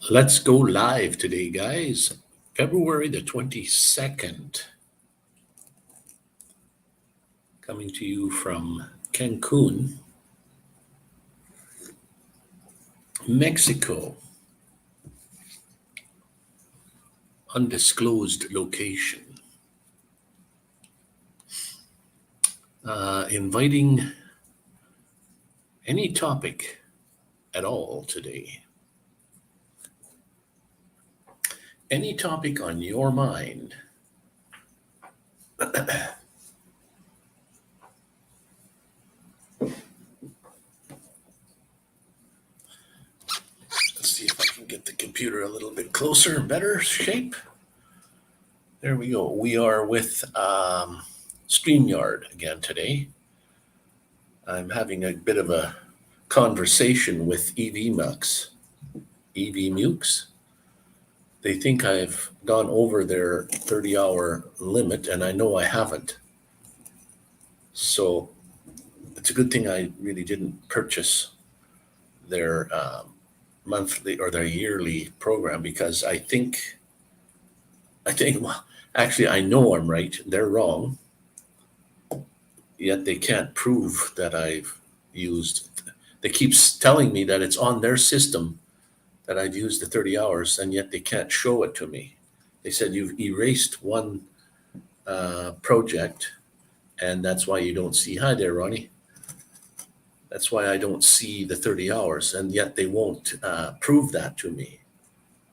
Let's go live today, guys. February the 22nd, coming to you from Cancun, Mexico. Undisclosed location. Inviting any topic at all today. Any topic on your mind. Let's see if I can get the computer a little bit closer, better shape. There we go. We are with StreamYard again today. I'm having a bit of a conversation with EV Mukes. They think I've gone over their 30-hour limit, and I know I haven't. So it's a good thing I really didn't purchase their monthly or their yearly program, because I think, well, actually, I know I'm right. They're wrong. Yet they can't prove that I've used. They keep telling me that it's on their system that I've used the 30 hours, and yet they can't show it to me. They said you've erased one project, and that's why you don't see. Hi there, Ronnie. That's why I don't see the 30 hours, and yet they won't prove that to me.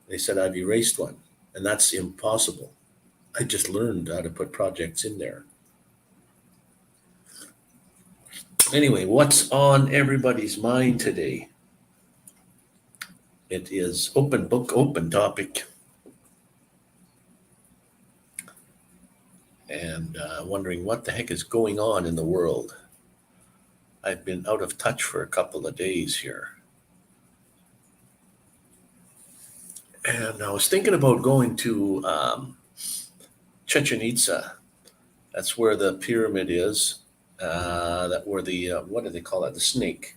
They said I've erased one, and that's impossible. I just learned how to put projects in there. Anyway, what's on everybody's mind today? It is open book, open topic. And wondering what the heck is going on in the world. I've been out of touch for a couple of days here. And I was thinking about going to Chichen Itza. That's where the pyramid is. Where the, what do they call it? The snake.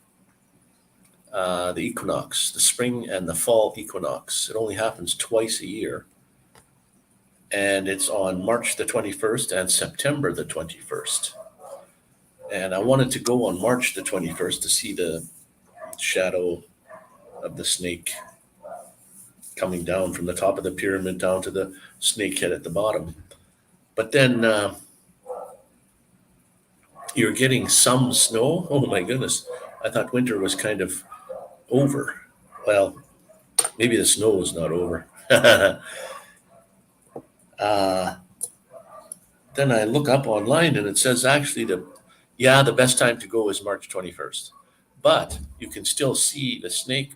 The equinox, the spring and the fall equinox. It only happens twice a year. And it's on March the 21st and September the 21st. And I wanted to go on March the 21st to see the shadow of the snake coming down from the top of the pyramid down to the snake head at the bottom. But then you're getting some snow. Oh my goodness. I thought winter was kind of over. Well, maybe the snow is not over. Then I look up online and it says actually the best time to go is March 21st. But you can still see the snake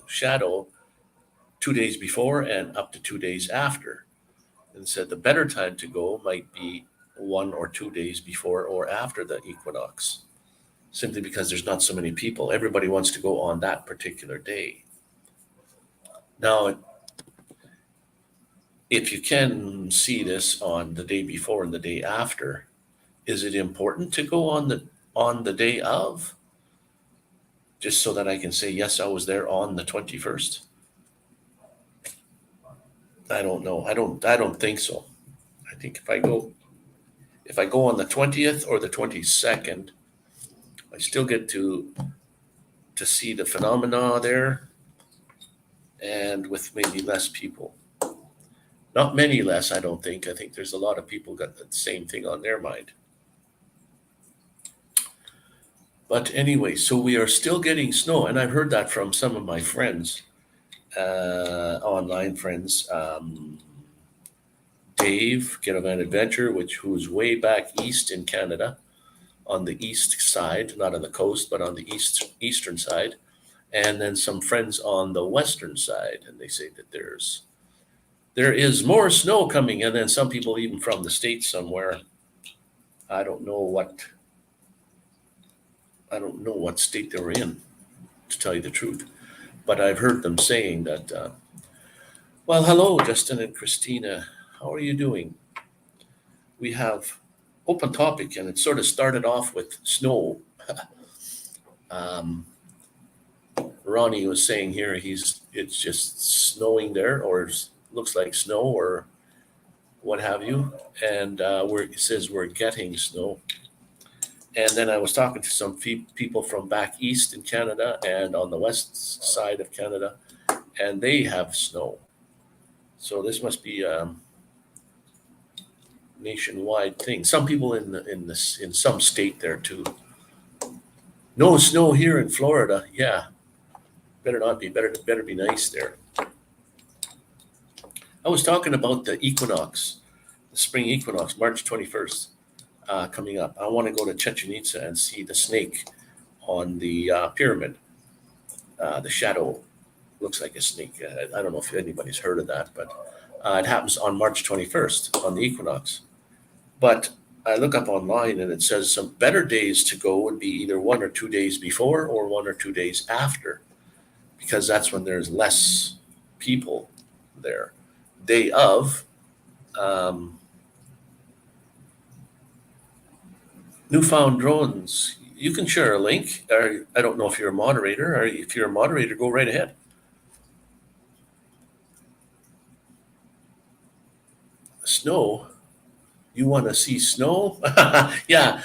shadow 2 days before and up to 2 days after. And said the better time to go might be 1 or 2 days before or after the equinox, simply because there's not so many people. Everybody wants to go on that particular day. Now, if you can see this on the day before and the day after, is it important to go on the day of, just so that I can say yes, I was there on the 21st? I don't know. I don't think so. I think if I go on the 20th or the 22nd, I still get to see the phenomena there, and with maybe less people. Not many less, I don't think. I think there's a lot of people got the same thing on their mind. But anyway, so we are still getting snow, and I've heard that from some of my friends, online friends. Dave, Get a Van Adventure, who's way back east in Canada, on the east side, not on the coast, but on the eastern side, and then some friends on the western side, and they say that there is more snow coming, and then some people even from the States somewhere. I don't know what state they were in, to tell you the truth, but I've heard them saying that. Well, hello, Justin and Christina. How are you doing? We have open topic, and it sort of started off with snow. Ronnie was saying here, it's just snowing there, or looks like snow, or what have you. And it says we're getting snow. And then I was talking to some people from back east in Canada and on the west side of Canada, and they have snow. So this must be a nationwide thing. Some people in some state there too. No snow here in Florida. Yeah, better not be. Better be nice there. I was talking about the equinox, the spring equinox, March 21st, coming up. I want to go to Chichen Itza and see the snake on the pyramid. The shadow looks like a snake. I don't know if anybody's heard of that, but it happens on March 21st on the equinox. But I look up online and it says some better days to go would be either 1 or 2 days before or 1 or 2 days after, because that's when there's less people there. Day of, newfound drones. You can share a link, or I don't know if you're a moderator, or if you're a moderator, go right ahead. Snow. You want to see snow? Yeah,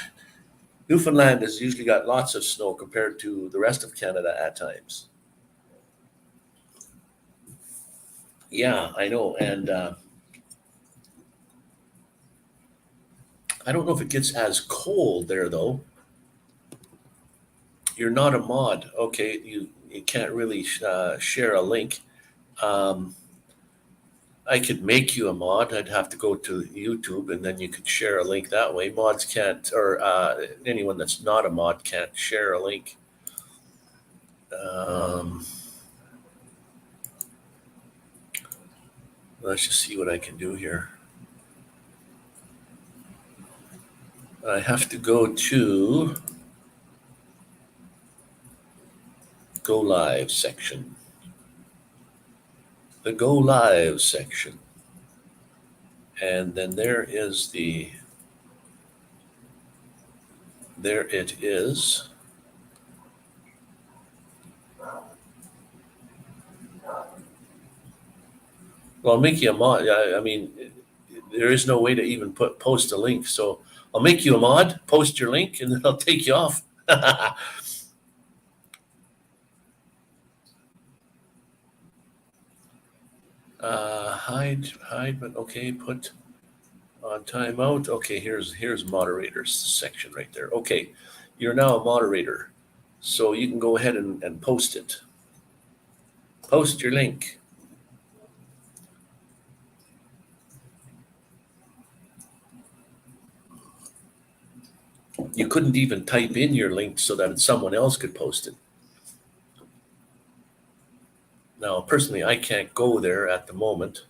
Newfoundland has usually got lots of snow compared to the rest of Canada at times. Yeah, I know. And I don't know if it gets as cold there, though. You're not a mod. Okay, you can't really share a link. Um, I could make you a mod. I'd have to go to YouTube and then you could share a link that way. Mods can't, or anyone that's not a mod can't share a link. Let's just see what I can do here. I have to go to Go Live section. The Go Live section. And then there it is. Well, I'll make you a mod. I mean, there is no way to even post a link. So I'll make you a mod, post your link, and then I'll take you off. Hide, but okay, put on timeout. Okay, here's moderators section right there. Okay, you're now a moderator, so you can go ahead and post it. Post your link. You couldn't even type in your link so that someone else could post it. Now, personally, I can't go there at the moment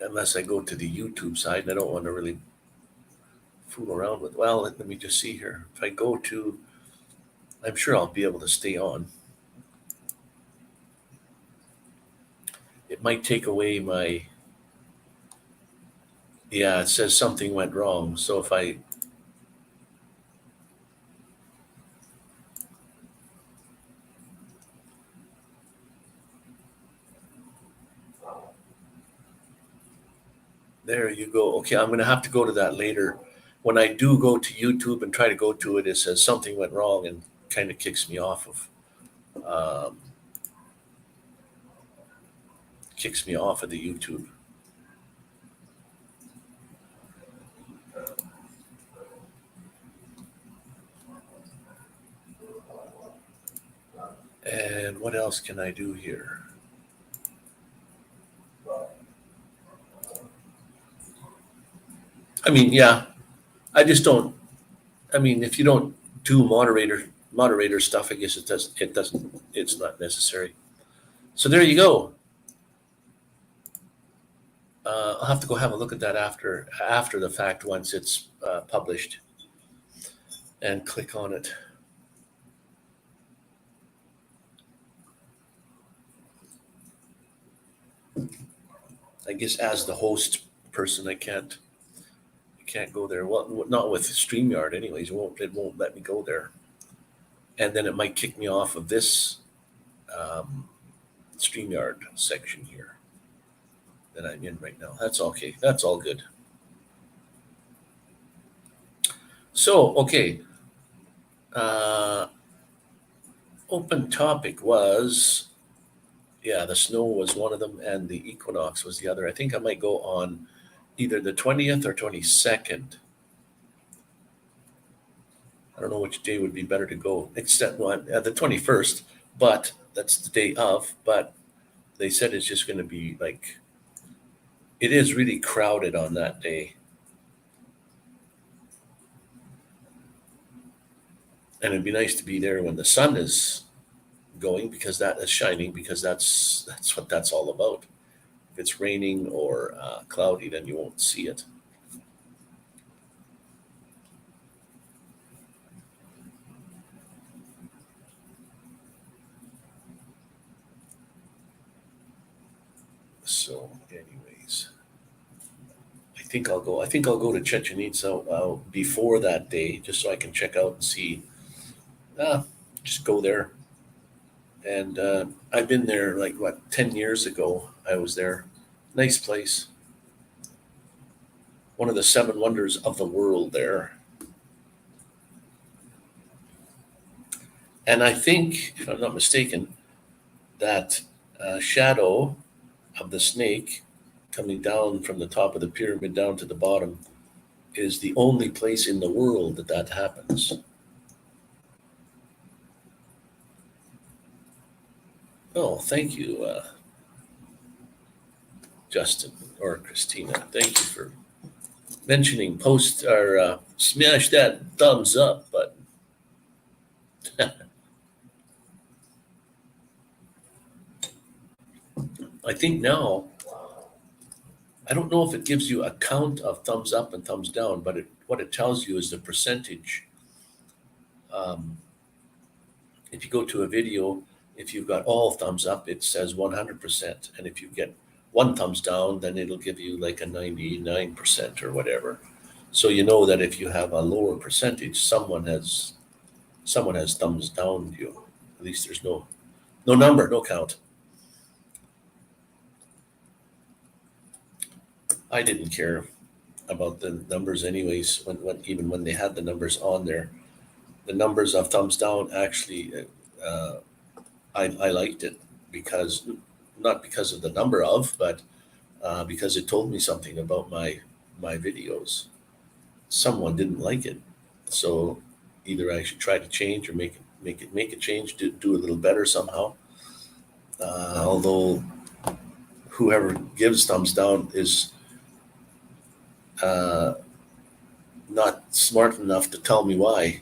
unless I go to the YouTube side, and I don't want to really fool around with. Well, let me just see here. If I go to, I'm sure I'll be able to stay on. It might take away my, yeah, it says something went wrong. So if I, there you go. Okay, I'm going to have to go to that later. When I do go to YouTube and try to go to it, it says something went wrong and kind of kicks me off of the YouTube. And what else can I do here? I mean, yeah, I just don't. I mean, if you don't do moderator stuff, I guess it's not necessary. So there you go. I'll have to go have a look at that after the fact once it's published, and click on it. I guess as the host person, I can't go there. Well, not with StreamYard, anyways. It won't let me go there. and then it might kick me off of this StreamYard section here that I'm in right now. That's okay. That's all good. So, okay. Open topic was, yeah, the snow was one of them, and the equinox was the other. I think I might go on either the 20th or 22nd. I don't know which day would be better to go, except one the 21st, but that's the day of. But they said it's just going to be like, it is really crowded on that day. And it'd be nice to be there when the sun is going, because that is shining, because that's what that's all about. If it's raining or cloudy, then you won't see it. So, anyways, I think I'll go to Chichen Itza before that day, just so I can check out and see. Just go there. And I've been there like 10 years ago. I was there. Nice place. One of the seven wonders of the world there. And I think, if I'm not mistaken, that shadow of the snake coming down from the top of the pyramid down to the bottom is the only place in the world that that happens. Oh, thank you, Justin or Christina. Thank you for mentioning. Post or smash that thumbs up button. I think now, I don't know if it gives you a count of thumbs up and thumbs down, but what it tells you is the percentage. Um, if you go to a video, if you've got all thumbs up, it says 100%. And if you get one thumbs down, then it'll give you like a 99% or whatever. So you know that if you have a lower percentage, someone has thumbs down you. At least there's no number, no count. I didn't care about the numbers anyways, even when they had the numbers on there. The numbers of thumbs down actually, I liked it, because not because of the number of, but because it told me something about my videos. Someone didn't like it, so either I should try to change or make it change, do a little better somehow. Although whoever gives thumbs down is not smart enough to tell me why.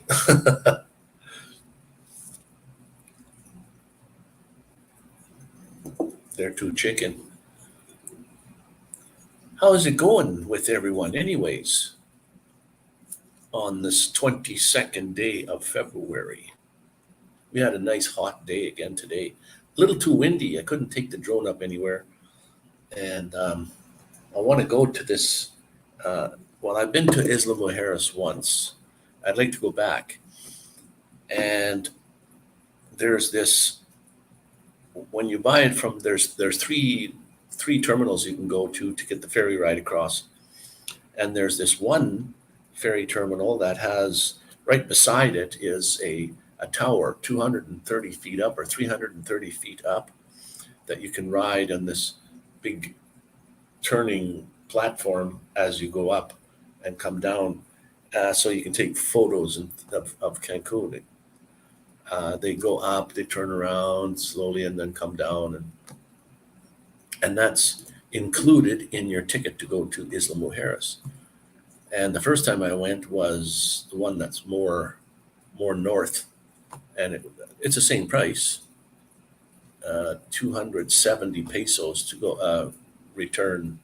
They're too chicken. How is it going with everyone, anyways, on this 22nd day of February? We had a nice hot day again today. A little too windy. I couldn't take the drone up anywhere. And I want to go to this. Well, I've been to Isla Mujeres once. I'd like to go back. And there's this, when you buy it from, there's three terminals you can go to get the ferry ride across. And there's this one ferry terminal that has, right beside it is a tower 230 feet up or 330 feet up, that you can ride on this big turning platform as you go up and come down, so you can take photos of Cancun. They go up, they turn around slowly, and then come down, and that's included in your ticket to go to Isla Mujeres. And the first time I went was the one that's more north, and it's the same price, 270 pesos to go return.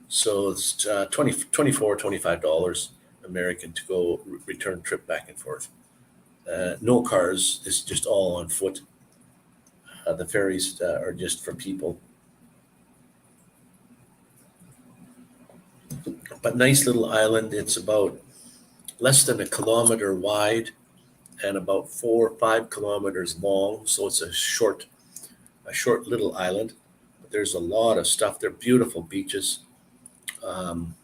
So it's $25 American to go return trip back and forth. No cars. It's just all on foot. The ferries are just for people. But nice little island. It's about less than a kilometer wide, and about 4 or 5 kilometers long. So it's a short little island. But there's a lot of stuff. They're beautiful beaches. Um,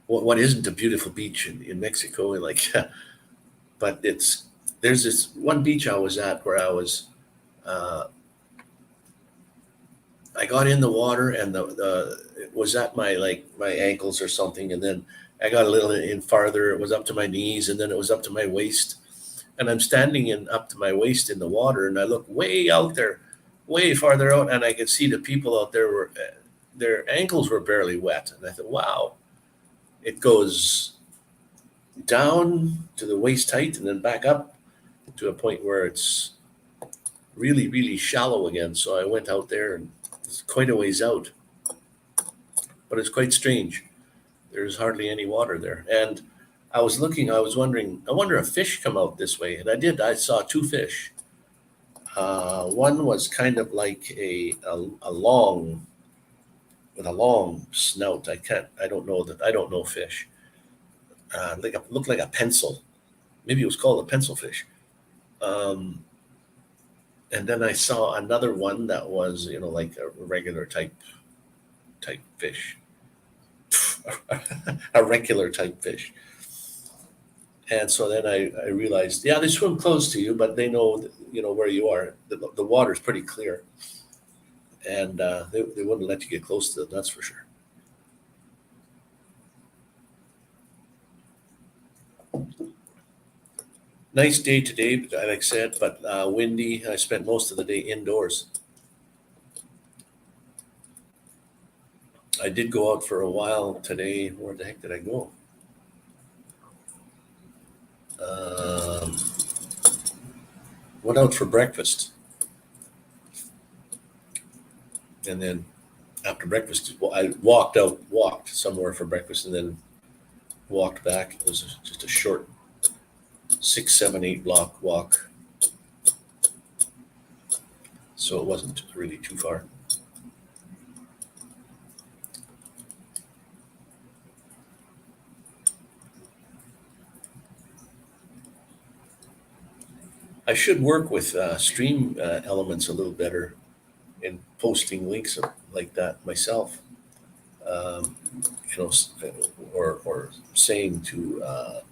what isn't a beautiful beach in Mexico? Like, but there's this one beach I was at where uh, I got in the water and it was at my ankles or something, and then I got a little in farther. It was up to my knees, and then it was up to my waist. And I'm standing in up to my waist in the water, and I look way out there, way farther out, and I could see the people out there were their ankles were barely wet, and I thought, wow, it goes down to the waist height and then back up to a point where it's really, really shallow again. So I went out there and it's quite a ways out, but it's quite strange. There's hardly any water there. And I was wondering, I wonder if fish come out this way. And I did. I saw 2 fish. One was kind of like a long, with a long snout. I don't know fish. Looked like a pencil. Maybe it was called a pencil fish. Um, and then I saw another one that was, like a regular type fish, a regular type fish. And so then I realized, yeah, they swim close to you, but they know, where you are. The water's pretty clear, and they wouldn't let you get close to them. That's for sure. Nice day today, like I said, but windy. I spent most of the day indoors. I did go out for a while today. Where the heck did I go? Um, Went out for breakfast, and then after breakfast, I walked somewhere for breakfast, and then walked back. It was just a short 6, 7, 8 block walk, so it wasn't really too far. I should work with Stream Elements a little better in posting links like that myself. Um, or saying to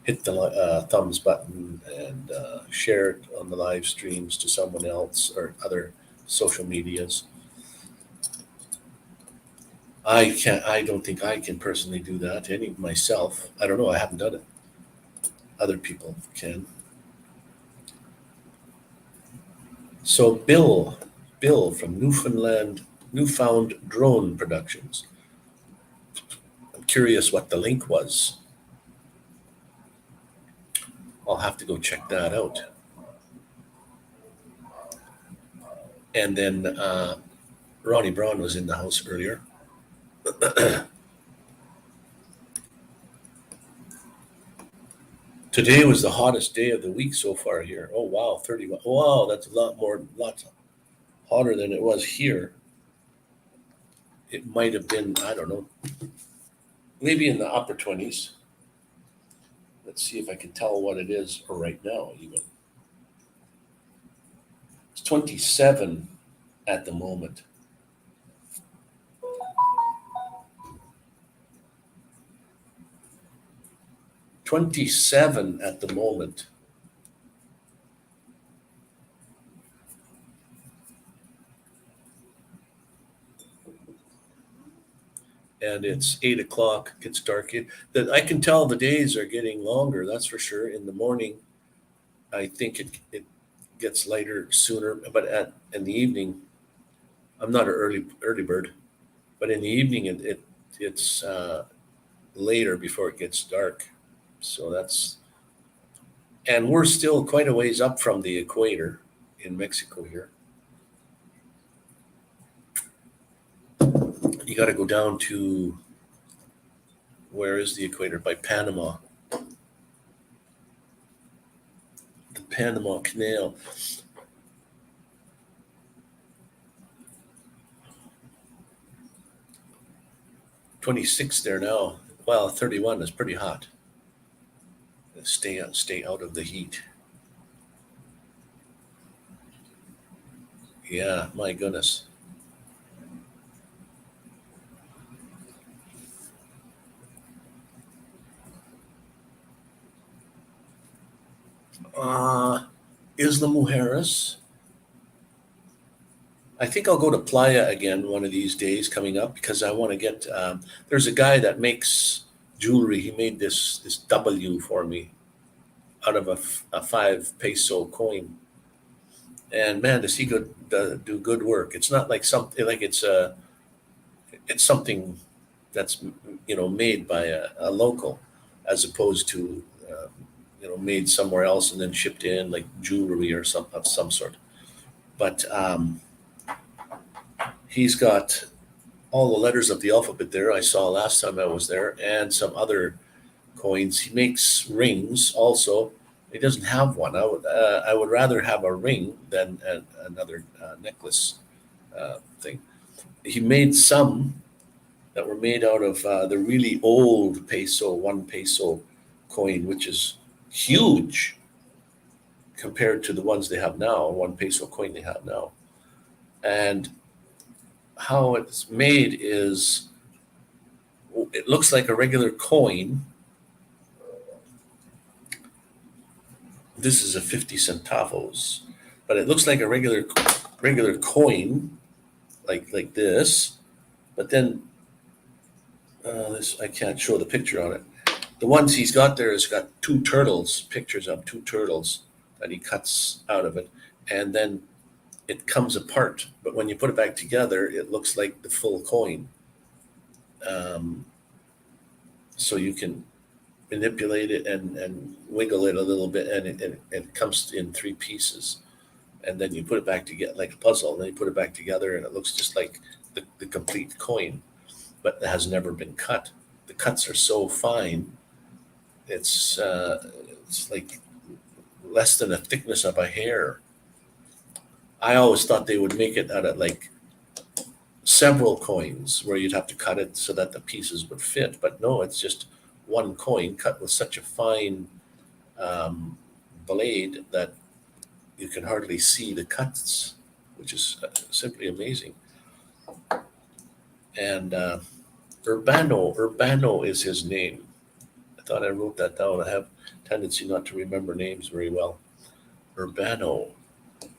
hit the thumbs button and share it on the live streams to someone else or other social medias. I don't think I can personally do that. Any myself. I don't know. I haven't done it. Other people can. So Bill from Newfound Drone Productions. I'm curious what the link was. I'll have to go check that out. And then Ronnie Braun was in the house earlier. Today was the hottest day of the week so far here. Oh wow, 31. Wow, that's a lot hotter than it was here. It might have been, I don't know, maybe in the upper 20s. Let's see if I can tell what it is right now even. It's 27 at the moment. 27 at the moment. And it's 8 o'clock. It gets dark. I can tell the days are getting longer. That's for sure. In the morning, I think it gets lighter sooner. But in the evening, I'm not an early bird. But in the evening, it's later before it gets dark. So and we're still quite a ways up from the equator in Mexico here. You got to go down to, where is the equator? By Panama. The Panama Canal. '26 there now. Well, 31 is pretty hot. Stay out of the heat. Yeah, my goodness. Isla Mujeres. I think I'll go to Playa again one of these days coming up because I want to get. There's a guy that makes jewelry. He made this W for me out of a 5 peso coin, and man, does he do good work. It's not like something like it's something that's made by a local, as opposed to made somewhere else and then shipped in like jewelry or some of some sort. But he's got all the letters of the alphabet there. I saw last time I was there, and some other coins. He makes rings also. He doesn't have one. I would rather have a ring than another necklace thing. He made some that were made out of the really old peso, 1 peso coin, which is huge compared to the ones they have now, 1 peso coin they have now. And how it's made is it looks like a regular coin. This is a 50 centavos, but it looks like a regular coin, like this. But then this I can't show the picture on it. The ones he's got there has got two turtles, pictures of two turtles that he cuts out of it, and then it comes apart. But when you put it back together, it looks like the full coin. So you can manipulate it and wiggle it a little bit, and it comes in 3 pieces. And then you put it back together like a puzzle, and then you put it back together, and it looks just like the complete coin, but it has never been cut. The cuts are so fine, it's like less than a thickness of a hair. I always thought they would make it out of like several coins where you'd have to cut it so that the pieces would fit. But no, it's just one coin cut with such a fine blade that you can hardly see the cuts, which is simply amazing. And Urbano is his name. I thought I wrote that down. I have a tendency not to remember names very well. Urbano.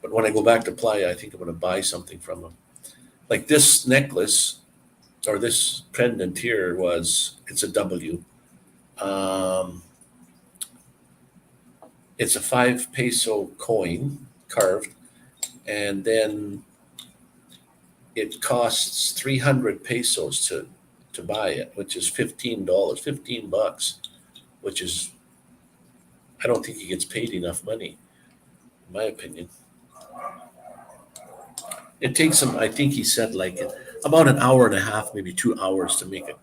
But when I go back to Playa, I think I'm going to buy something from him. Like this necklace or this pendant here it's a W. It's a 5 peso coin carved, and then it costs 300 pesos to buy it, which is $15, $15, which is, I don't think he gets paid enough money, in my opinion. It takes him, I think he said like about an hour and a half, maybe 2 hours to make a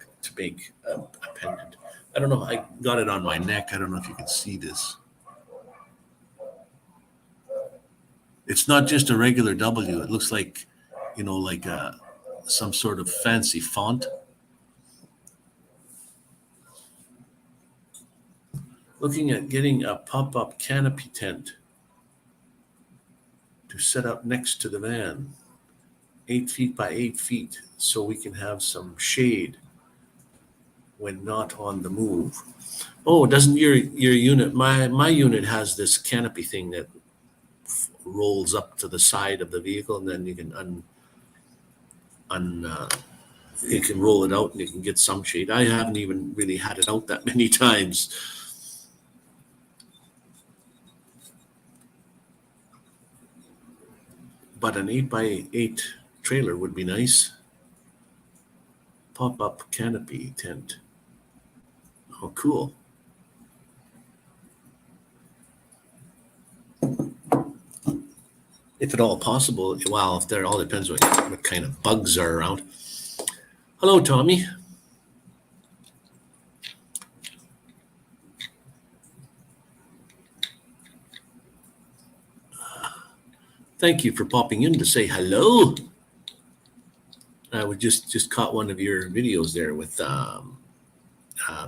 pendant. I don't know. I got it on my neck. I don't know if you can see this. It's not just a regular W. It looks like, like some sort of fancy font. Looking at getting a pop-up canopy tent to set up next to the van, 8 feet by 8 feet, so we can have some shade when not on the move. Oh, doesn't your unit? My unit has this canopy thing that rolls up to the side of the vehicle, and then you can you can roll it out and you can get some shade. I haven't even really had it out that many times. But an 8x8 trailer would be nice. Pop-up canopy tent. Oh, cool. If at all possible, well, if there all depends what kind of bugs are around. Hello, Tommy. Thank you for popping in to say hello. I would just caught one of your videos there with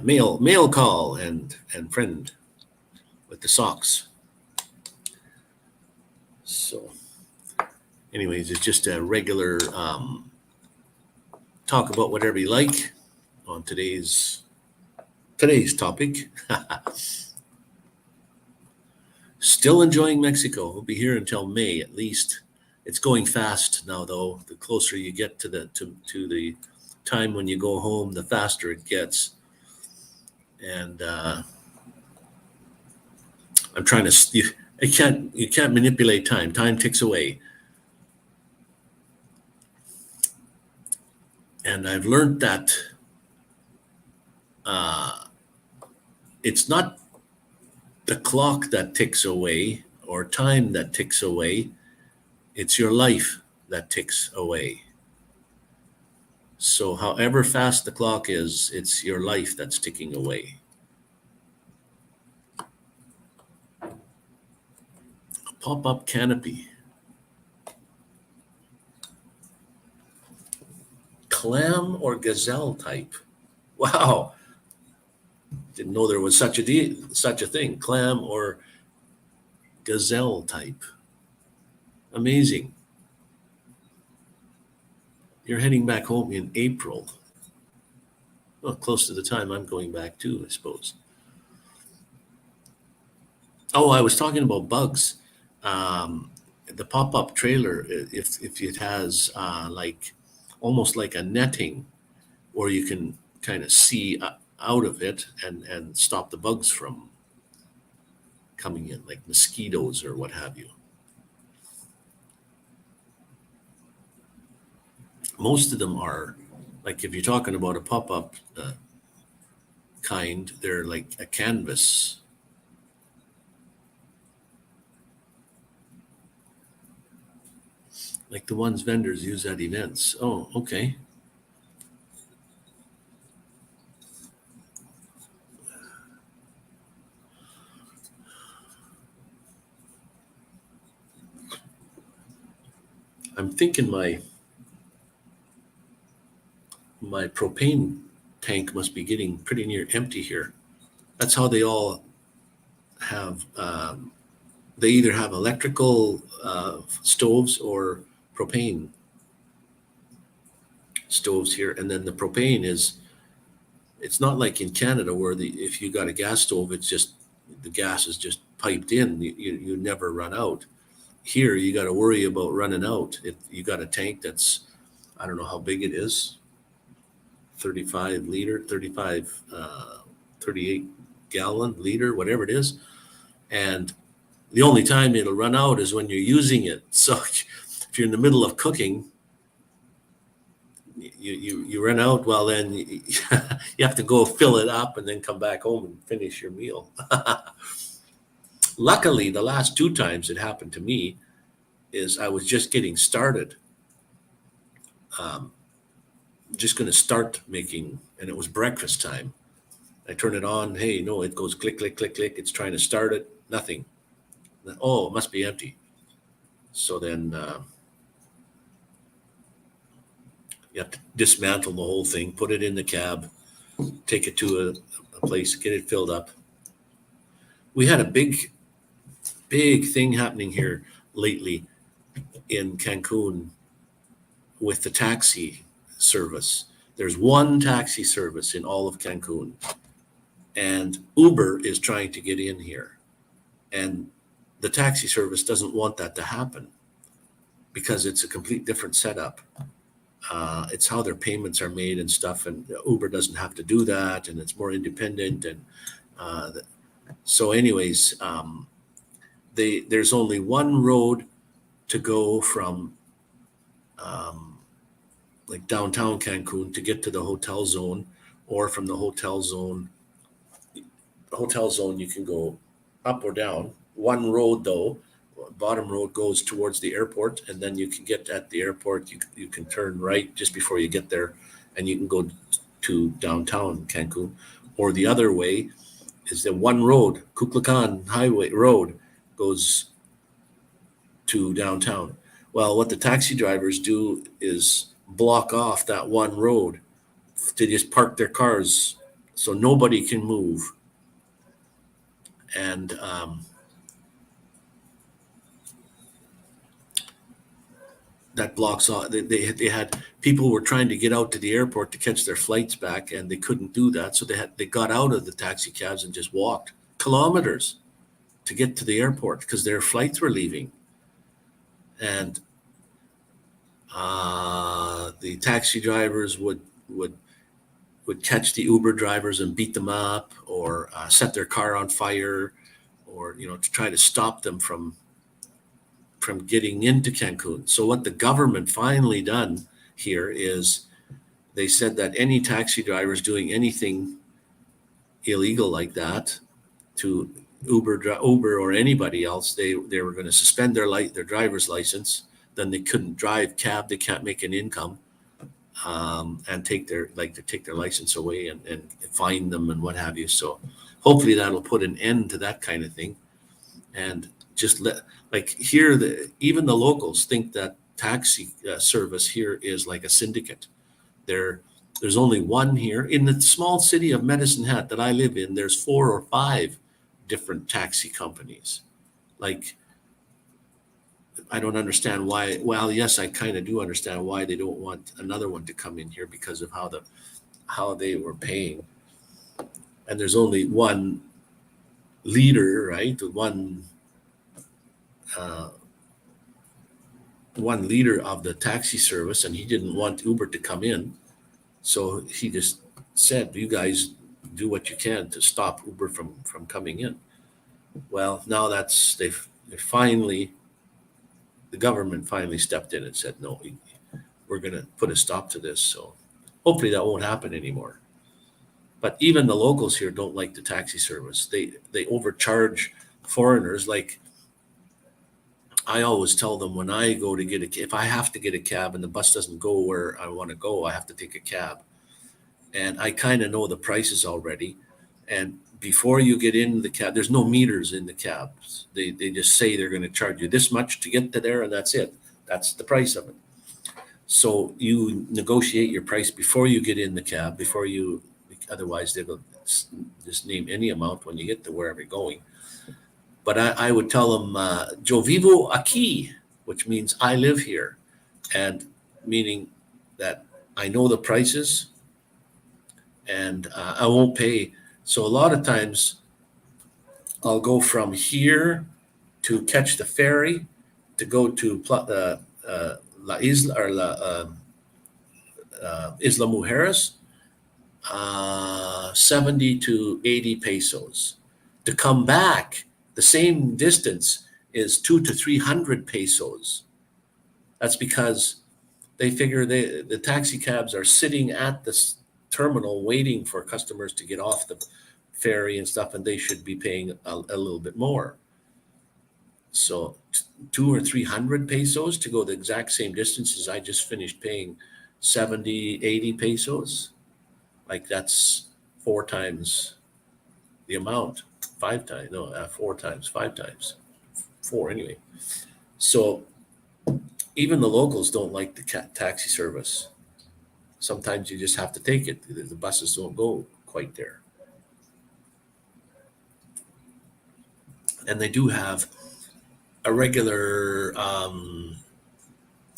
mail call and friend. with the socks. So anyways, it's just a regular talk about whatever you like on today's topic. Still enjoying Mexico. We'll be here until May at least. It's going fast now, though. The closer you get to the time when you go home, the faster it gets. And I'm trying to. You can't manipulate time. Time ticks away. And I've learned that it's not the clock that ticks away or time that ticks away. It's your life that ticks away. So however fast the clock is, it's your life that's ticking away. A pop-up canopy. Clam or gazelle type. Wow. Didn't know there was such a thing. Clam or gazelle type. Amazing. You're heading back home in April. Well, close to the time I'm going back too, I suppose. Oh, I was talking about bugs. The pop-up trailer, if it has like almost like a netting, or you can kind of see out of it and stop the bugs from coming in, like mosquitoes or what have you. Most of them are, like if you're talking about a pop-up kind, they're like a canvas. Like the ones vendors use at events. Oh, okay. I'm thinking my propane tank must be getting pretty near empty here. That's how they all have, they either have electrical stoves or propane stoves here. And then the propane it's not like in Canada where if you got a gas stove, it's just, the gas is just piped in. You never run out. Here, you got to worry about running out. If you got a tank that's, I don't know how big it is, 38 gallon, liter, whatever it is. And the only time it'll run out is when you're using it. So if you're in the middle of cooking, you run out, well, then you have to go fill it up and then come back home and finish your meal. Luckily, the last 2 times it happened to me is I was just getting started. Just going to start making, and it was breakfast time. I turn it on. Hey, no, it goes click, click, click, click. It's trying to start it. Nothing. Oh, it must be empty. So then you have to dismantle the whole thing, put it in the cab, take it to a place, get it filled up. We had a big thing happening here lately in Cancun with the taxi service. There's one taxi service in all of Cancun, and Uber is trying to get in here. And the taxi service doesn't want that to happen because it's a complete different setup. It's how their payments are made and stuff, and Uber doesn't have to do that, and it's more independent. And so anyways, there's only one road to go from like downtown Cancun to get to the hotel zone, or from the hotel zone you can go up or down. One road though, bottom road, goes towards the airport, and then you can get at the airport, you can turn right just before you get there, and you can go to downtown Cancun. Or the other way is the one road, Kukulkan Highway Road, goes to downtown. Well, what the taxi drivers do is block off that one road to just park their cars so nobody can move. and that blocks off. They had people were trying to get out to the airport to catch their flights back, and they couldn't do that. So they got out of the taxi cabs and just walked kilometers to get to the airport because their flights were leaving. And the taxi drivers would catch the Uber drivers and beat them up, or set their car on fire, or to try to stop them from getting into Cancun. So what the government finally done here is they said that any taxi drivers doing anything illegal like that to Uber or anybody else, they were going to suspend their driver's license. Then they couldn't drive cab. They can't make an income, and take their license away and fine them and what have you. So hopefully that'll put an end to that kind of thing, and just even the locals think that taxi service here is like a syndicate. There's only one here in the small city of Medicine Hat that I live in. There's 4 or 5 different taxi companies. Like, I don't understand why. Well, yes, I kind of do understand why they don't want another one to come in here, because of how they were paying. And there's only one leader, right? One leader of the taxi service, and he didn't want Uber to come in. So he just said, you guys do what you can to stop Uber from coming in. Well, now the government finally stepped in and said, no, we're going to put a stop to this. So hopefully that won't happen anymore. But even the locals here don't like the taxi service. They overcharge foreigners. Like, I always tell them, when I go to if I have to get a cab and the bus doesn't go where I want to go, I have to take a cab. And I kind of know the prices already. And before you get in the cab, there's no meters in the cabs. They just say they're going to charge you this much to get to there, and that's it. That's the price of it. So you negotiate your price before you get in the cab, otherwise they will just name any amount when you get to wherever you're going. But I would tell them, yo vivo aquí, which means I live here, and meaning that I know the prices, and I won't pay. So a lot of times I'll go from here to catch the ferry to go to La Isla, or Isla Mujeres, 70 to 80 pesos. To come back, the same distance is 200 to 300 pesos. That's because they figure the taxi cabs are sitting at the terminal waiting for customers to get off the ferry and stuff, and they should be paying a little bit more. So 200 or 300 pesos to go the exact same distance as I just finished paying 70, 80 pesos. Like, that's 4 times the amount. 5 times, no, 4 times, 5 times, 4 anyway. So even the locals don't like the taxi service. Sometimes you just have to take it. The buses don't go quite there. And they do have a regular,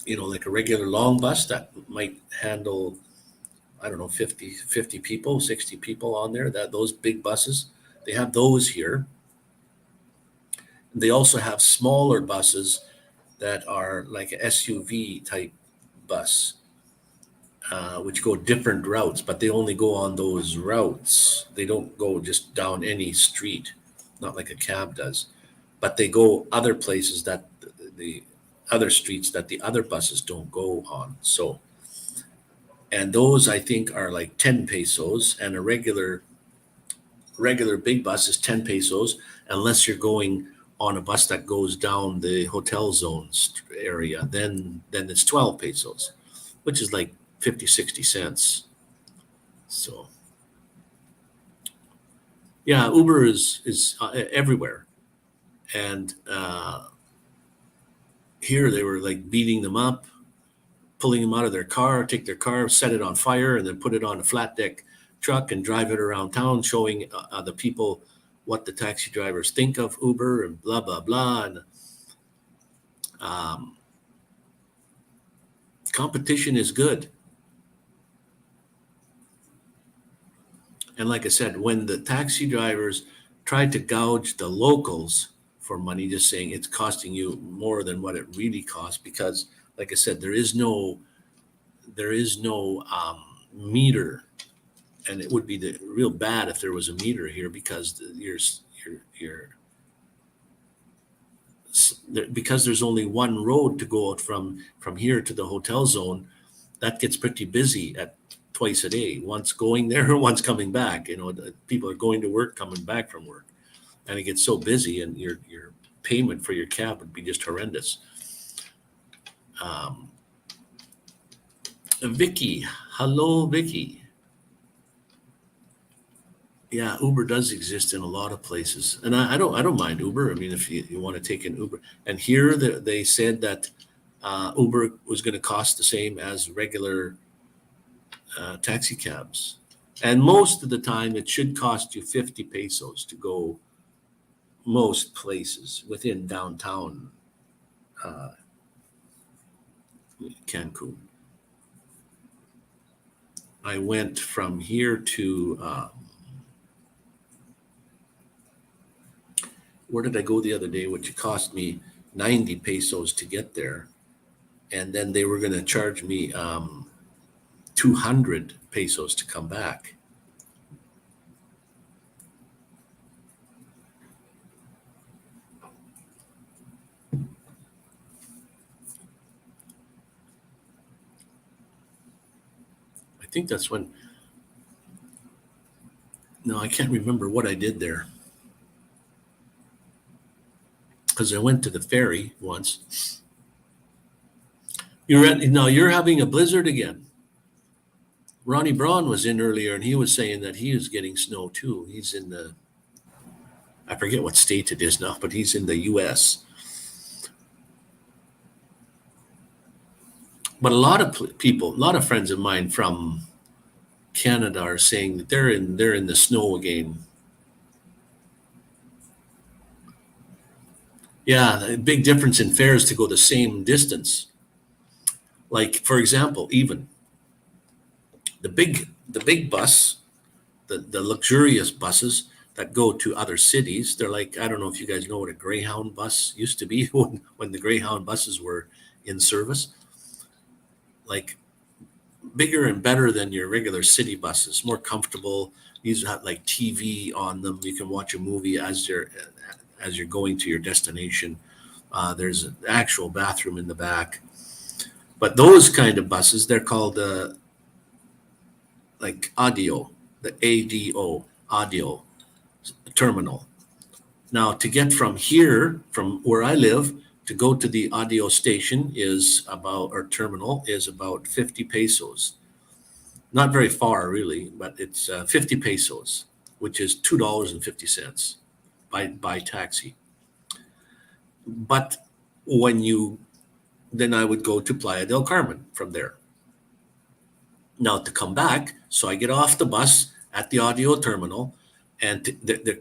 like a regular long bus that might handle, I don't know, 50 people, 60 people on there. Those big buses, they have those here. They also have smaller buses that are like an SUV type bus, which go different routes, but they only go on those routes. They don't go just down any street, not like a cab does, but they go other places that the other streets that the other buses don't go on. So, and those I think are like 10 pesos, and a regular big bus is 10 pesos, unless you're going on a bus that goes down the hotel zones area, then it's 12 pesos, which is like 50, 60 cents. So yeah, Uber is everywhere. And here they were like beating them up, pulling them out of their car, take their car, set it on fire, and then put it on a flat deck truck and drive it around town, showing the people what the taxi drivers think of Uber and blah, blah, blah. And um, competition is good. And like I said, when the taxi drivers tried to gouge the locals for money, just saying it's costing you more than what it really costs, because, like I said, there is no meter, and it would be real bad if there was a meter here, because because there's only one road to go out from here to the hotel zone. That gets pretty busy at twice a day, once going there once coming back. People are going to work, coming back from work, and it gets so busy, and your payment for your cab would be just horrendous. um, Vicky, hello Vicky. Yeah, Uber does exist in a lot of places, and I don't mind Uber. I mean, if you want to take an Uber, and here they said that Uber was going to cost the same as regular taxi cabs, and most of the time it should cost you 50 pesos to go most places within downtown uh, Cancun. I went from here to where did I go the other day, which cost me 90 pesos to get there. And then they were going to charge me 200 pesos to come back. I think that's when, no, I can't remember what I did there, because I went to the ferry once. You're having a blizzard again. Ronnie Braun was in earlier, and he was saying that he is getting snow too. He's in I forget what state it is now, but he's in the U.S. But a lot of people, a lot of friends of mine from Canada are saying that they're in the snow again. Yeah, the big difference in fares to go the same distance. Like, for example, even the big bus, the luxurious buses that go to other cities, they're like, I don't know if you guys know what a Greyhound bus used to be when the Greyhound buses were in service. Like, bigger and better than your regular city buses, more comfortable. These have like TV on them. You can watch a movie as you're going to your destination. There's an actual bathroom in the back. But those kind of buses, they're called like audio, the ADO, audio terminal. Now, to get from here, from where I live, to go to the audio station or terminal is about 50 pesos. Not very far, really, but it's 50 pesos, which is $2.50 by taxi. But when then I would go to Playa del Carmen from there. Now to come back, so I get off the bus at the audio terminal, and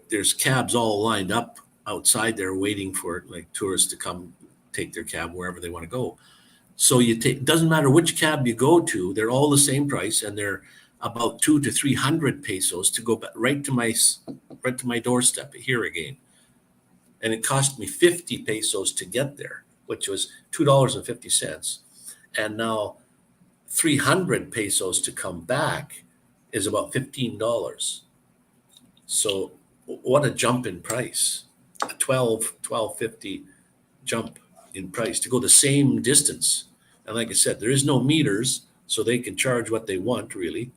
there's cabs all lined up outside there waiting for like tourists to come take their cab wherever they want to go. So doesn't matter which cab you go to, they're all the same price, and they're about 200 to 300 pesos to go back right to my doorstep here again. And it cost me 50 pesos to get there, which was $2.50. And now 300 pesos to come back is about $15. So what a jump in price. A 12.50 jump in price to go the same distance. And like I said, there is no meters, so they can charge what they want, really.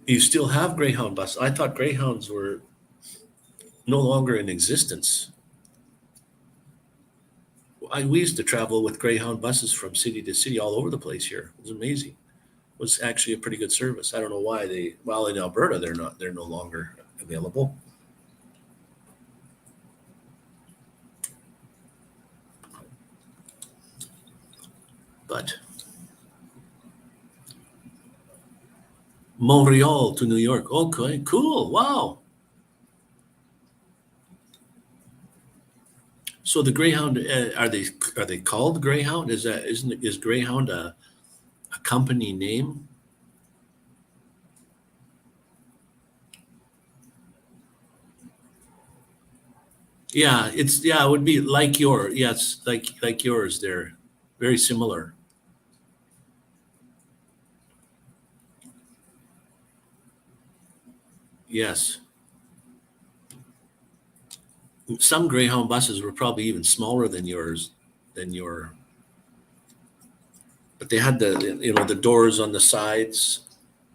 You still have Greyhound buses. I thought Greyhounds were no longer in existence. We used to travel with Greyhound buses from city to city all over the place here. It was amazing. It was actually a pretty good service. I don't know why well, in Alberta, they're no longer available. But Montreal to New York. Okay, cool. Wow. So the Greyhound, are they called Greyhound? Is Greyhound a company name? Yeah, it would be like your, yes, like yours. They're very similar. Yes. Some Greyhound buses were probably even smaller than yours, than your, but they had the doors on the sides,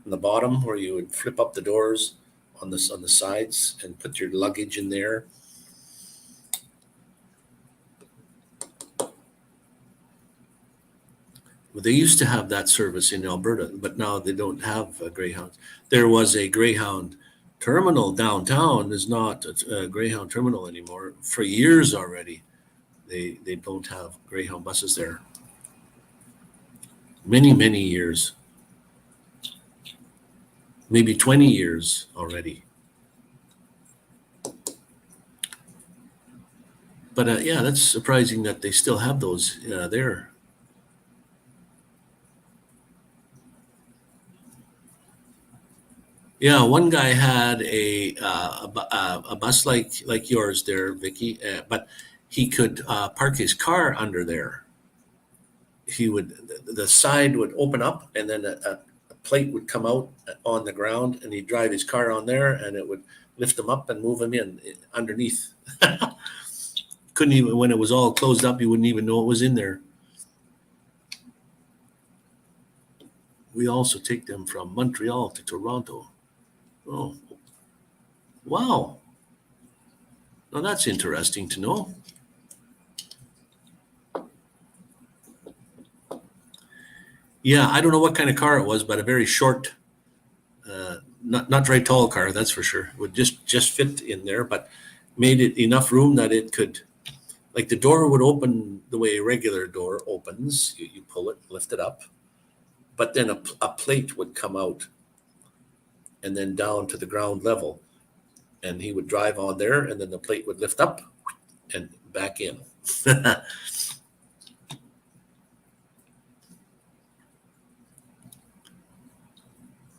on the bottom, where you would flip up the doors on the sides and put your luggage in there. Well, they used to have that service in Alberta, but now they don't have Greyhounds. There was a Greyhound terminal downtown. Is not a Greyhound terminal anymore for years already. They don't have Greyhound buses there. Many years, maybe 20 years already. But yeah, that's surprising that they still have those there. Yeah, one guy had a bus like yours there, Vicky, but he could park his car under there. He would The side would open up, and then a plate would come out on the ground, and he'd drive his car on there, and it would lift him up and move him in underneath. Couldn't even When it was all closed up, you wouldn't even know it was in there. We also take them from Montreal to Toronto. Oh, wow. Now that's interesting to know. Yeah, I don't know what kind of car it was, but a very short, not very tall car, that's for sure. Would just fit in there, but made it enough room that it could, like the door would open the way a regular door opens. You pull it, lift it up, but then a plate would come out and then down to the ground level, and he would drive on there, and then the plate would lift up and back in.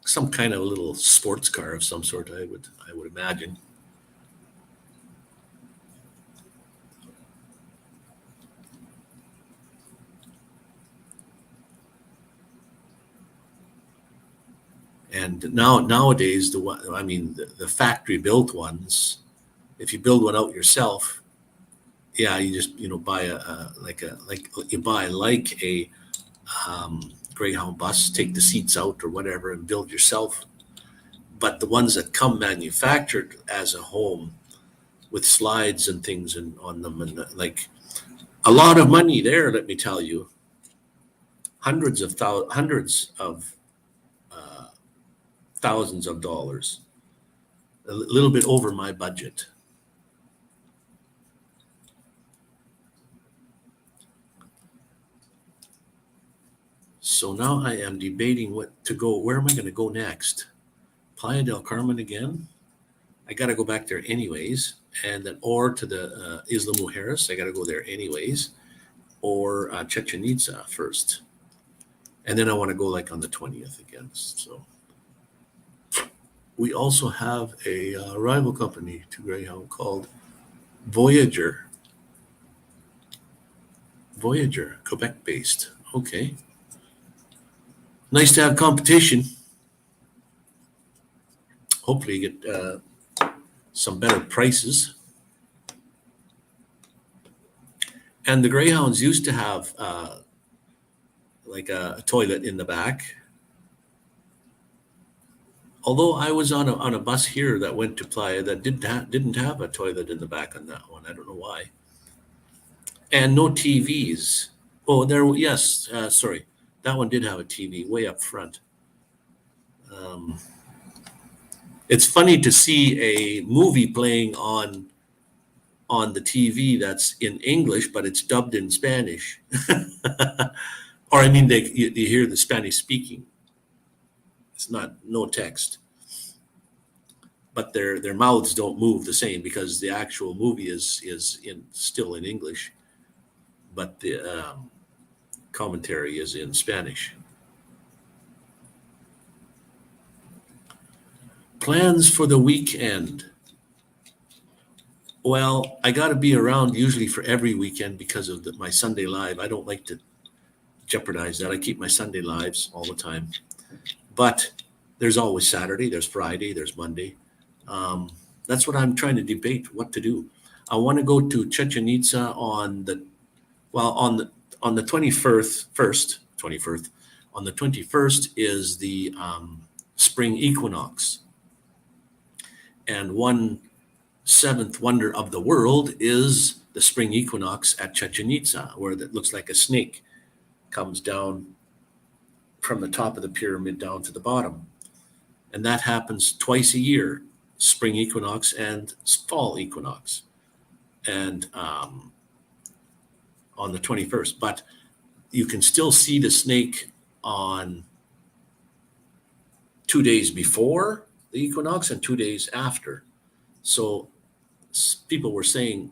Some kind of little sports car of some sort, I would imagine. And nowadays, the factory built ones, if you build one out yourself, yeah, you just buy like you buy like a Greyhound bus, take the seats out or whatever, and build yourself. But the ones that come manufactured as a home with slides and things on them, and like a lot of money there, let me tell you, hundreds of uh, thousands of dollars, a little bit over my budget. So now I am debating what to go. Where am I going to go next? Playa del Carmen again? I got to go back there anyways, and then or to the Isla Mujeres. I got to go there anyways, or Chichen Itza first, and then I want to go like on the 20th again. So we also have a rival company to Greyhound called Voyager. Voyager, Quebec based. Okay, nice to have competition. Hopefully, you get some better prices. And the Greyhounds used to have like a toilet in the back. Although I was on a bus here that went to Playa that didn't have a toilet in the back on that one. I don't know why. And no TVs. Oh, yes, sorry. That one did have a TV way up front. Um, it's funny to see a movie playing on the TV that's in English, but it's dubbed in Spanish. Or I mean, you hear the Spanish speaking. It's not no text, but their mouths don't move the same because the actual movie is still in English, but the commentary is in Spanish. Plans for the weekend. Well, I got to be around usually for every weekend because of my Sunday live. I don't like to jeopardize that. I keep my Sunday lives all the time. But there's always Saturday, there's Friday, there's Monday. That's what I'm trying to debate what to do. I want to go to Chichen Itza on the 21st. On the 21st is the spring equinox, and one seventh wonder of the world is the spring equinox at Chichen Itza, where that looks like a snake comes down from the top of the pyramid down to the bottom. And that happens twice a year, spring equinox and fall equinox, and on the 21st. But you can still see the snake on 2 days before the equinox and 2 days after. So people were saying,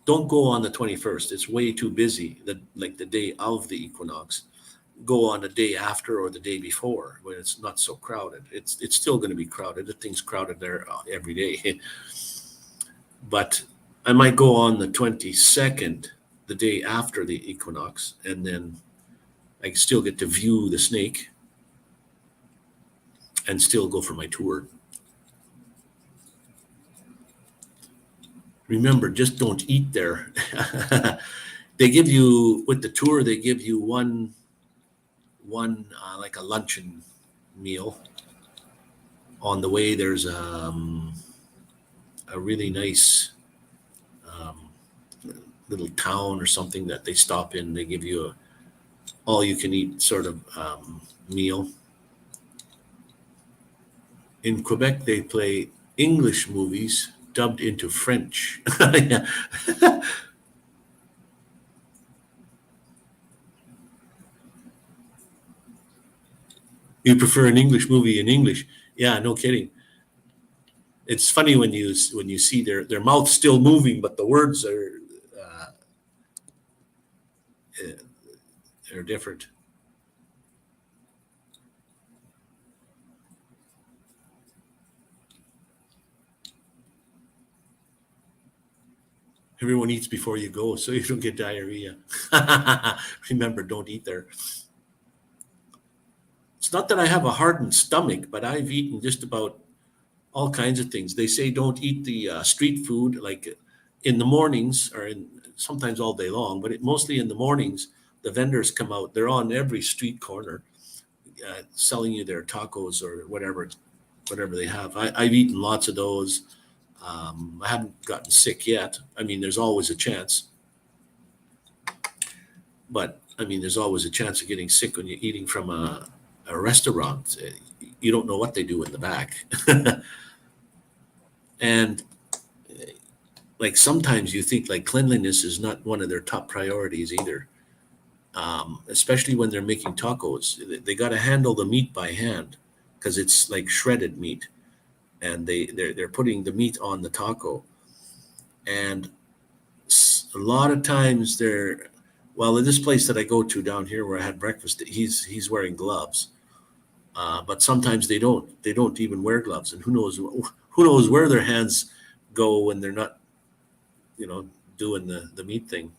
don't go on the 21st. It's way too busy, like the day of the equinox. Go on the day after or the day before when it's not so crowded. It's still going to be crowded. The thing's crowded there every day. But I might go on the 22nd, the day after the equinox, and then I still get to view the snake and still go for my tour. Remember, just don't eat there. They give you, with the tour, they give you one like a luncheon meal. On the way, there's a really nice little town or something that they stop in. They give you a all-you-can-eat sort of meal. In Quebec, they play English movies dubbed into French. Yeah. You prefer an English movie in English? Yeah, no kidding. It's funny when you see their mouth still moving, but the words are different. Everyone eats before you go, so you don't get diarrhea. Remember, don't eat there. It's not that I have a hardened stomach, but I've eaten just about all kinds of things. They say don't eat the street food like in the mornings or sometimes all day long, but mostly in the mornings. The vendors come out. They're on every street corner selling you their tacos or whatever they have. I've eaten lots of those. I haven't gotten sick yet. I mean, there's always a chance. But I mean, there's always a chance of getting sick when you're eating from a restaurant. You don't know what they do in the back. And like sometimes you think like cleanliness is not one of their top priorities either. Especially when they're making tacos, they got to handle the meat by hand because it's like shredded meat, and they're putting the meat on the taco, and a lot of times well, in this place that I go to down here where I had breakfast, he's wearing gloves, but sometimes they don't even wear gloves, and who knows where their hands go when they're not, doing the meat thing.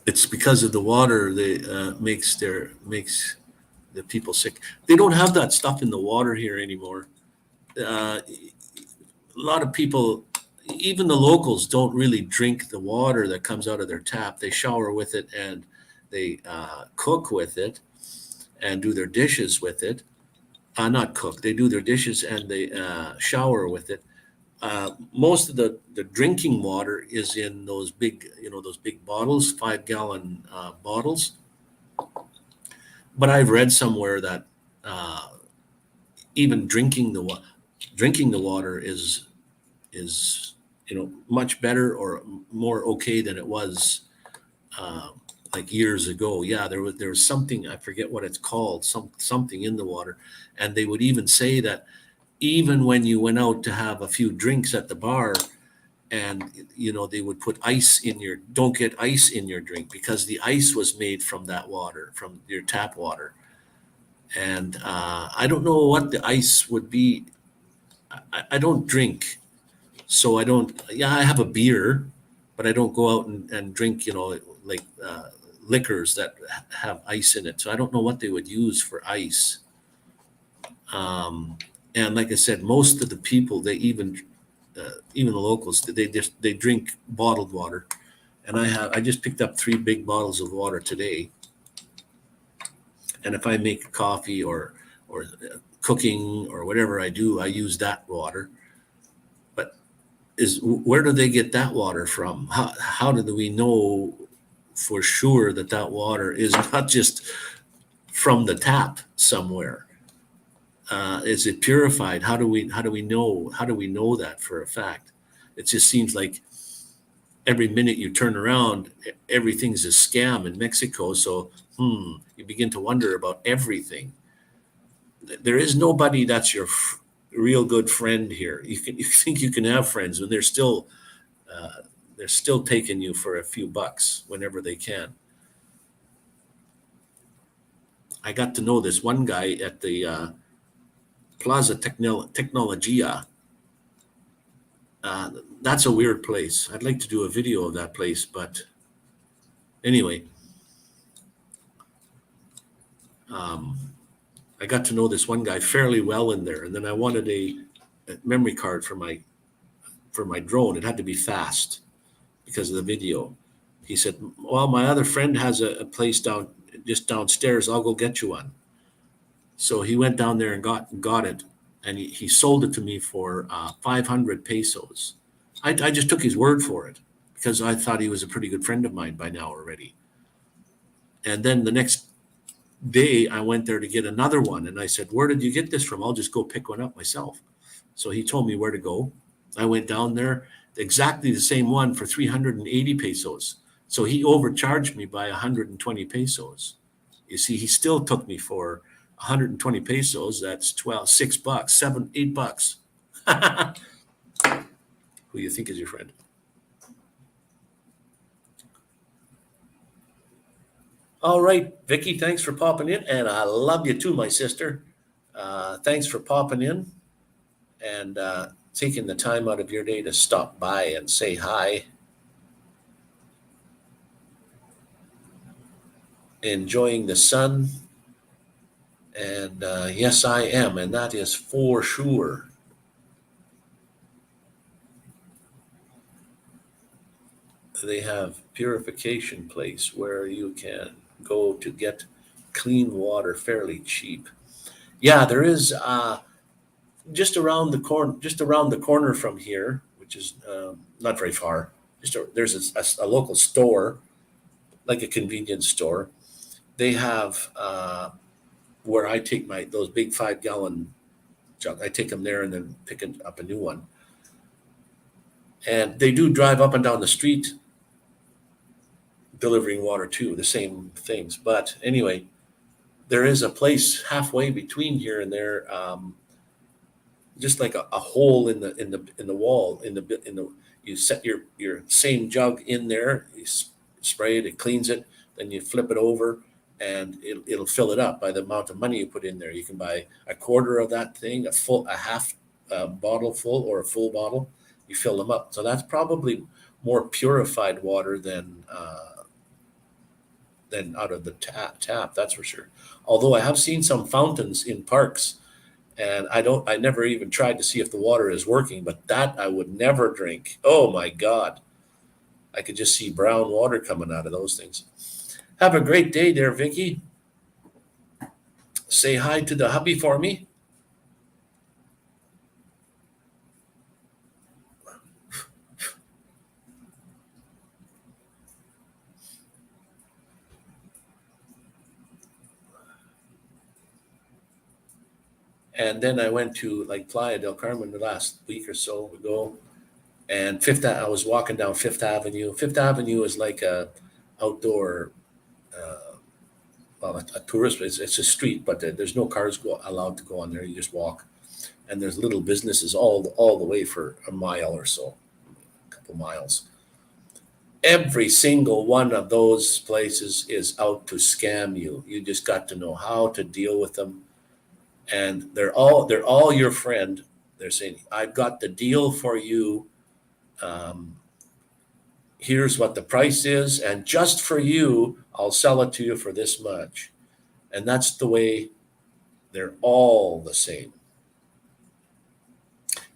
It's because of the water that makes the people sick. They don't have that stuff in the water here anymore. A lot of people, even the locals, don't really drink the water that comes out of their tap. They shower with it and they cook with it and do their dishes with it. Not cook. They do their dishes and they shower with it. Most of the drinking water is in those big bottles, 5-gallon bottles. But I've read somewhere that even drinking the water is much better or more okay than it was uh, like years ago. Yeah, there was something, I forget what it's called, something in the water, and they would even say that even when you went out to have a few drinks at the bar, and they would put ice in your don't get ice in your drink because the ice was made from that water, from your tap water. And I don't know what the ice would be. I don't drink, so I don't. Yeah, I have a beer, but I don't go out and drink. Like liquors that have ice in it. So I don't know what they would use for ice. Um, and like I said, most of the people, even the locals, they drink bottled water. And I just picked up 3 big bottles of water today. And if I make coffee or cooking or whatever I do, I use that water. But where do they get that water from? How do we know for sure that that water is not just from the tap somewhere? Is it purified? How do we know that for a fact? It just seems like every minute you turn around, everything's a scam in Mexico. So you begin to wonder about everything. There is nobody that's your real good friend here. You think you can have friends when they're still taking you for a few bucks whenever they can. I got to know this one guy at the Plaza Tecnologia. That's a weird place. I'd like to do a video of that place, but anyway, um, I got to know this one guy fairly well in there, and then I wanted a memory card for my drone. It had to be fast because of the video. He said, "Well, my other friend has a place just downstairs. I'll go get you one." So he went down there and got it, and he sold it to me for 500 pesos. I just took his word for it because I thought he was a pretty good friend of mine by now already. And then the next day, I went there to get another one, and I said, "Where did you get this from? I'll just go pick one up myself." So he told me where to go. I went down there, exactly the same one for 380 pesos. So he overcharged me by 120 pesos. You see, he still took me for 120 pesos. That's 12, $6, 7, $8. Who you think is your friend? All right, Vicky, thanks for popping in. And I love you too, my sister. Thanks for popping in and taking the time out of your day to stop by and say hi. Enjoying the sun. And yes, I am. And that is for sure. They have purification place where you can go to get clean water fairly cheap. Yeah, there is just around the corner from here, which is not very far. There's a local store, like a convenience store. They have where I take those big 5 gallon jug. I take them there and then pick up a new one. And they do drive up and down the street delivering water too, the same things. But anyway, there is a place halfway between here and there, just like a hole in the wall in the you set your same jug in there, you spray it, it cleans it, then you flip it over, and it'll fill it up by the amount of money you put in there. You can buy a quarter of that thing, a half bottle full, or a full bottle. You fill them up, so that's probably more purified water than out of the tap. That's for sure. Although I have seen some fountains in parks, and I never even tried to see if the water is working, but that I would never drink. Oh my God. I could just see brown water coming out of those things. Have a great day there, Vicky. Say hi to the hubby for me. And then I went to like Playa del Carmen the last week or so ago, And I was walking down Fifth Avenue. Fifth Avenue is like a outdoor, well, a tourist place. It's a street, but there's no cars allowed to go on there. You just walk, and there's little businesses all the way for a mile or so, a couple miles. Every single one of those places is out to scam you. You just got to know how to deal with them, and they're all your friend. They're saying, "I've got the deal for you. Um, Here's what the price is, and just for you, I'll sell it to you for this much." And that's the way they're all the same.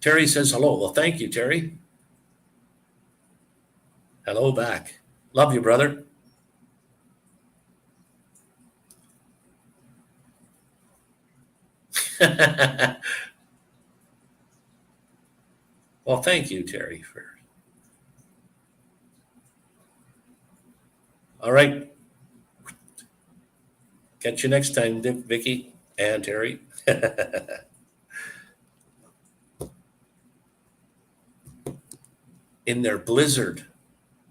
Terry says hello. Well, thank you, Terry. Hello back. Love you, brother. Well, thank you, Terry. All right. Catch you next time, Vicky and Terry. In their blizzard.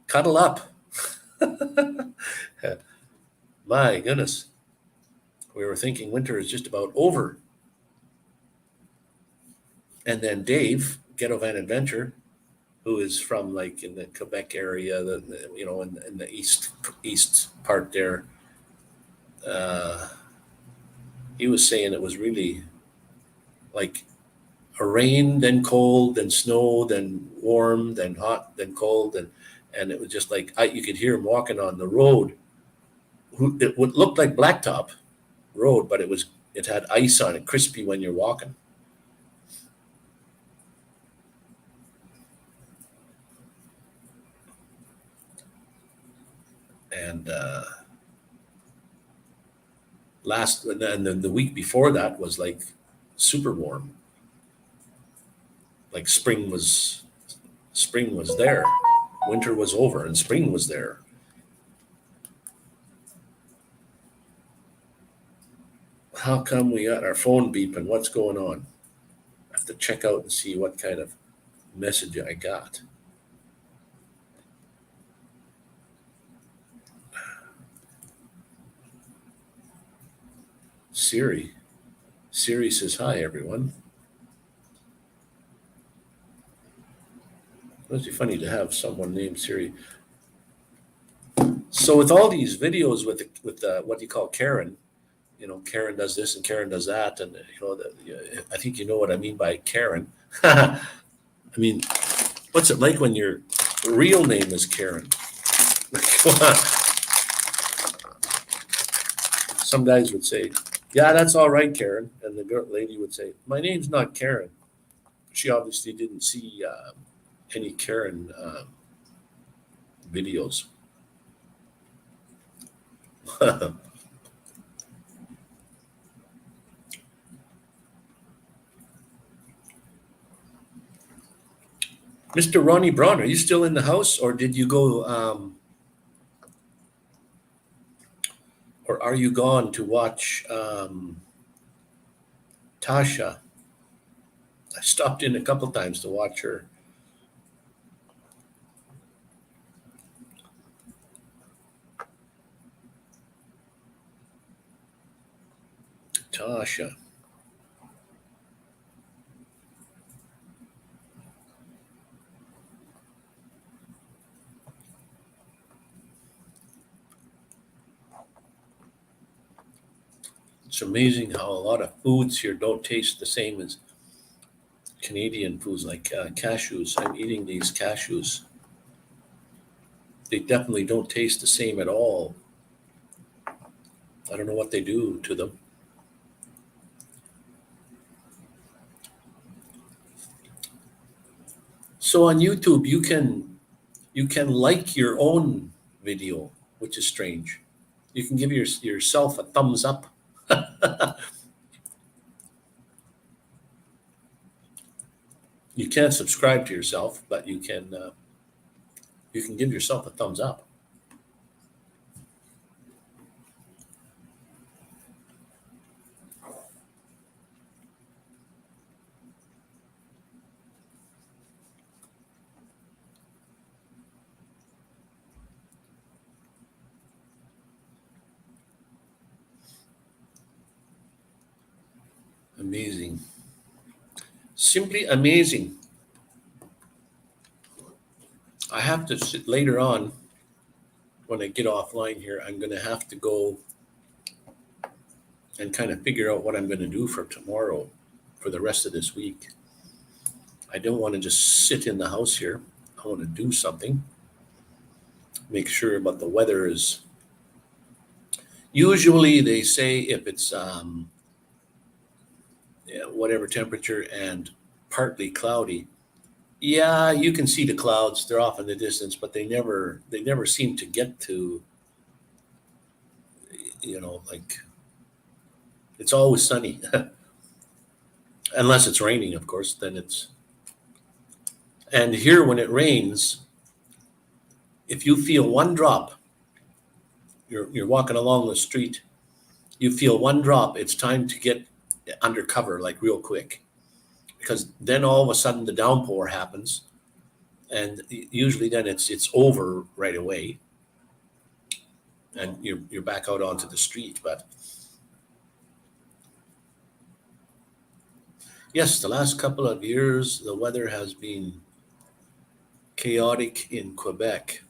Cuddle up. My goodness. We were thinking winter is just about over. And then Dave, Ghetto Van Adventure, who is from like in the Quebec area, in the east part there, he was saying it was really like a rain, then cold, then snow, then warm, then hot, then cold, and it was just like you could hear him walking on the road. It would look like blacktop road, but it had ice on it, crispy when you're walking. And and then the week before that was like super warm. Like spring was there, winter was over, and spring was there. How come we got our phone beeping? What's going on? I have to check out and see what kind of message I got. Siri says hi, everyone. It must be funny to have someone named Siri. So with all these videos with what you call Karen, Karen does this and Karen does that, and I think you know what I mean by Karen. I mean, what's it like when your real name is Karen? Some guys would say, "Yeah, that's all right, Karen," and the lady would say, "My name's not Karen." She obviously didn't see any Karen videos. Mr. Ronnie Braun, are you still in the house, or did you go, or are you gone to watch Tasha? I stopped in a couple times to watch her. Tasha. It's amazing how a lot of foods here don't taste the same as Canadian foods, like cashews. I'm eating these cashews. They definitely don't taste the same at all. I don't know what they do to them. So on YouTube, you can like your own video, which is strange. You can give yourself a thumbs up. You can't subscribe to yourself, but you can give yourself a thumbs up. Amazing. Simply amazing. I have to sit later on when I get offline here. I'm going to have to go and kind of figure out what I'm going to do for tomorrow for the rest of this week. I don't want to just sit in the house here. I want to do something. Make sure, but the weather is usually they say if it's yeah, whatever temperature and partly cloudy. Yeah, you can see the clouds. They're off in the distance, but they never seem to get to, like it's always sunny. Unless it's raining, of course, then it's. And here when it rains, if you feel one drop, you're walking along the street, you feel one drop, it's time to get under cover like real quick. Because then all of a sudden the downpour happens, and usually then it's over right away, and you're back out onto the street. But yes, the last couple of years the weather has been chaotic in Quebec.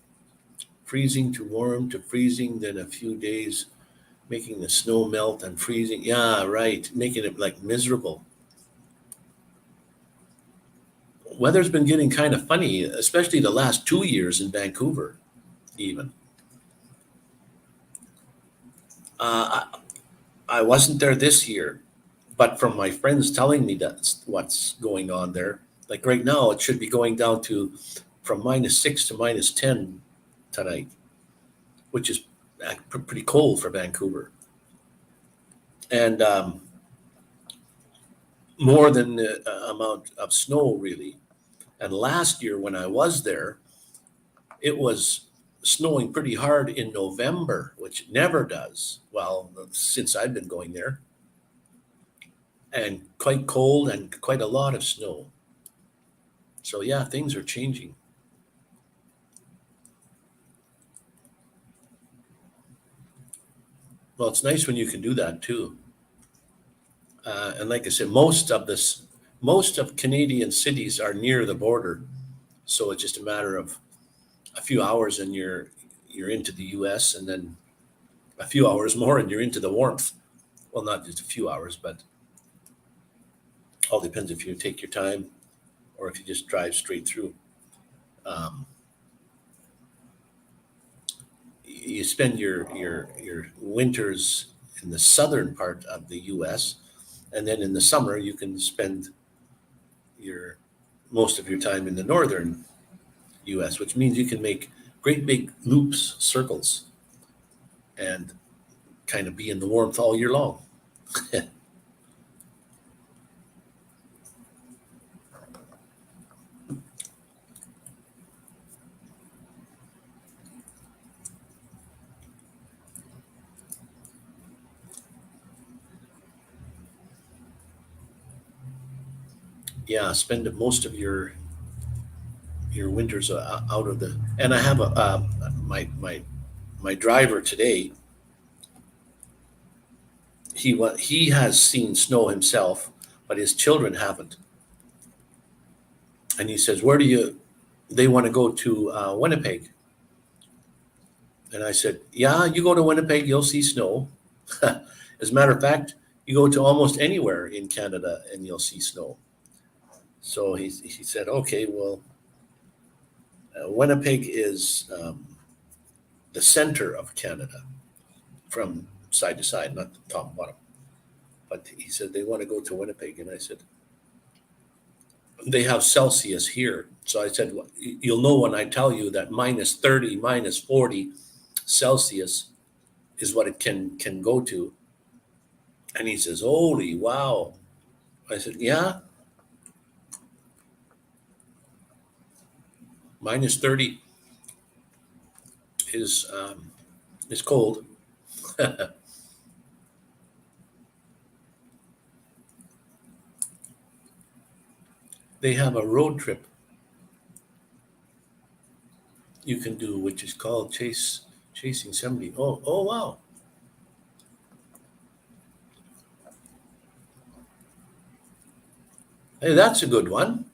Freezing to warm to freezing, then a few days making the snow melt and freezing. Yeah, right. Making it like miserable. Weather's been getting kind of funny, especially the last 2 years in Vancouver, even. I wasn't there this year, but from my friends telling me that's what's going on there. Like right now, it should be going down to from -6 to -10 tonight, which is pretty cold for Vancouver. And more than the amount of snow, really. And last year, when I was there, it was snowing pretty hard in November, which it never does. Well, since I've been going there, and quite cold and quite a lot of snow. So, yeah, things are changing. Well, it's nice when you can do that too. And like I said, most of Canadian cities are near the border, so it's just a matter of a few hours and you're into the U.S. and then a few hours more and you're into the warmth. Well, not just a few hours, but all depends if you take your time or if you just drive straight through. Um, you spend your winters in the southern part of the U.S. and then in the summer you can spend your most of your time in the northern U.S., which means you can make great big loops, circles, and kind of be in the warmth all year long. Yeah, spend most of your winters out of the. And I have a my driver today. He has seen snow himself, but his children haven't. And he says, "Where do you?" They want to go to Winnipeg, and I said, "Yeah, you go to Winnipeg, you'll see snow." As a matter of fact, you go to almost anywhere in Canada and you'll see snow. So he said, "Okay, well, Winnipeg is the center of Canada from side to side, not the top and bottom." But he said they want to go to Winnipeg, and I said they have Celsius here. So I said, "Well, you'll know when I tell you that -30, -40 Celsius is what it can go to." And he says, "Holy wow!" I said, "Yeah, -30 is cold." They have a road trip you can do, which is called Chasing 70. Oh wow. Hey, that's a good one.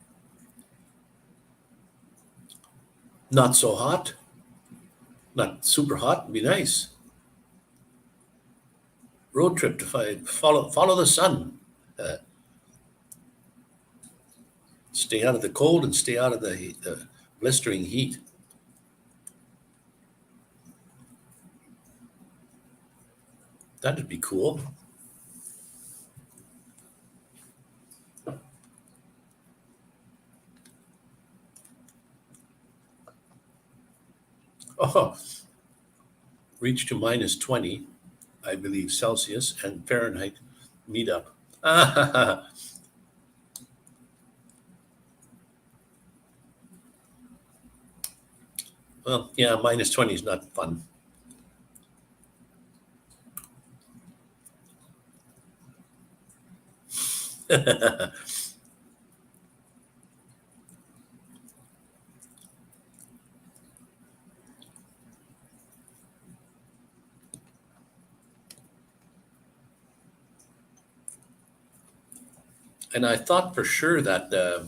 Not so hot, not super hot. Would be nice. Road trip to follow the sun. Uh, Stay out of the cold and stay out of the blistering heat. That'd be cool. Oh, reach to minus 20, I believe, Celsius and Fahrenheit meet up. Well, yeah, minus 20 is not fun. And I thought for sure that the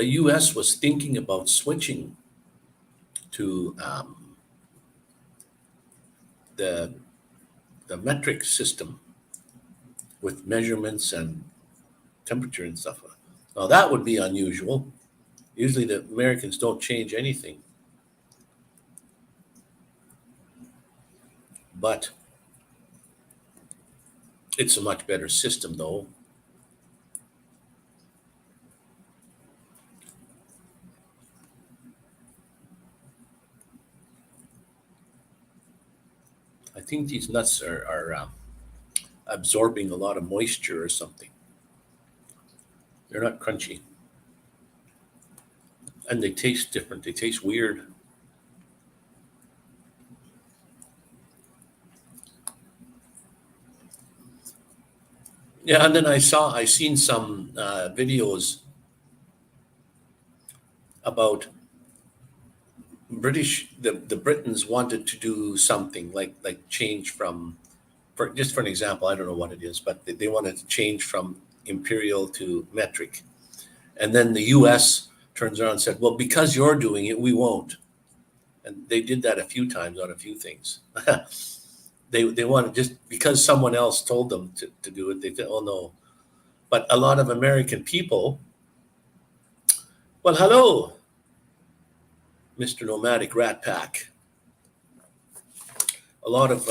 US was thinking about switching to the, the metric system with measurements and temperature and stuff. Now, that would be unusual. Usually, the Americans don't change anything, but it's a much better system, though. I think these nuts are absorbing a lot of moisture or something. They're not crunchy, and they taste different. They taste weird. Yeah, and then I seen some videos about the Britons wanted to do something like change from, for just for an example, I don't know what it is, but they wanted to change from imperial to metric. And then the US turns around and said, well, because you're doing it, we won't. And they did that a few times on a few things. They wanted, just because someone else told them to do it, they said, oh no. But a lot of American people, well, hello, Mr. Nomadic Rat Pack. A lot of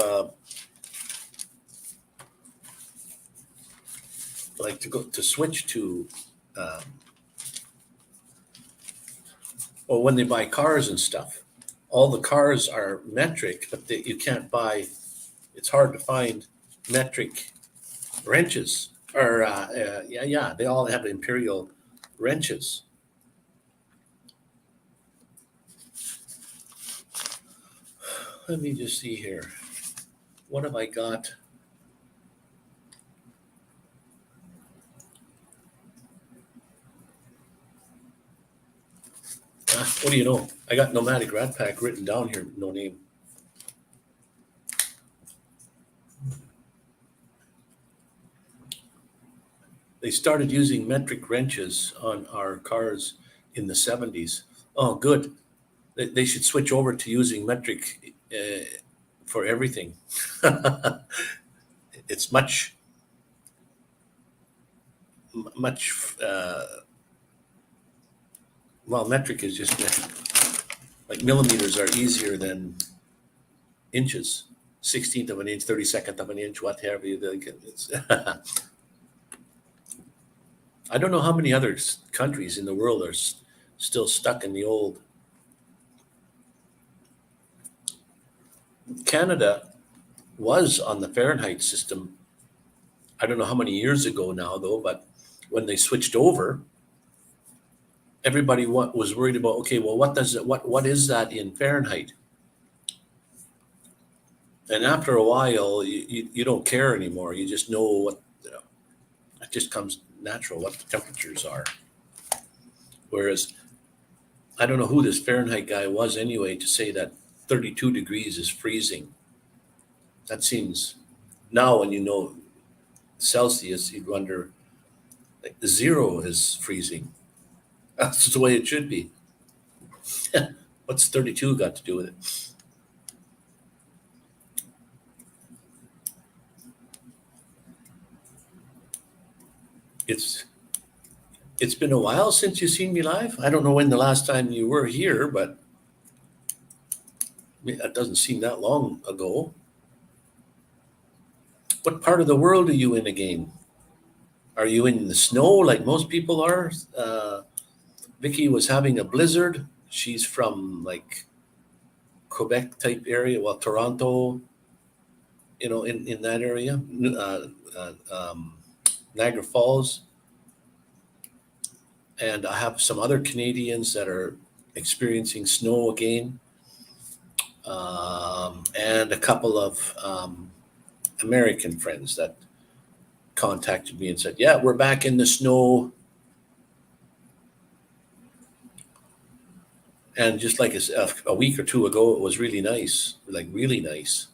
like to go to switch to, um, or when they buy cars and stuff, all the cars are metric, but you can't buy. It's hard to find metric wrenches, or yeah, they all have imperial wrenches. Let me just see here. What have I got? What do you know? I got Nomadic Rat Pack written down here, no name. They started using metric wrenches on our cars in the 70s. Oh, good. They should switch over to using metric for everything. It's much, well, metric is just like millimeters are easier than inches. 16th of an inch, 32nd of an inch, whatever. It's I don't know how many other countries in the world are still stuck in the old. Canada was on the Fahrenheit system. I don't know how many years ago now, though, but when they switched over, everybody was worried about, okay, well, what is that in Fahrenheit? And after a while, you don't care anymore. You just know what, it just comes natural what the temperatures are. Whereas I don't know who this Fahrenheit guy was anyway to say that 32 degrees is freezing. That seems, now when you know Celsius, you'd wonder, Like 0 is freezing. That's the way it should be. What's 32 got to do with it? It's it's been a while since you've seen me live. I don't know when the last time you were here, but it doesn't seem that long ago. What part of the world are you in again? Are you in the snow like most people are? Vicky was having a blizzard. She's from like Quebec type area, well, Toronto, in that area, Niagara Falls. And I have some other Canadians that are experiencing snow again, and a couple of American friends that contacted me and said, "Yeah, we're back in the snow." And just like a week or two ago, it was really nice, like really nice.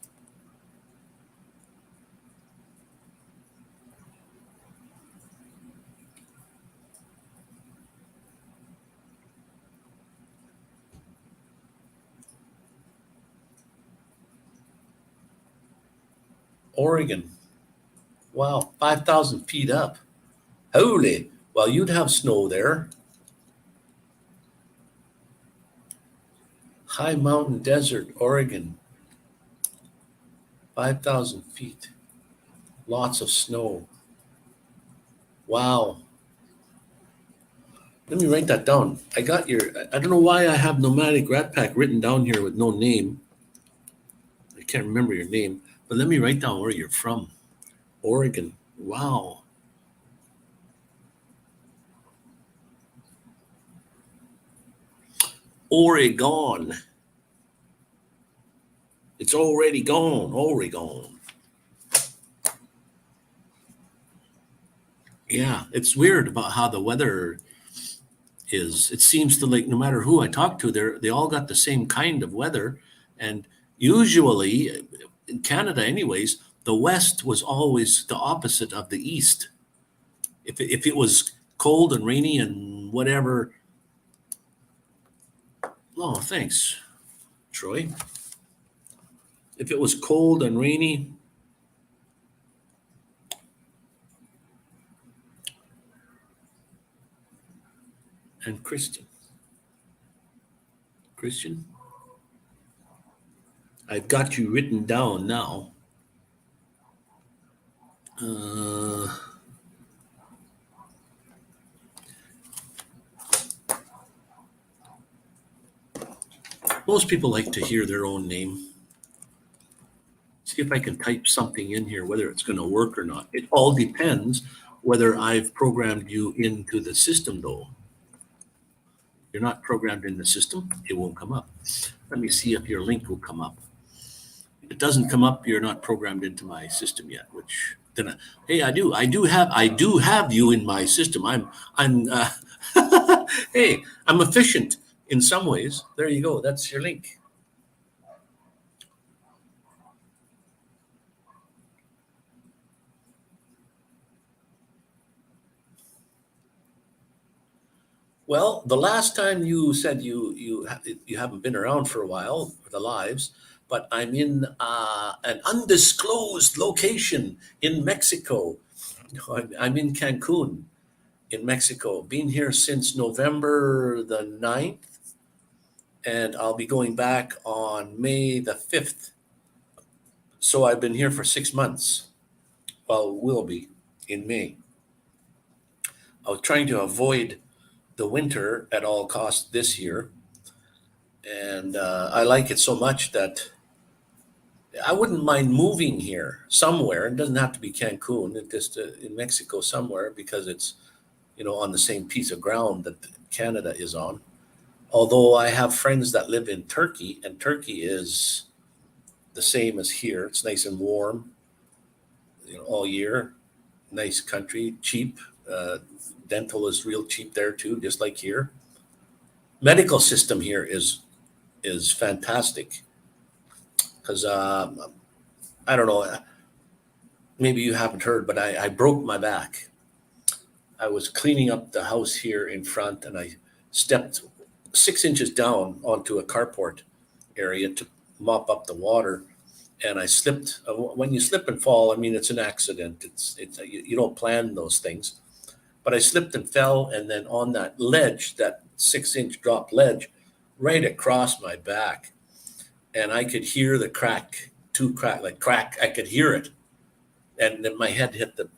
Oregon, wow, 5,000 feet up. Holy, well, you'd have snow there. High mountain desert, Oregon, 5,000 feet, lots of snow. Wow. Let me write that down. I don't know why I have Nomadic Rat Pack written down here with no name. I can't remember your name, but let me write down where you're from. Oregon. Wow. Oregon. It's already gone. Oregon. Yeah, it's weird about how the weather is. It seems to, like, no matter who I talk to, they all got the same kind of weather. And usually in Canada anyways, the west was always the opposite of the east. If it was cold and rainy and whatever. Oh, thanks, Troy. If it was cold and rainy, and Christian, I've got you written down now. Uh, Most people like to hear their own name. See if I can type something in here, whether it's going to work or not. It all depends whether I've programmed you into the system, though. You're not programmed in the system, it won't come up. Let me see if your link will come up. If it doesn't come up, you're not programmed into my system yet. Which then, hey, I do have you in my system. I'm. Hey, I'm efficient in some ways. There you go. That's your link. Well, the last time you said you haven't been around for a while for the lives, but I'm in an undisclosed location in Mexico. I'm in Cancun, in Mexico. Been here since November the 9th, and I'll be going back on May the 5th. So I've been here for 6 months. Well, will be in May. I was trying to avoid the winter at all costs this year, and I like it so much that I wouldn't mind moving here somewhere. It doesn't have to be Cancun. It just in Mexico somewhere because it's on the same piece of ground that Canada is on. Although I have friends that live in Turkey, and Turkey is the same as here. It's nice and warm, all year. Nice country, cheap. Dental is real cheap there too, just like here. Medical system here is fantastic because I don't know. Maybe you haven't heard, but I broke my back. I was cleaning up the house here in front, and I stepped 6 inches down onto a carport area to mop up the water, and I slipped. When you slip and fall, I mean, it's an accident. It's you don't plan those things, but I slipped and fell, and then on that ledge, that 6 inch drop ledge, right across my back, and I could hear the crack, like crack. I could hear it, and then my head hit the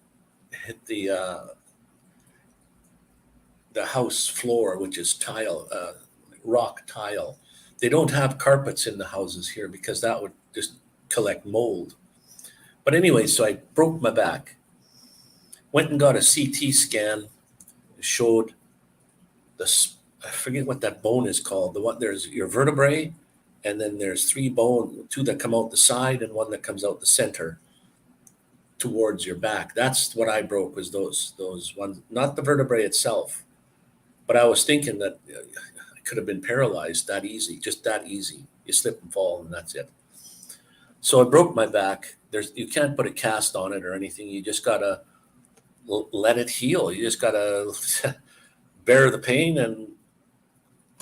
house floor, which is tile, rock tile. They don't have carpets in the houses here because that would just collect mold. But anyway, so I broke my back. Went and got a CT scan. Showed I forget what that bone is called. The one, there's your vertebrae, and then there's two that come out the side and one that comes out the center towards your back. That's what I broke, was those ones, not the vertebrae itself. But I was thinking that I could have been paralyzed that easy, just that easy. You slip and fall, and that's it. So I broke my back. You can't put a cast on it or anything. You just gotta let it heal. You just gotta bear the pain and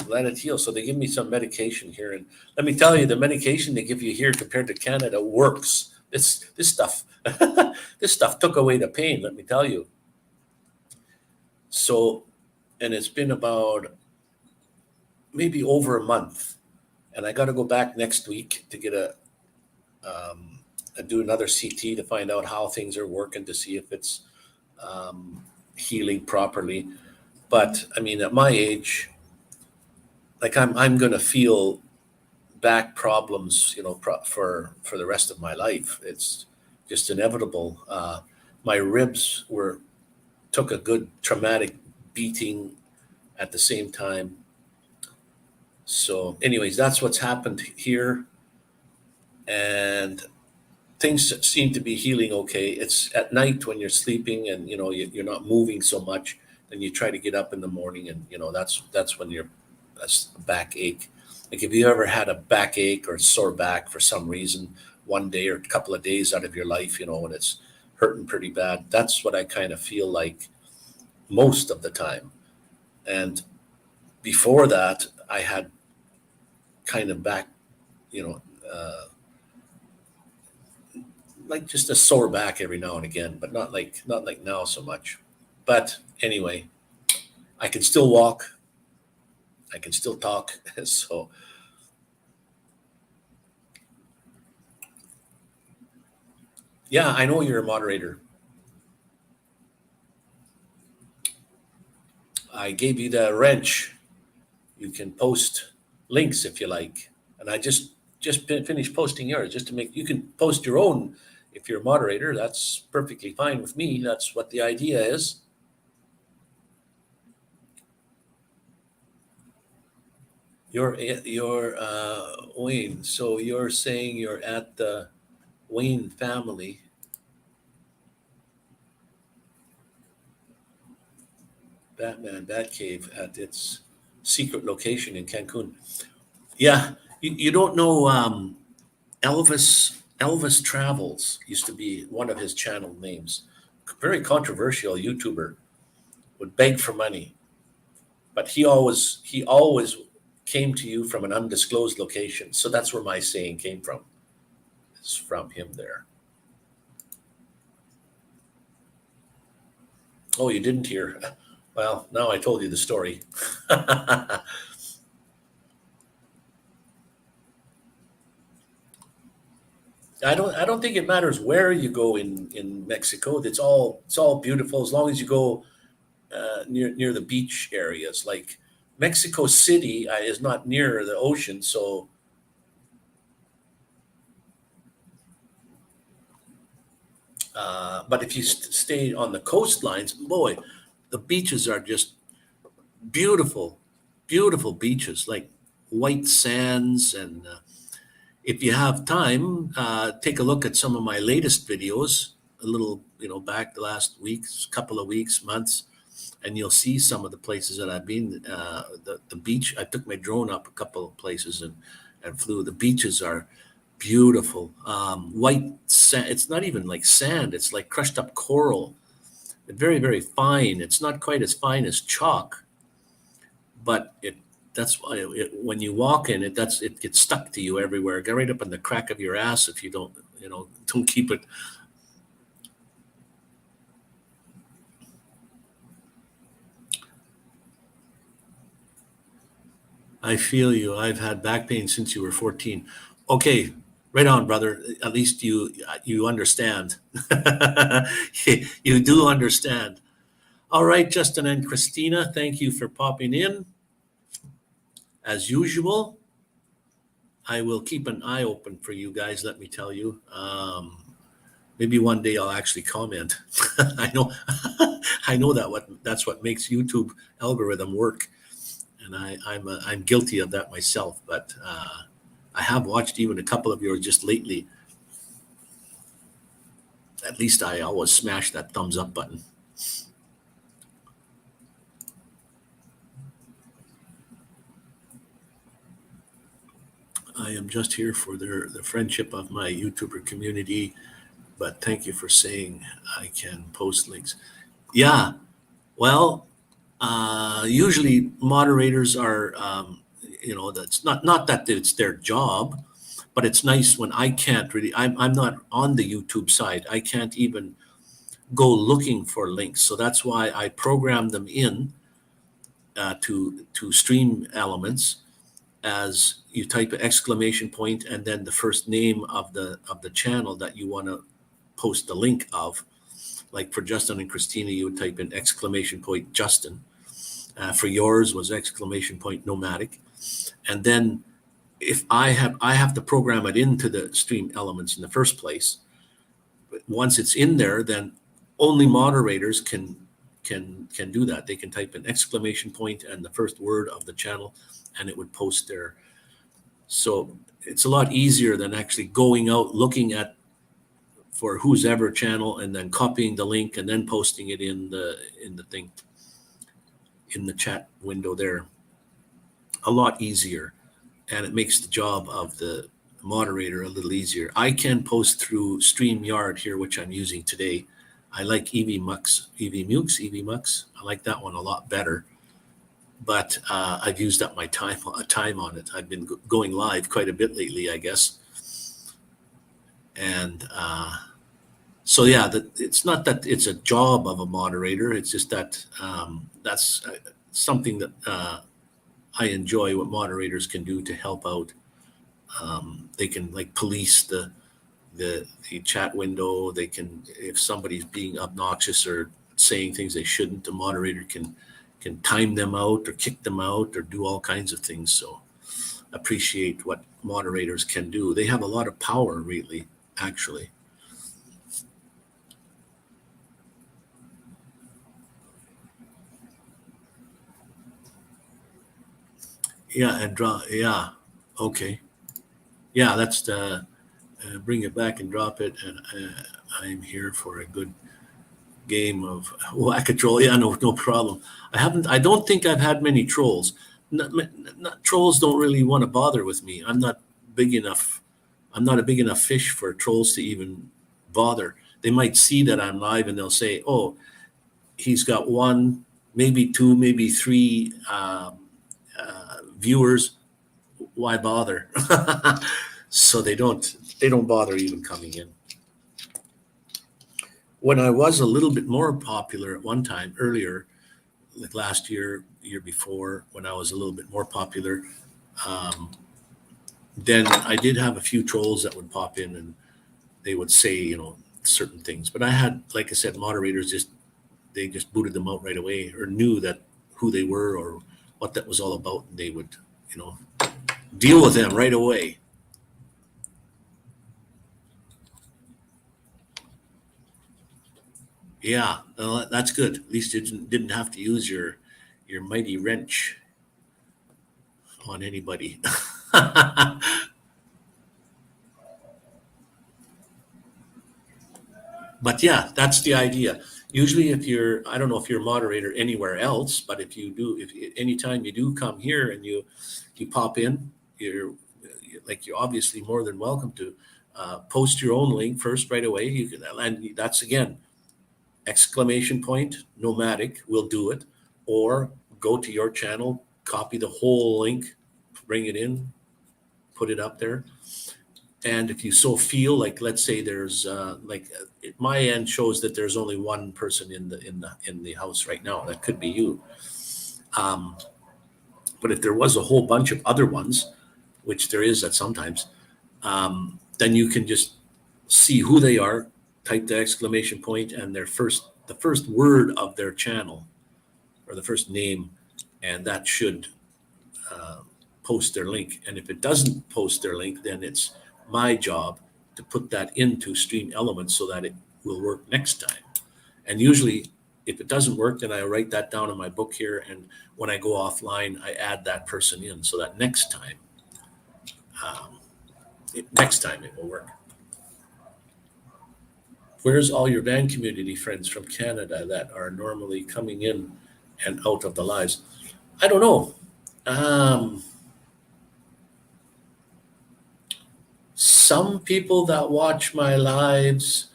let it heal. So they give me some medication here, and let me tell you, the medication they give you here compared to Canada works. This stuff, this stuff took away the pain. Let me tell you. So, and it's been about maybe over a month, and I got to go back next week to get do another CT to find out how things are working, to see if it's healing properly. But I mean, at my age, like I'm going to feel back problems, for the rest of my life. It's just inevitable. My ribs took a good traumatic beating at the same time. So anyways, that's what's happened here. And things seem to be healing okay. It's at night when you're sleeping and, you're not moving so much, then you try to get up in the morning, and, that's when that's a backache. Like, if you ever had a backache or sore back for some reason, one day or a couple of days out of your life, when it's hurting pretty bad, that's what I kind of feel like most of the time. And before that, I had kind of back, like just a sore back every now and again, but not like now so much. But anyway, I can still walk. I can still talk. So yeah, I know you're a moderator. I gave you the wrench. You can post links if you like. And I just finished posting yours, just to make, you can post your own if you're a moderator. That's perfectly fine with me. That's what the idea is. You're Wayne. So you're saying you're at the Wayne family. Batcave at its secret location in Cancun. Yeah, you don't know, Elvis Travels used to be one of his channel names. Very controversial YouTuber, would beg for money, but he always came to you from an undisclosed location. So that's where my saying came from. It's from him there. Oh, you didn't hear? Well, now I told you the story. I don't think it matters where you go in Mexico. It's all beautiful as long as you go near the beach areas. Like Mexico City is not near the ocean, so but if you stay on the coastlines, boy, the beaches are just beautiful, beautiful beaches, like white sands. And if you have time, take a look at some of my latest videos, a little, back the last weeks, couple of weeks, months, and you'll see some of the places that I've been. The beach, I took my drone up a couple of places and flew. The beaches are beautiful. White sand. It's not even like sand. It's like crushed up coral. very, very fine. It's not quite as fine as chalk, but that's why when you walk in it, it gets stuck to you everywhere. Get right up in the crack of your ass if you don't keep it. I feel you. I've had back pain since you were 14. Okay, right on, brother. At least you understand. You do understand. All right, Justin and Christina, thank you for popping in. As usual, I will keep an eye open for you guys, let me tell you. Maybe one day I'll actually comment. I know I know that's what makes YouTube algorithm work. And I'm guilty of that myself, but I have watched even a couple of yours just lately. At least I always smash that thumbs up button. I am just here for the friendship of my YouTuber community, but thank you for saying I can post links. Yeah, well, usually moderators are, that's not that it's their job, but it's nice when I can't really. I'm not on the YouTube side. I can't even go looking for links, so that's why I program them in to stream elements as you type an exclamation point and then the first name of the channel that you want to post the link of. Like for Justin and Christina, you would type in exclamation point Justin. For yours was exclamation point Nomadic, and then if I have to program it into the stream elements in the first place. But once it's in there, then only moderators can do that. They can type an exclamation point and the first word of the channel, and it would post there. So it's a lot easier than actually going out looking at for whose ever channel and then copying the link and then posting it in the thing in the chat window there. A lot easier, and it makes the job of the moderator a little easier. I can post through StreamYard here, which I'm using today. I like EVMux. I like that one a lot better. But I've used up my time on it. I've been going live quite a bit lately, I guess. And so yeah, it's not that it's a job of a moderator. It's just that that's something that I enjoy. What moderators can do to help out. They can like police the chat window. They can, if somebody's being obnoxious or saying things they shouldn't, the moderator can time them out or kick them out or do all kinds of things. So appreciate what moderators can do. They have a lot of power, really, actually. Yeah, and draw. Yeah, okay. Yeah, that's the bring it back and drop it. And I'm here for a good game of whack a troll. Yeah, no problem. I don't think I've had many trolls. Trolls don't really want to bother with me. I'm not big enough. I'm not a big enough fish for trolls to even bother. They might see that I'm live and they'll say, "Oh, he's got one, maybe two, maybe three viewers. Why bother?" So they don't bother even coming in. When I was a little bit more popular at one time earlier, like last year, year before, when I was a little bit more popular, then I did have a few trolls that would pop in and they would say, certain things. But I had, like I said, moderators they just booted them out right away or knew that who they were or what that was all about. And they would, deal with them right away. Yeah, well, that's good. At least you didn't have to use your mighty wrench on anybody. But yeah, that's the idea. Usually I don't know if you're a moderator anywhere else, but if anytime you do come here and you pop in, you're obviously more than welcome to post your own link first right away. You can, and that's again, exclamation point, Nomadic will do it, or go to your channel, copy the whole link, bring it in, put it up there. And if you so feel, like, let's say there's my end shows that there's only one person in the house right now. That could be you. But if there was a whole bunch of other ones, which there is at sometimes, then you can just see who they are, type the exclamation point and the first word of their channel, or the first name, and that should post their link. And if it doesn't post their link, then it's my job to put that into Stream Elements so that it will work next time. And usually, if it doesn't work, then I write that down in my book here, and when I go offline, I add that person in so that next time it will work. Where's all your van community friends from Canada that are normally coming in and out of the lives? I don't know. Some people that watch my lives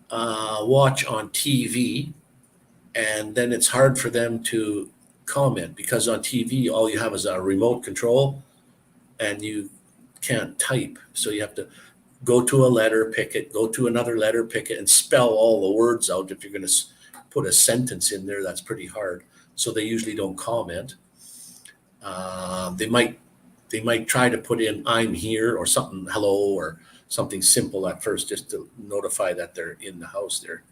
watch on TV, and then it's hard for them to comment because on TV, all you have is a remote control and you can't type. So you have to go to a letter, pick it, go to another letter, pick it, and spell all the words out. If you're going to put a sentence in there, that's pretty hard. So they usually don't comment. They might try to put in "I'm here" or something, "hello," or something simple at first, just to notify that they're in the house there.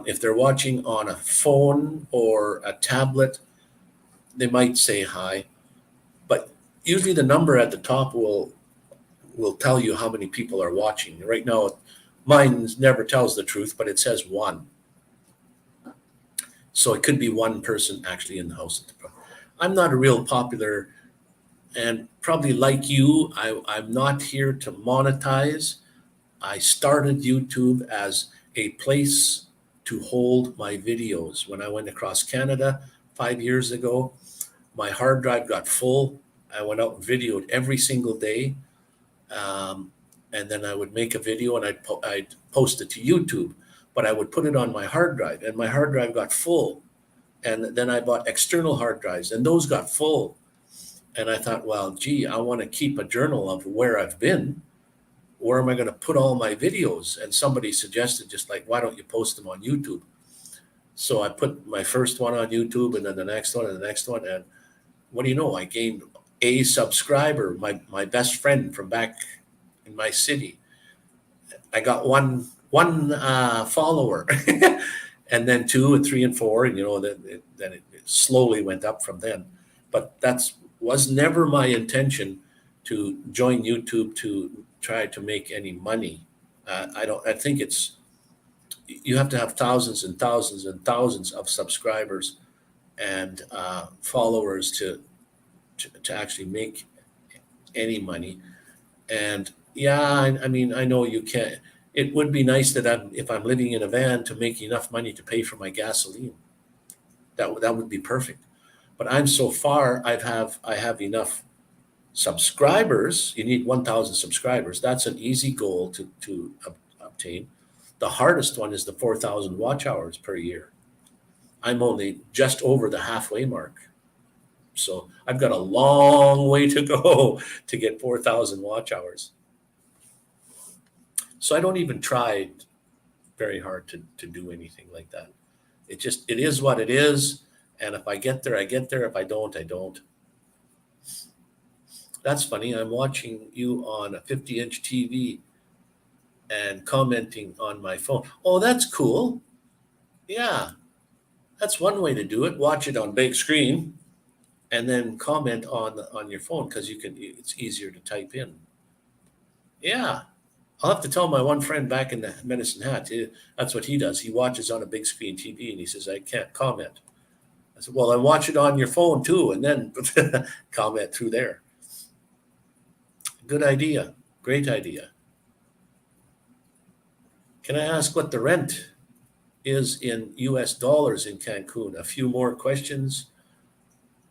If they're watching on a phone or a tablet, they might say hi, but usually the number at the top will tell you how many people are watching. Right now, mine never tells the truth, but it says one. So it could be one person actually in the house. I'm not a real popular, and probably like you, I'm not here to monetize. I started YouTube as a place to hold my videos. When I went across Canada 5 years ago, my hard drive got full. I went out and videoed every single day. And then I would make a video and I'd post it to YouTube, but I would put it on my hard drive, and my hard drive got full. And then I bought external hard drives, and those got full. And I thought, well, gee, I want to keep a journal of where I've been. Where am I going to put all my videos? And somebody suggested, just like, why don't you post them on YouTube? So I put my first one on YouTube, and then the next one and the next one. And what do you know? I gained a subscriber, my best friend from back in my city. I got one follower, and then 2 and 3 and 4, and then it slowly went up from then. But was never my intention to join YouTube to try to make any money. I think you have to have thousands and thousands and thousands of subscribers and followers to actually make any money. And yeah, I mean, I know you can't. It would be nice that if I'm living in a van, to make enough money to pay for my gasoline. That would be perfect. But I'm so far, I have enough subscribers. You need 1,000 subscribers. That's an easy goal to obtain. The hardest one is the 4,000 watch hours per year. I'm only just over the halfway mark. So I've got a long way to go to get 4,000 watch hours. So I don't even try very hard to do anything like that. It is what it is. And if I get there, I get there. If I don't, I don't. That's funny. I'm watching you on a 50-inch TV and commenting on my phone. Oh, that's cool. Yeah, that's one way to do it. Watch it on big screen and then comment on your phone, because it's easier to type in. Yeah, I'll have to tell my one friend back in the Medicine Hat. That's what he does. He watches on a big screen TV, and he says, I can't comment. I said, well, then watch it on your phone too, and then comment through there. Good idea. Great idea. Can I ask what the rent is in US dollars in Cancun? A few more questions.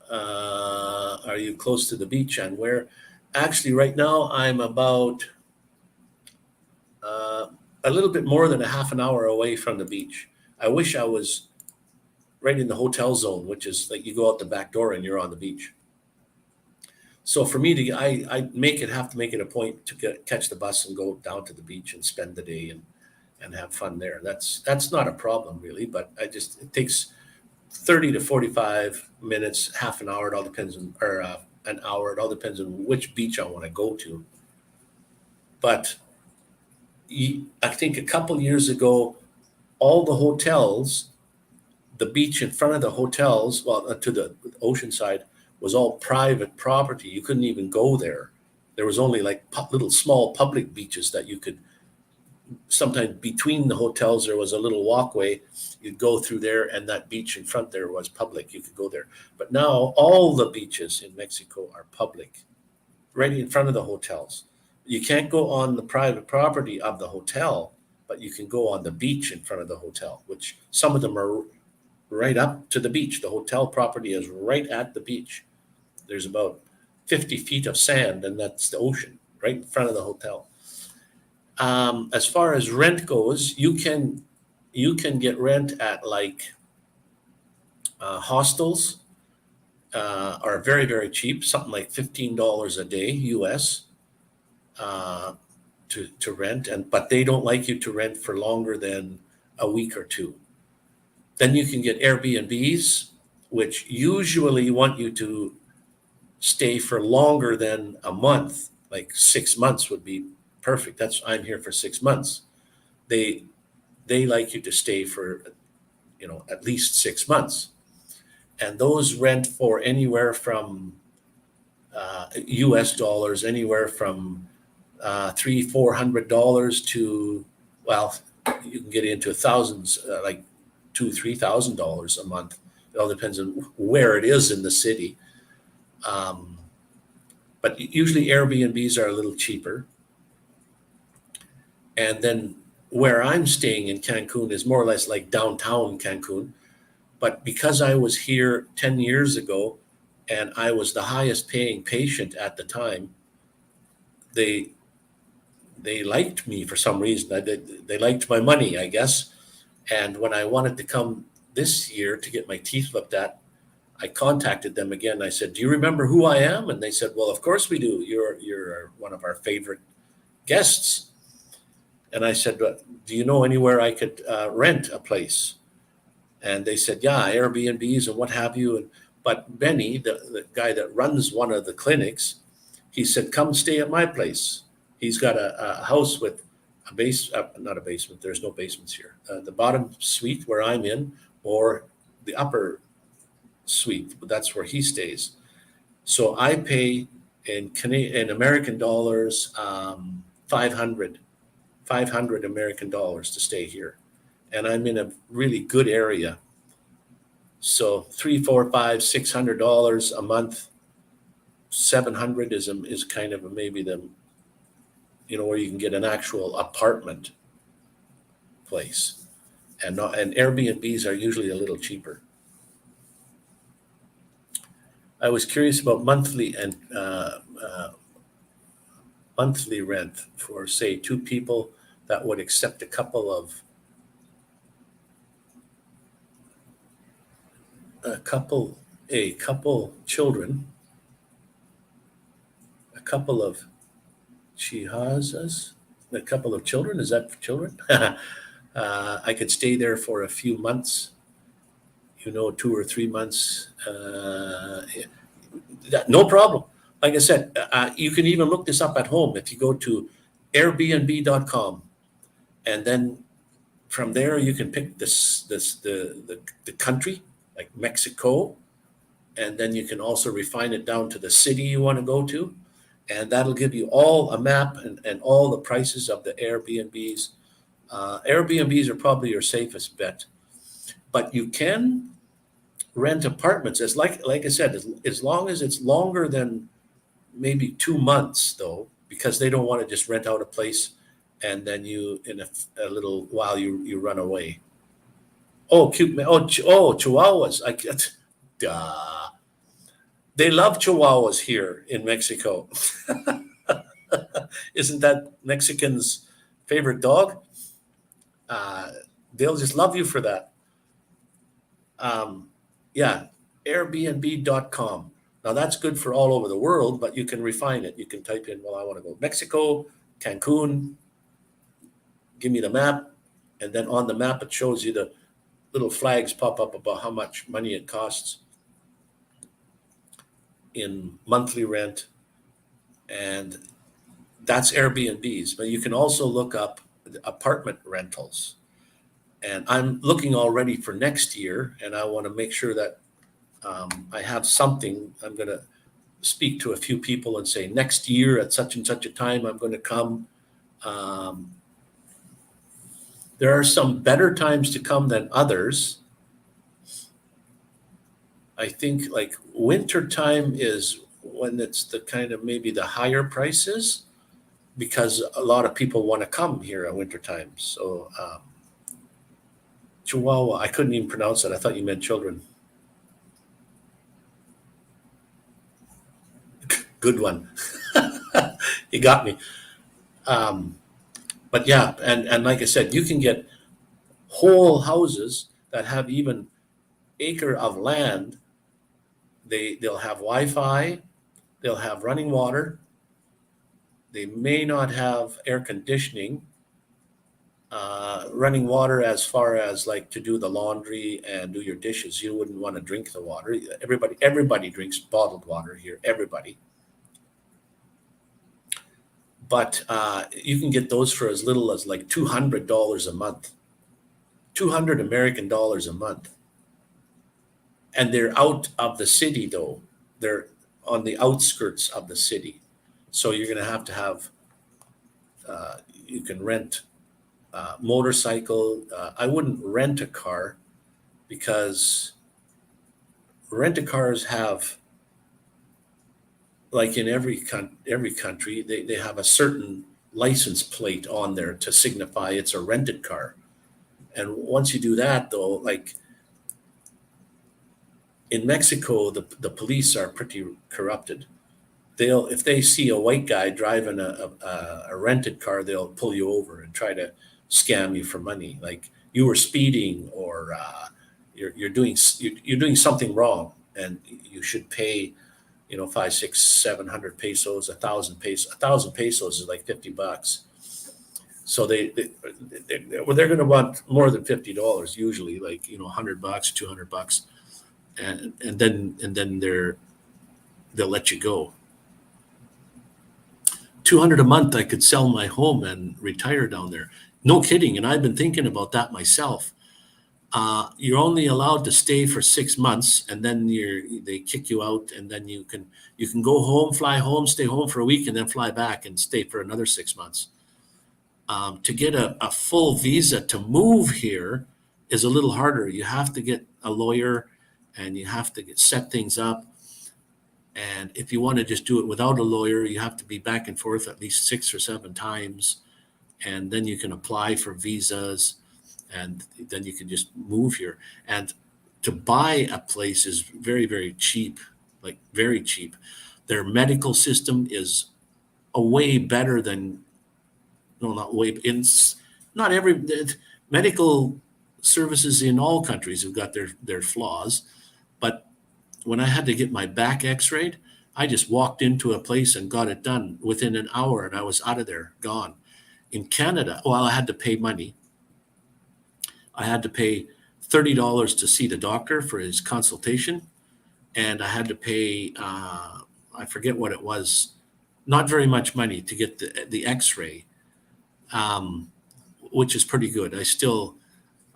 Are you close to the beach, and where? Actually, right now I'm about a little bit more than a half an hour away from the beach. I wish I was right in the hotel zone, which is like you go out the back door and you're on the beach. So for me I have to make it a point to catch the bus and go down to the beach and spend the day and have fun there. That's not a problem really, but it takes 30 to 45 minutes, half an hour. It all depends on, or an hour. It all depends on which beach I want to go to. But I think a couple years ago, all the hotels, the beach in front of the hotels, well, to the ocean side, was all private property. You couldn't even go there. There was only like little small public beaches that you could, sometimes between the hotels, there was a little walkway. You'd go through there, and that beach in front there was public. You could go there. But now all the beaches in Mexico are public, right in front of the hotels. You can't go on the private property of the hotel, but you can go on the beach in front of the hotel, which some of them are right up to the beach. The hotel property is right at the beach. There's about 50 feet of sand, and that's the ocean right in front of the hotel. As far as rent goes, you can get rent at like hostels are very, very cheap, something like $15 a day US to rent, but they don't like you to rent for longer than a week or two. Then you can get Airbnbs, which usually want you to stay for longer than a month, like 6 months would be perfect. I'm here for 6 months. They like you to stay for, at least 6 months. And those rent for anywhere from US dollars, anywhere from $300-400 to, well, you can get into thousands, like $2,000-3,000 a month. It all depends on where it is in the city. But usually Airbnbs are a little cheaper. And then where I'm staying in Cancun is more or less like downtown Cancun. But because I was here 10 years ago and I was the highest paying patient at the time, they liked me for some reason. They liked my money, I guess. And when I wanted to come this year to get my teeth looked at, I contacted them again. I said, "Do you remember who I am?" And they said, "Well, of course we do. You're one of our favorite guests." And I said, "Do you know anywhere I could rent a place?" And they said, "Yeah, Airbnbs and what have you." But Benny, the guy that runs one of the clinics, he said, "Come stay at my place." He's got a house with not a basement. There's no basements here. The bottom suite where I'm in, or the upper suite, that's where he stays. So I pay in American dollars, 500 American dollars to stay here, and I'm in a really good area. So $300, $400, $500, $600 a month. 700 is kind of maybe where you can get an actual apartment place, and Airbnbs are usually a little cheaper. I was curious about monthly rent for, say, two people that would accept a couple children, a couple of chihazas, a couple of children. Is that for children? I could stay there for a few months, 2 or 3 months. No problem. Like I said, you can even look this up at home if you go to Airbnb.com, and then from there you can pick the country, like Mexico, and then you can also refine it down to the city you want to go to, and that'll give you all a map and all the prices of the Airbnbs. Airbnbs are probably your safest bet, but you can rent apartments like I said, as long as it's longer than maybe 2 months, though, because they don't want to just rent out a place and then you in a little while you run away. Oh, cute man. Oh, Chihuahuas. Duh. They love Chihuahuas here in Mexico. Isn't that Mexicans' favorite dog? They'll just love you for that. Yeah, Airbnb.com. Now that's good for all over the world, but you can refine it. You can type in, well, I want to go Mexico, Cancun, give me the map. And then on the map, it shows you the little flags pop up about how much money it costs in monthly rent. And that's Airbnbs. But you can also look up apartment rentals. And I'm looking already for next year, and I want to make sure that I have something. I'm going to speak to a few people and say, next year at such and such a time, I'm going to come. Um, there are some better times to come than others. I think like winter time is when it's the kind of maybe the higher prices because a lot of people want to come here at winter time. So Chihuahua, I couldn't even pronounce it. I thought you meant children. Good one. You got me. Um, but yeah, and like I said, you can get whole houses that have even acre of land. They'll have Wi-Fi, they'll have running water. They may not have air conditioning, running water as far as like to do the laundry and do your dishes. You wouldn't want to drink the water. Everybody drinks bottled water here. Everybody. But you can get those for as little as like $200 a month, 200 American dollars a month. And they're out of the city though. They're on the outskirts of the city. So you're going to have, you can rent motorcycle. I wouldn't rent a car because rent-a-cars have, like in every country, they have a certain license plate on there to signify it's a rented car. And once you do that, though, like in Mexico, the police are pretty corrupted. They'll if they see a white guy driving a rented car, they'll pull you over and try to scam you for money, like you were speeding or you're doing something wrong, and you should pay, 5, 6, 700 pesos, 1,000 pesos. 1,000 pesos is like $50. So they're going to want more than $50 usually, like $100, $200, and then they'll let you go. 200 a month, I could sell my home and retire down there. No kidding. And I've been thinking about that myself. You're only allowed to stay for 6 months, and then they kick you out, and then you can go home, fly home, stay home for a week, and then fly back and stay for another 6 months. To get a full visa to move here is a little harder. You have to get a lawyer, and you have to set things up. And if you want to just do it without a lawyer, you have to be back and forth at least 6 or 7 times, and then you can apply for visas. And then you can just move here. And to buy a place is very, very cheap, like very cheap. Their medical system is a way better than, no, not way, not every, medical services in all countries have got their flaws. But when I had to get my back x-rayed, I just walked into a place and got it done within an hour, and I was out of there, gone. In Canada, well, I had to pay money. I had to pay $30 to see the doctor for his consultation, and I had to pay I forget what it was, not very much money to get the X-ray, which is pretty good.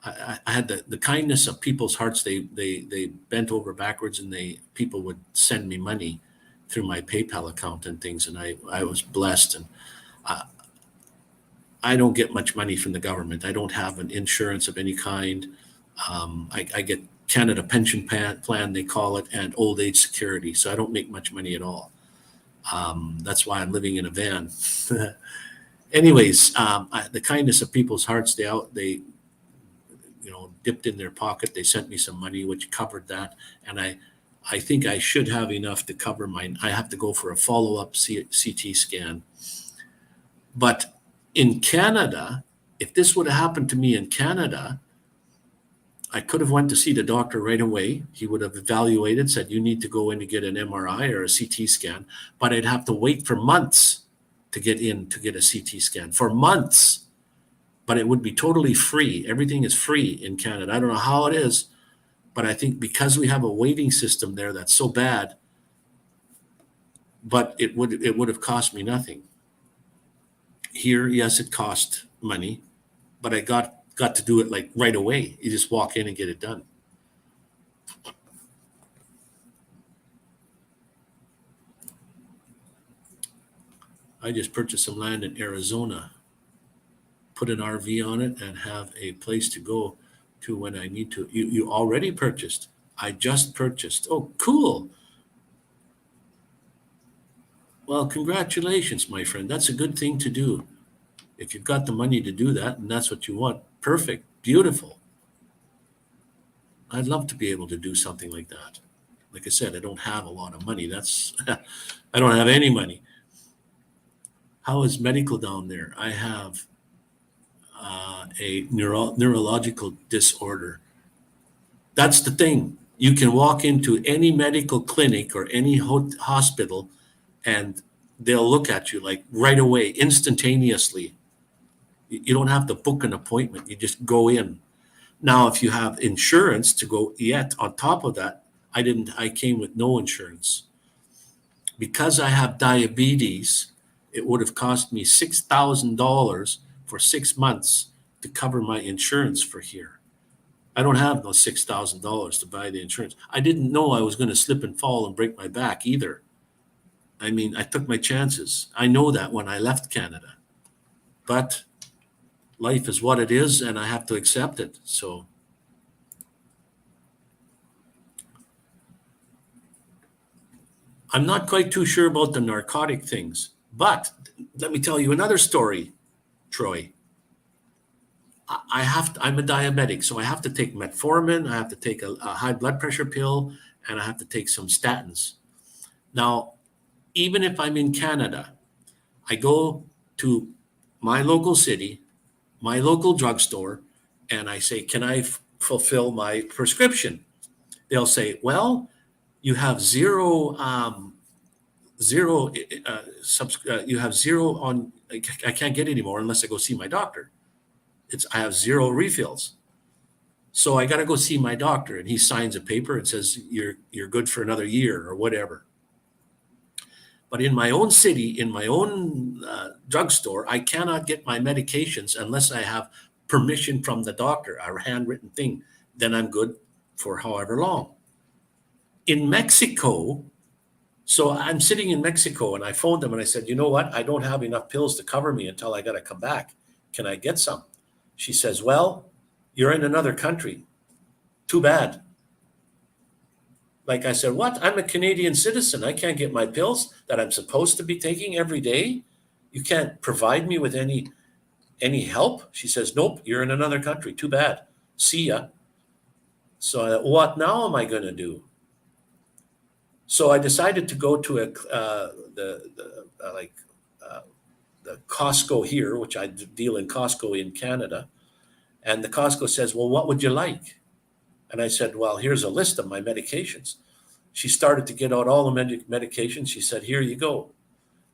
I had the kindness of people's hearts. They bent over backwards, and people would send me money through my PayPal account and things, and I was blessed. And I don't get much money from the government. I don't have an insurance of any kind. I get Canada Pension Plan, they call it, and old age security. So I don't make much money at all. That's why I'm living in a van. Anyways, the kindness of people's hearts, they dipped in their pocket. They sent me some money, which covered that. And I think I should have enough to cover mine. I have to go for a follow-up CT scan. But in Canada, if this would have happened to me in Canada, I could have went to see the doctor right away. He would have evaluated, said, you need to go in to get an MRI or a CT scan, but I'd have to wait for months to get in to get a CT scan, for months. But it would be totally free. Everything is free in Canada. I don't know how it is, but I think because we have a waiting system there that's so bad, but it would have cost me nothing. Here, yes, it cost money, but I got to do it like right away. You just walk in and get it done. I just purchased some land in Arizona, put an RV on it, and have a place to go to when I need to. You already purchased. I just purchased. Oh, cool. Well, congratulations, my friend. That's a good thing to do. If you've got the money to do that and that's what you want, perfect, beautiful. I'd love to be able to do something like that. Like I said, I don't have a lot of money. That's, I don't have any money. How is medical down there? I have a neurological disorder. That's the thing. You can walk into any medical clinic or any hospital and they'll look at you like right away, instantaneously. You don't have to book an appointment. You just go in. Now, if you have insurance to go yet on top of that, I came with no insurance. Because I have diabetes, it would have cost me $6,000 for 6 months to cover my insurance for here. I don't have those $6,000 to buy the insurance. I didn't know I was going to slip and fall and break my back either. I mean, I took my chances. I know that when I left Canada. But life is what it is, and I have to accept it. So I'm not quite too sure about the narcotic things. But let me tell you another story, Troy. I'm a diabetic, so I have to take metformin, I have to take a high blood pressure pill, and I have to take some statins. Now, even if I'm in Canada, I go to my local city, my local drugstore, and I say, can I fulfill my prescription? They'll say, well, you have you have zero on, I can't get any more unless I go see my doctor. I have zero refills. So I got to go see my doctor, and he signs a paper and says you're good for another year or whatever. But in my own city, in my own drugstore, I cannot get my medications unless I have permission from the doctor, a handwritten thing. Then I'm good for however long. In Mexico, so I'm sitting in Mexico, and I phoned them and I said, you know what? I don't have enough pills to cover me until I got to come back. Can I get some? She says, well, you're in another country. Too bad. Like I said, what? I'm a Canadian citizen. I can't get my pills that I'm supposed to be taking every day. You can't provide me with any help? She says, nope, you're in another country. Too bad. See ya. So what now am I going to do? So I decided to go to the Costco here, which I deal in Costco in Canada. And the Costco says, well, what would you like? And I said, well, here's a list of my medications. She started to get out all the medications. She said, here you go.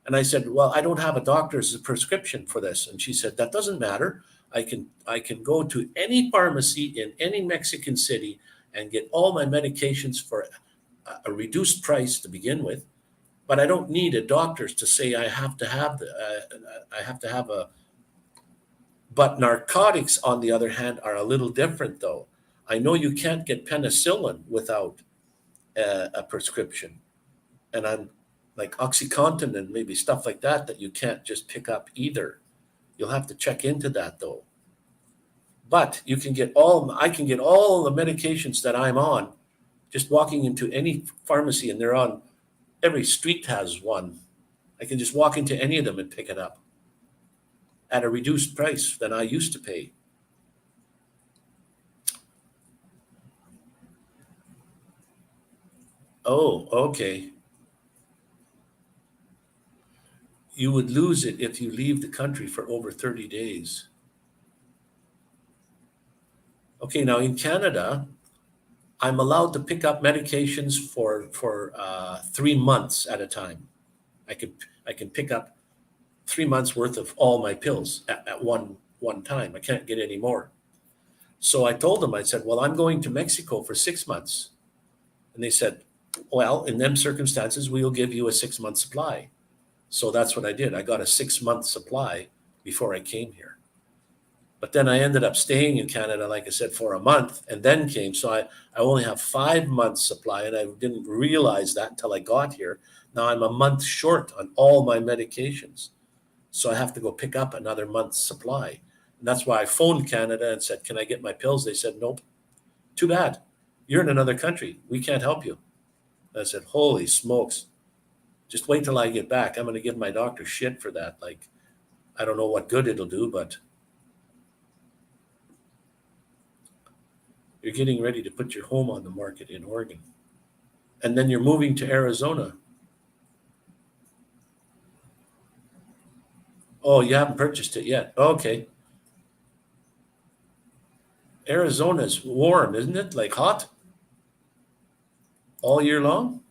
And I said, well, I don't have a doctor's prescription for this. And she said, that doesn't matter. I can go to any pharmacy in any Mexican city and get all my medications for a reduced price to begin with. But I don't need a doctor's to say I have to have a. But narcotics, on the other hand, are a little different, though. I know you can't get penicillin without a prescription, and I'm like OxyContin and maybe stuff like that you can't just pick up either. You'll have to check into that, though. But I can get all the medications that I'm on just walking into any pharmacy, and they're on every street has one. I can just walk into any of them and pick it up at a reduced price than I used to pay. Oh, okay. You would lose it if you leave the country for over 30 days. Okay, now in Canada, I'm allowed to pick up medications for 3 months at a time. I can I can pick up 3 months worth of all my pills at one time. I can't get any more. So I told them, I said, well, I'm going to Mexico for 6 months. And they said, well, in them circumstances, we'll give you a 6 month supply. So that's what I did. I got a 6 month supply before I came here. But then I ended up staying in Canada, like I said, for a month and then came. So I only have 5 months supply, and I didn't realize that until I got here. Now I'm a month short on all my medications. So I have to go pick up another month's supply. And that's why I phoned Canada and said, can I get my pills? They said, nope. Too bad. You're in another country. We can't help you. And I said, holy smokes. Just wait till I get back. I'm going to give my doctor shit for that. Like, I don't know what good it'll do, but you're getting ready to put your home on the market in Oregon. And then you're moving to Arizona. Oh, you haven't purchased it yet. Okay. Arizona's warm, isn't it? Like hot all year long?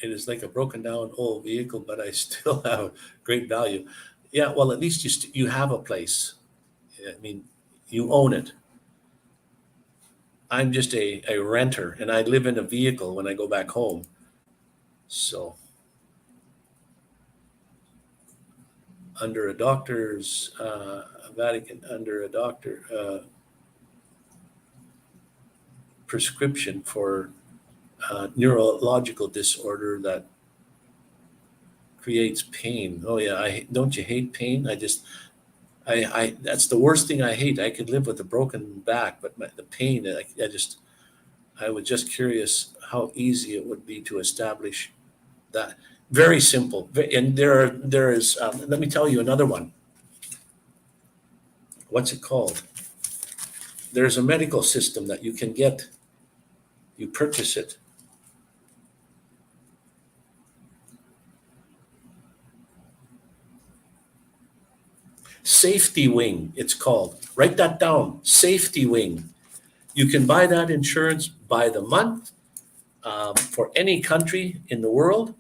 It is like a broken down old vehicle, but I still have great value. Yeah, well, at least you have a place. I mean, you own it. I'm just a renter, and I live in a vehicle when I go back home. So under a doctor's Vatican, under a doctor prescription for neurological disorder that creates pain. Oh yeah, I don't you hate pain? I that's the worst thing I hate. I could live with a broken back, but the pain, I was just curious how easy it would be to establish that. Very simple. And there is. Let me tell you another one. What's it called? There's a medical system that you can get. You purchase it. Safety Wing, it's called. Write that down. Safety Wing. You can buy that insurance by the month for any country in the world.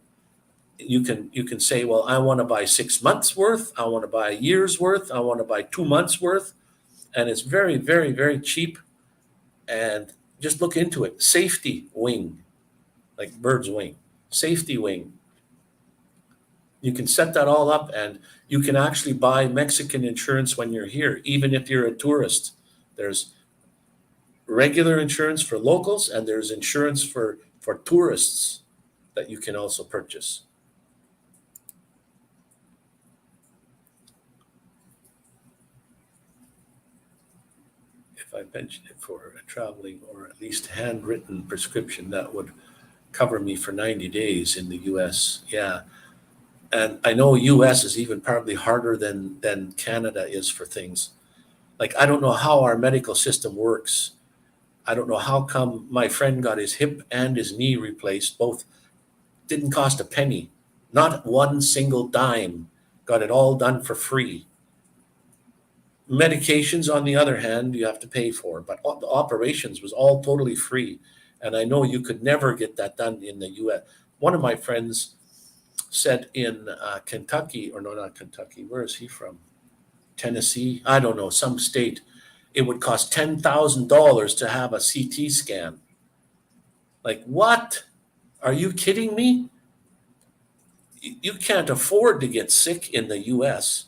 You can say, well, I want to buy 6 months worth. I want to buy a year's worth. I want to buy 2 months worth, and it's very, very, very cheap. And just look into it. Safety Wing, like bird's wing. Safety Wing. You can set that all up, and you can actually buy Mexican insurance when you're here, even if you're a tourist. There's regular insurance for locals, and there's insurance for tourists that you can also purchase. If I mentioned it for a traveling or at least handwritten prescription, that would cover me for 90 days in the US. Yeah. And I know US is even probably harder than Canada is for things. Like I don't know how our medical system works. I don't know how come my friend got his hip and his knee replaced. Both didn't cost a penny, not one single dime. Got it all done for free. Medications, on the other hand, you have to pay for, but the operations was all totally free. And I know you could never get that done in the US. One of my friends said in Kentucky, or no, not Kentucky, where is he from? Tennessee? I don't know, some state. It would cost $10,000 to have a CT scan. Like, what? Are you kidding me? You can't afford to get sick in the US.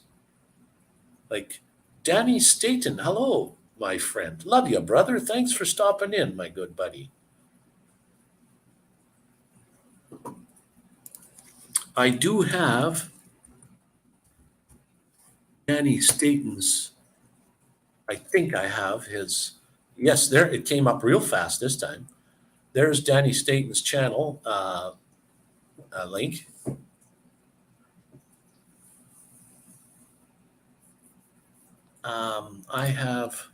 Like, Danny Staten, hello, my friend. Love you, brother. Thanks for stopping in, my good buddy. I do have Danny Staten's, I think I have his, yes, there, it came up real fast this time. There's Danny Staten's channel link. I have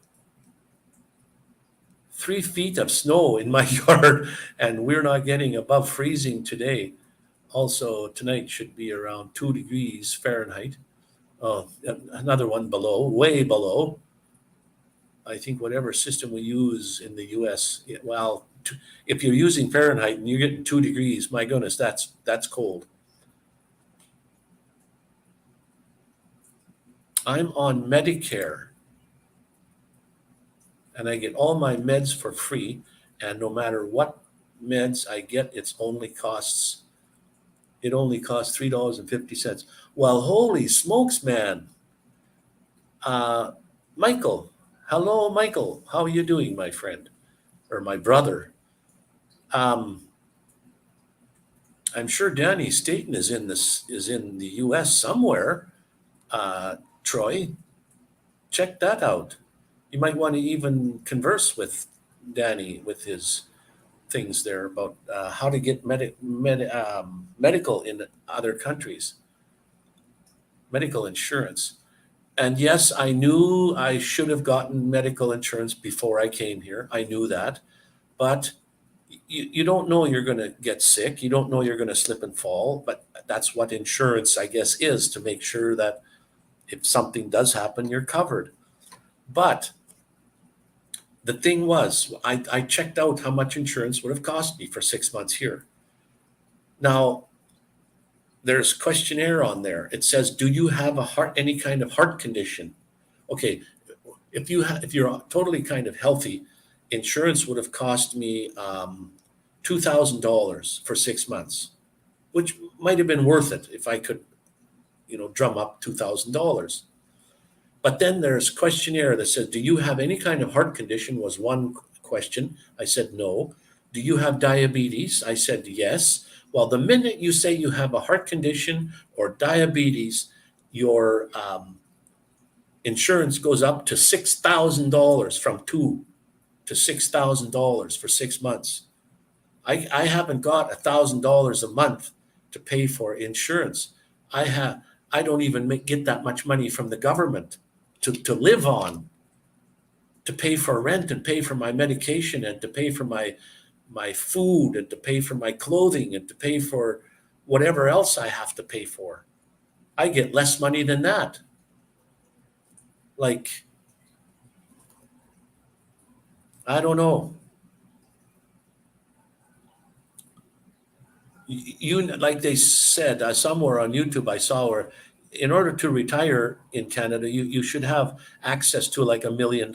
3 feet of snow in my yard, and we're not getting above freezing today. Also, tonight should be around 2 degrees Fahrenheit. Oh, another one below, way below. I think whatever system we use in the US, well, if you're using Fahrenheit and you're getting 2 degrees, my goodness, that's cold. I'm on Medicare and I get all my meds for free. And no matter what meds I get, it only costs $3.50. Well, holy smokes, man. Uh, Michael, hello, Michael. How are you doing, my friend or my brother? Um, I'm sure Danny Staten is in the U.S. somewhere. Troy, check that out. You might want to even converse with Danny with his things there about how to get medical in other countries, medical insurance. And yes, I knew I should have gotten medical insurance before I came here. I knew that. But you don't know you're going to get sick. You don't know you're going to slip and fall. But that's what insurance, I guess, is, to make sure that if something does happen, you're covered. But the thing was, I checked out how much insurance would have cost me for 6 months here. Now, there's questionnaire on there. It says, do you have any kind of heart condition? Okay, if you're totally kind of healthy, insurance would have cost me $2,000 for 6 months, which might have been worth it if I could, drum up $2,000. But then there's questionnaire that says, do you have any kind of heart condition? Was one question. I said no. Do you have diabetes? I said yes. Well, the minute you say you have a heart condition or diabetes, your insurance goes up to $6,000, from two to $6,000 for 6 months. I haven't got $1,000 a month to pay for insurance. I don't even get that much money from the government to live on, to pay for rent and pay for my medication and to pay for my food and to pay for my clothing and to pay for whatever else I have to pay for. I get less money than that. Like, I don't know. Like they said somewhere on YouTube, I saw where in order to retire in Canada, you should have access to like $1 million,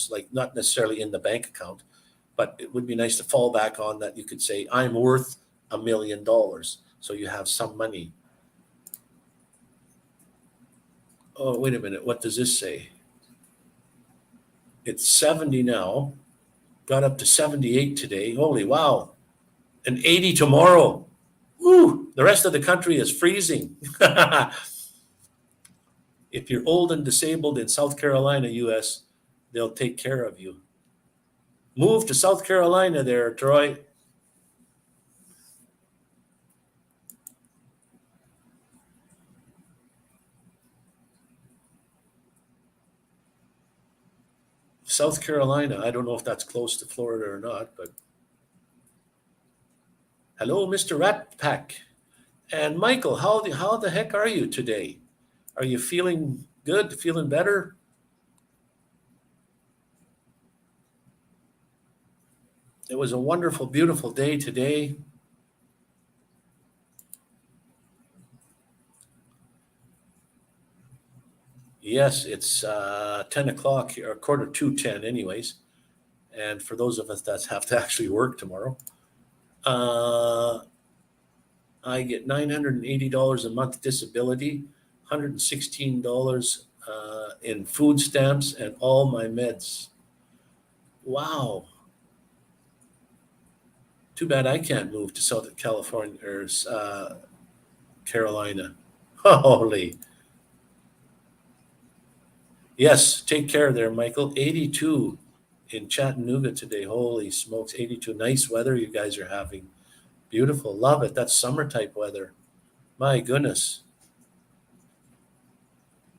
like not necessarily in the bank account, but it would be nice to fall back on that. You could say, I'm worth $1 million. So you have some money. Oh, wait a minute. What does this say? It's 70 now, got up to 78 today. Holy wow. And 80 tomorrow. Woo, the rest of the country is freezing. If you're old and disabled in South Carolina, US, they'll take care of you. Move to South Carolina there, Troy. South Carolina, I don't know if that's close to Florida or not, but hello, Mr. Rat Pack. And Michael, how the heck are you today? Are you feeling good, feeling better? It was a wonderful, beautiful day today. Yes, it's 10 o'clock, or quarter to 10 anyways. And for those of us that have to actually work tomorrow, uh, I get $980 a month disability, $116 in food stamps, and all my meds. Wow. Too bad I can't move to Southern California or Carolina. Holy. Yes, take care there, Michael. 82 in Chattanooga today. Holy smokes, 82. Nice weather you guys are having. Beautiful. Love it. That's summer type weather. My goodness.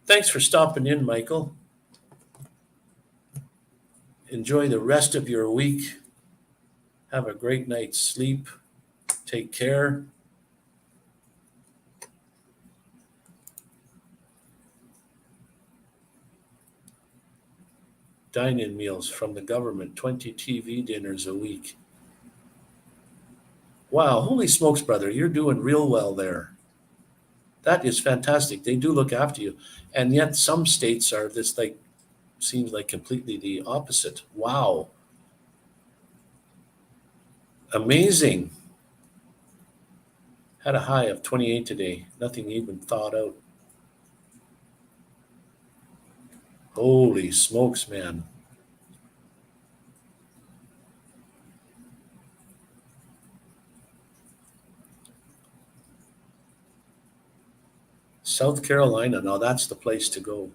Thanks for stopping in, Michael. Enjoy the rest of your week. Have a great night's sleep. Take care. dine-in meals from the government, 20 TV dinners a week. Wow, holy smokes, brother, you're doing real well there. That is fantastic. They do look after you. And yet some states are this like seems like completely the opposite. Wow. Amazing. Had a high of 28 today. Nothing even thawed out. Holy smokes, man. South Carolina, now that's the place to go.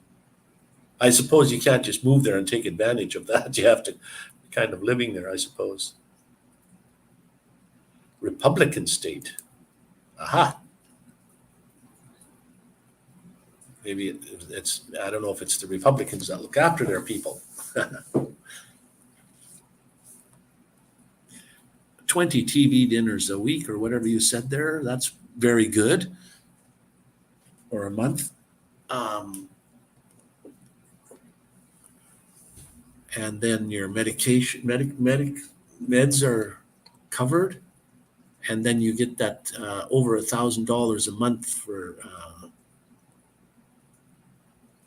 I suppose you can't just move there and take advantage of that. You have to kind of living there, I suppose. Republican state. Aha. Maybe it's, I don't know if it's the Republicans that look after their people. 20 TV dinners a week or whatever you said there. That's very good. Or a month. And then your medication, meds are covered. And then you get that over $1,000 a month for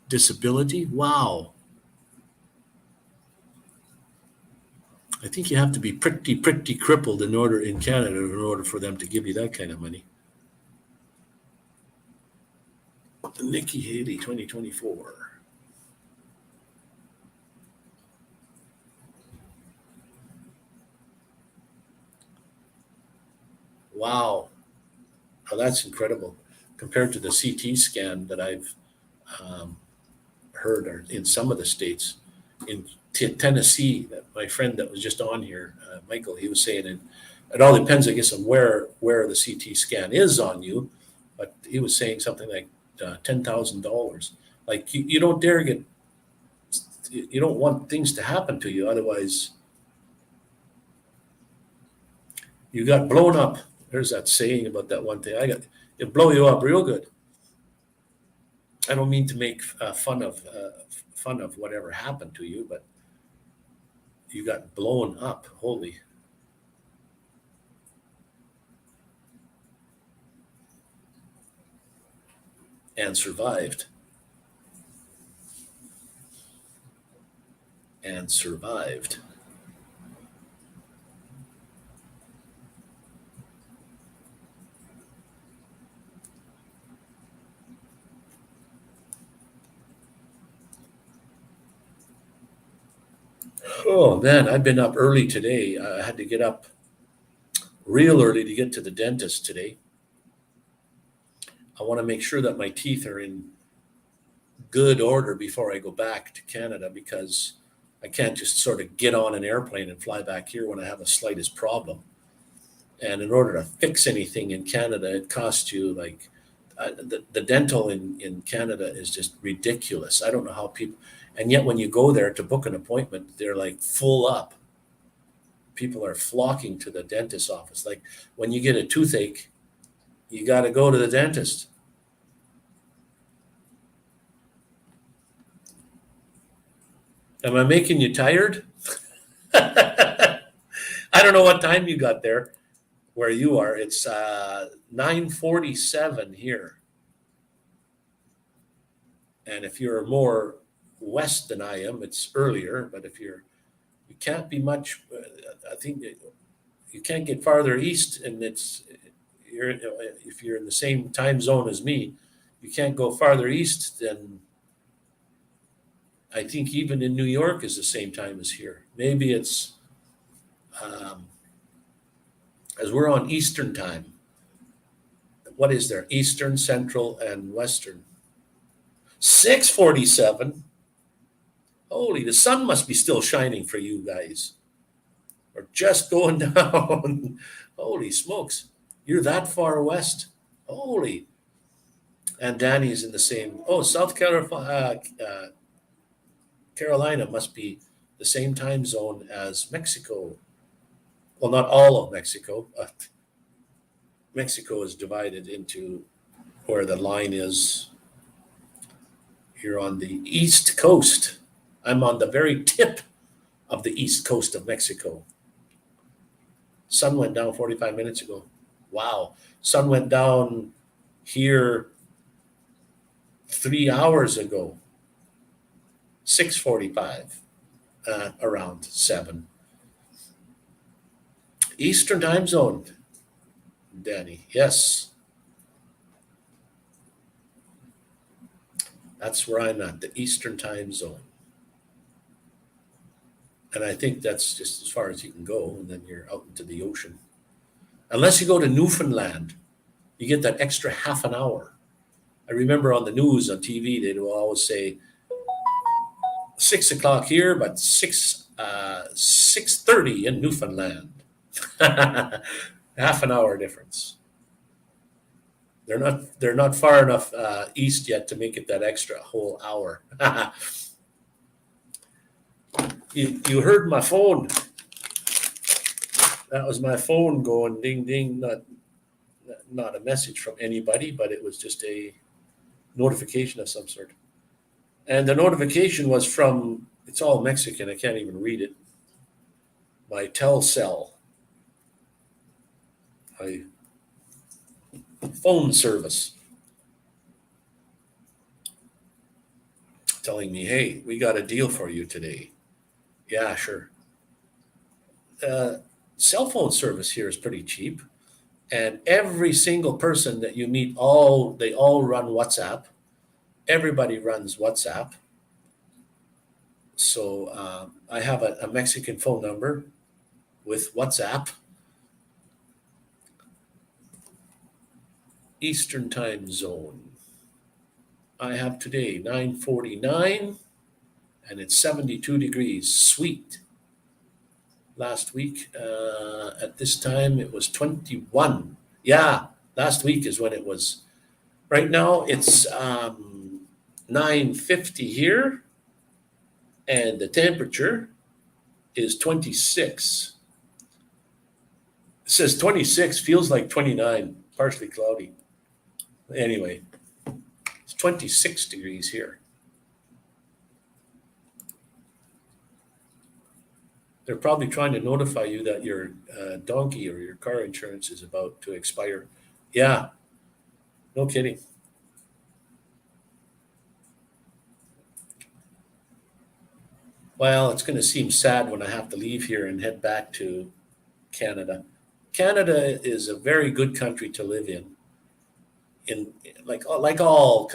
disability. Wow. I think you have to be pretty crippled in Canada in order for them to give you that kind of money. Nikki Haley 2024. Wow. Oh, that's incredible compared to the CT scan that I've heard or in some of the states. In Tennessee, that my friend that was just on here, Michael, he was saying it all depends, I guess, on where the CT scan is on you. But he was saying something like $10,000. Like you don't dare you don't want things to happen to you. Otherwise, you got blown up. There's that saying about that one thing. It blow you up real good. I don't mean to make fun of whatever happened to you, but you got blown up. Holy. And survived. And survived. Oh man, I've been up early today. I had to get up real early to get to the dentist today. I want to make sure that my teeth are in good order before I go back to Canada, because I can't just sort of get on an airplane and fly back here when I have the slightest problem. And in order to fix anything in Canada, it costs you like the dental in Canada is just ridiculous. I don't know how people, and yet when you go there to book an appointment, they're like full up. People are flocking to the dentist's office. Like when you get a toothache, you got to go to the dentist. Am I making you tired? I don't know what time you got there where you are. It's 9:47 here. And if you're more west than I am, it's earlier. But if you can't be much, I think you can't get farther east, and if you're in the same time zone as me, you can't go farther east than, I think even in New York is the same time as here. Maybe it's, as we're on Eastern time. What is there? Eastern, Central, and Western. 6:47. Holy, the sun must be still shining for you guys. Or just going down. Holy smokes. You're that far west. Holy. And Danny's in the same. Oh, South Carolina must be the same time zone as Mexico. Well, not all of Mexico, but Mexico is divided into where the line is here on the east coast. I'm on the very tip of the east coast of Mexico. Sun went down 45 minutes ago. Wow. Sun went down here 3 hours ago, 6:45, around 7. Eastern time zone, Danny. Yes. That's where I'm at, the Eastern time zone. And I think that's just as far as you can go, and then you're out into the ocean. Unless you go to Newfoundland, you get that extra half an hour. I remember on the news on TV, they would always say 6 o'clock here, but 6:30 in Newfoundland. Half an hour difference. They're not far enough east yet to make it that extra whole hour. You heard my phone. That was my phone going ding ding. Not a message from anybody, but it was just a notification of some sort. And the notification was from, it's all Mexican, I can't even read it. My Telcel, my phone service, telling me, hey, we got a deal for you today. Yeah, sure. Cell phone service here is pretty cheap. And every single person that you meet, they all run WhatsApp. Everybody runs WhatsApp. So I have a Mexican phone number with WhatsApp. Eastern time zone. I have today 9:49 and it's 72 degrees. Sweet. Last week at this time it was 21. Yeah, last week is when it was. Right now it's 9:50 here and the temperature is 26. It says 26, feels like 29, partially cloudy. Anyway, it's 26 degrees here. They're probably trying to notify you that your donkey or your car insurance is about to expire. Yeah, no kidding. Well, it's going to seem sad when I have to leave here and head back to Canada. Canada is a very good country to live in. Like all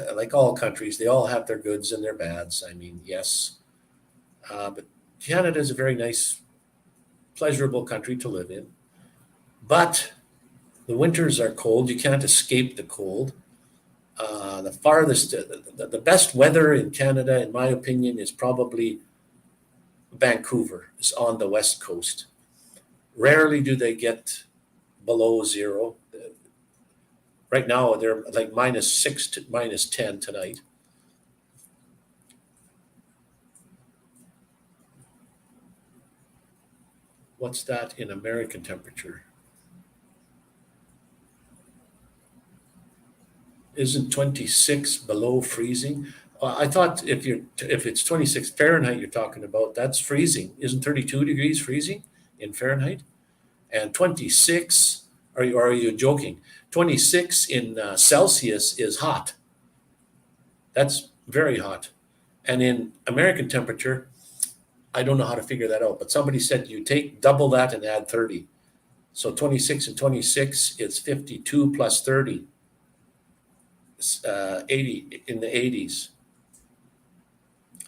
countries, they all have their goods and their bads. I mean, yes, but Canada is a very nice, pleasurable country to live in. But the winters are cold. You can't escape the cold. The best weather in Canada, in my opinion, is probably Vancouver. Is on the west coast. Rarely do they get below zero. Right now, they're like -6 to -10 tonight. What's that in American temperature? Isn't 26 below freezing? I thought if it's 26 Fahrenheit you're talking about, that's freezing. Isn't 32 degrees freezing in Fahrenheit? And 26, are you joking? 26 in Celsius is hot. That's very hot. And in American temperature, I don't know how to figure that out, but somebody said you take double that and add 30. So 26 and 26 is 52 plus 30. 80 in the 80s.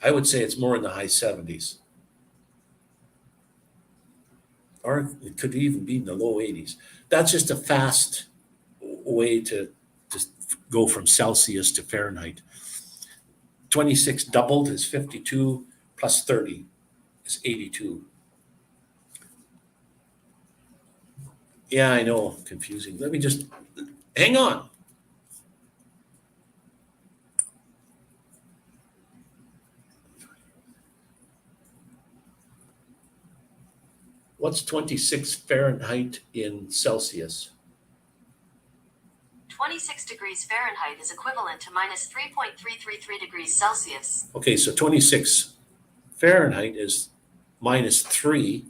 I would say it's more in the high 70s. Or it could even be in the low 80s. That's just a fast way to just go from Celsius to Fahrenheit. 26 doubled is 52 plus 30 is 82. Yeah, I know, confusing. Let me just hang on. What's 26 Fahrenheit in Celsius? 26 degrees Fahrenheit is equivalent to -3.333 degrees Celsius. Okay, so 26 Fahrenheit is -3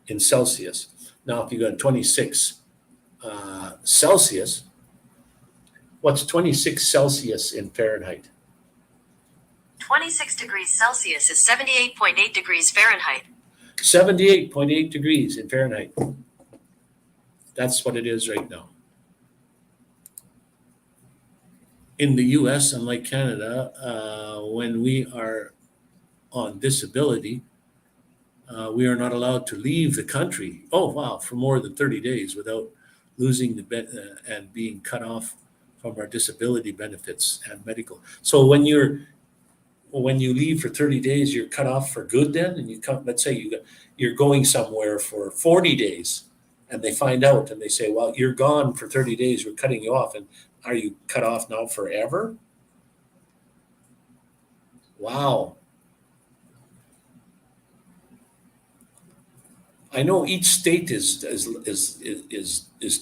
in Celsius. Now, if you got 26 Celsius, what's 26 Celsius in Fahrenheit? 26 degrees Celsius is 78.8 degrees Fahrenheit. 78.8 degrees in Fahrenheit. That's what it is right now. In the US, unlike Canada, when we are on disability, we are not allowed to leave the country. Oh, wow, for more than 30 days without losing the and being cut off from our disability benefits and medical. So when you leave for 30 days, you're cut off for good then, and you come, let's say you're going somewhere for 40 days and they find out and they say, well, you're gone for 30 days, we're cutting you off. And are you cut off now forever? Wow. I know each state is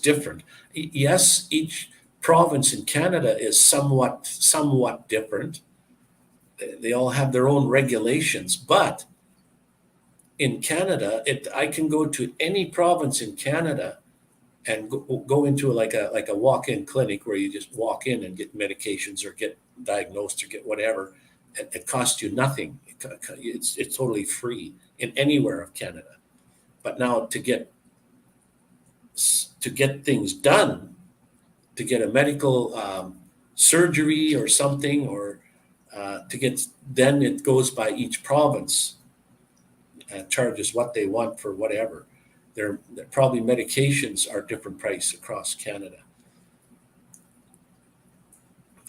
different. Yes, each province in Canada is somewhat different. They all have their own regulations, but in Canada, I can go to any province in Canada and go into like a walk-in clinic where you just walk in and get medications or get diagnosed or get whatever. It costs you nothing. It's totally free in anywhere of Canada. But now to get things done, to get a medical surgery or something, or then it goes by each province and charges what they want for whatever. They're probably medications are different price across Canada.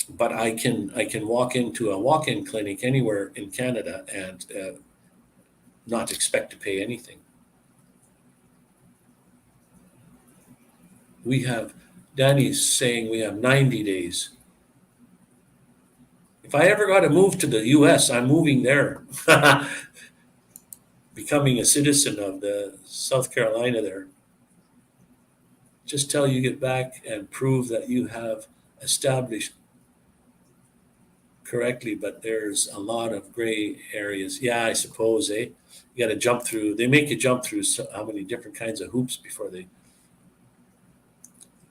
But I can walk into a walk-in clinic anywhere in Canada and not expect to pay anything. Danny's saying we have 90 days. If I ever got to move to the US, I'm moving there. Becoming a citizen of the South Carolina there. Just till you get back and prove that you have established correctly, but there's a lot of gray areas. Yeah, I suppose, You got to jump through. They make you jump through how many different kinds of hoops before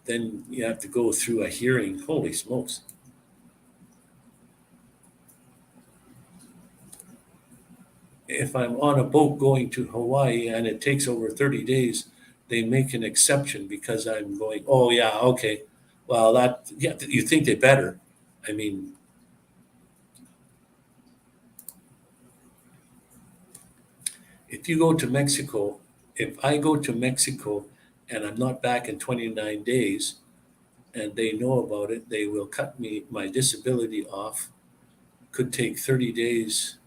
then you have to go through a hearing. Holy smokes. If I'm on a boat going to Hawaii and it takes over 30 days, they make an exception because I'm going, oh, yeah, okay. Well, you think they better. I mean, if I go to Mexico and I'm not back in 29 days and they know about it, they will cut my disability off. Could take 30 days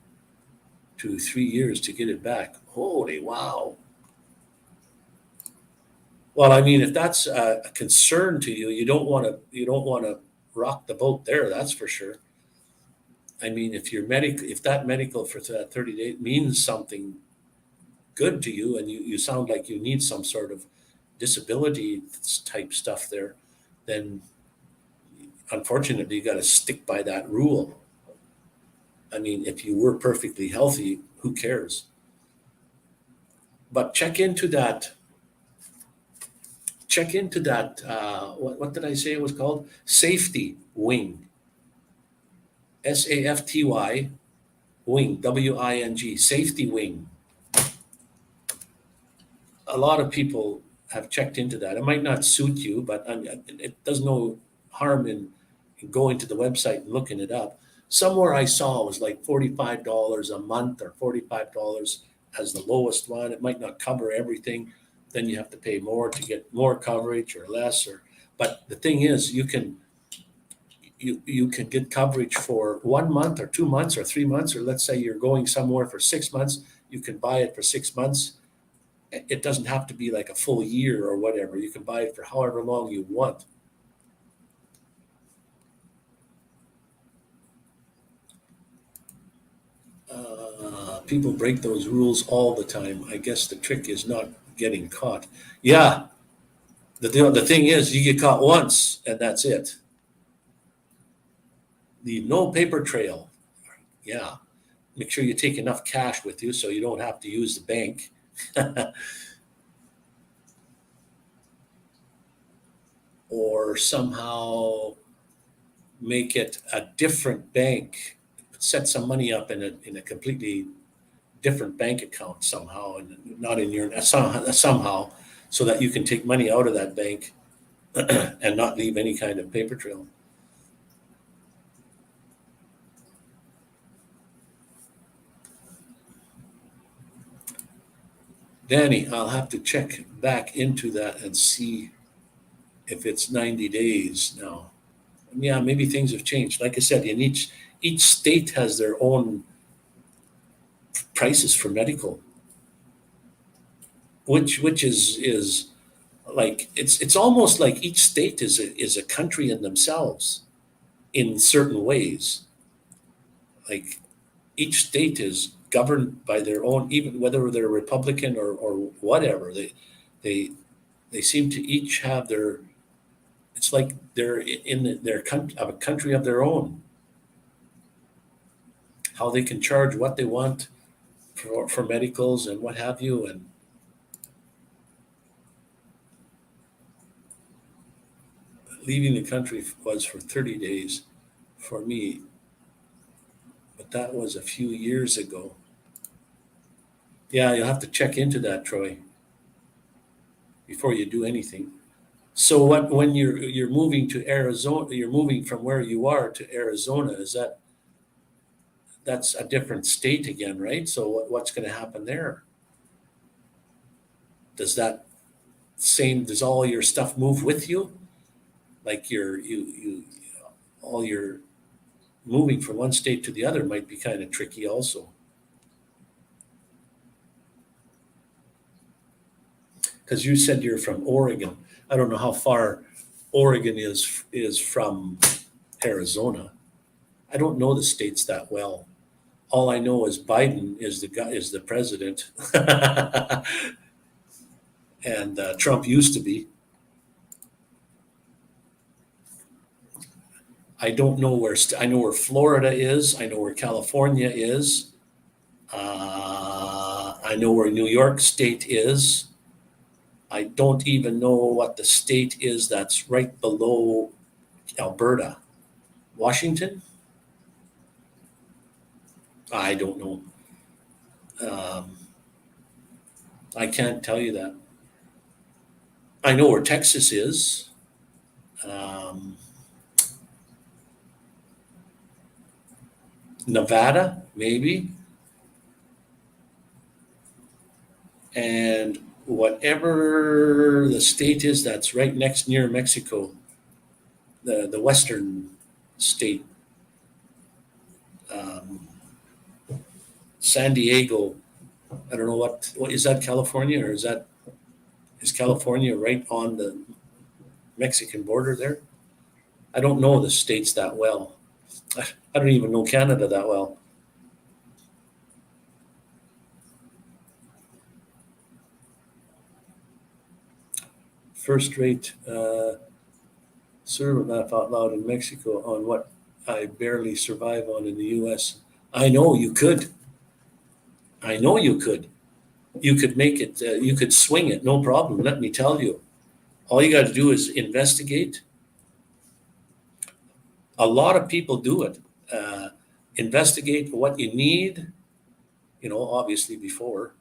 to 3 years to get it back. Holy wow. Well, I mean, if that's a concern to you, you don't want to rock the boat there, that's for sure. I mean, if that medical for that 30 days means something good to you and you sound like you need some sort of disability type stuff there, then unfortunately you got to stick by that rule. I mean, if you were perfectly healthy, who cares? But check into that. What did I say it was called? Safety Wing. SAFTY Wing, WING, Safety Wing. A lot of people have checked into that. It might not suit you, but it does no harm in going to the website and looking it up. Somewhere I saw it was like $45 a month or $45 as the lowest one. It might not cover everything. Then you have to pay more to get more coverage or less. But the thing is, you can get coverage for 1 month or 2 months or 3 months, or let's say you're going somewhere for 6 months. You can buy it for 6 months. It doesn't have to be like a full year or whatever. You can buy it for however long you want. People break those rules all the time. I guess the trick is not getting caught. Yeah. The thing is, you get caught once and that's it. The no paper trail. Yeah. make sure you take enough cash with you so you don't have to use the bank. Or somehow make it a different bank, set some money up in a completely different bank account somehow, and not in your somehow, so that you can take money out of that bank and not leave any kind of paper trail. Danny, I'll have to check back into that and see if it's 90 days now. Yeah, maybe things have changed. Like I said, in each state has their own prices for medical, which is like it's almost like each state is a country in themselves in certain ways. Like each state is governed by their own, even whether they're Republican or whatever. They they seem to each have their. It's like they're in their a country of their own. How they can charge what they want for medicals and what have you, and leaving the country was for 30 days for me, but that was a few years ago. Yeah, you'll have to check into that, Troy, before you do anything. So what when you're moving to Arizona, you're moving from where you are to Arizona, is that's a different state again, right? So what's going to happen there? Does that does all your stuff move with you? Like you all your moving from one state to the other might be kind of tricky also. Because you said you're from Oregon. I don't know how far Oregon is from Arizona. I don't know the states that well. All I know is Biden is the president, and Trump used to be. I don't know I know where Florida is. I know where California is. I know where New York State is. I don't even know what the state is that's right below Alberta. Washington? I don't know. Um, I can't tell you that. I know where Texas is. Um, Nevada, maybe. And whatever the state is that's right next near Mexico, the western state, um, San Diego. I don't know what is that, California, or is California right on the Mexican border there? I don't know the states that well. I don't even know Canada that well. First rate serve laugh out loud in Mexico on what I barely survive on in the US. I know you could. I know you could. You could make it, you could swing it, no problem. Let me tell you. All you got to do is investigate. A lot of people do it. Investigate what you need, obviously before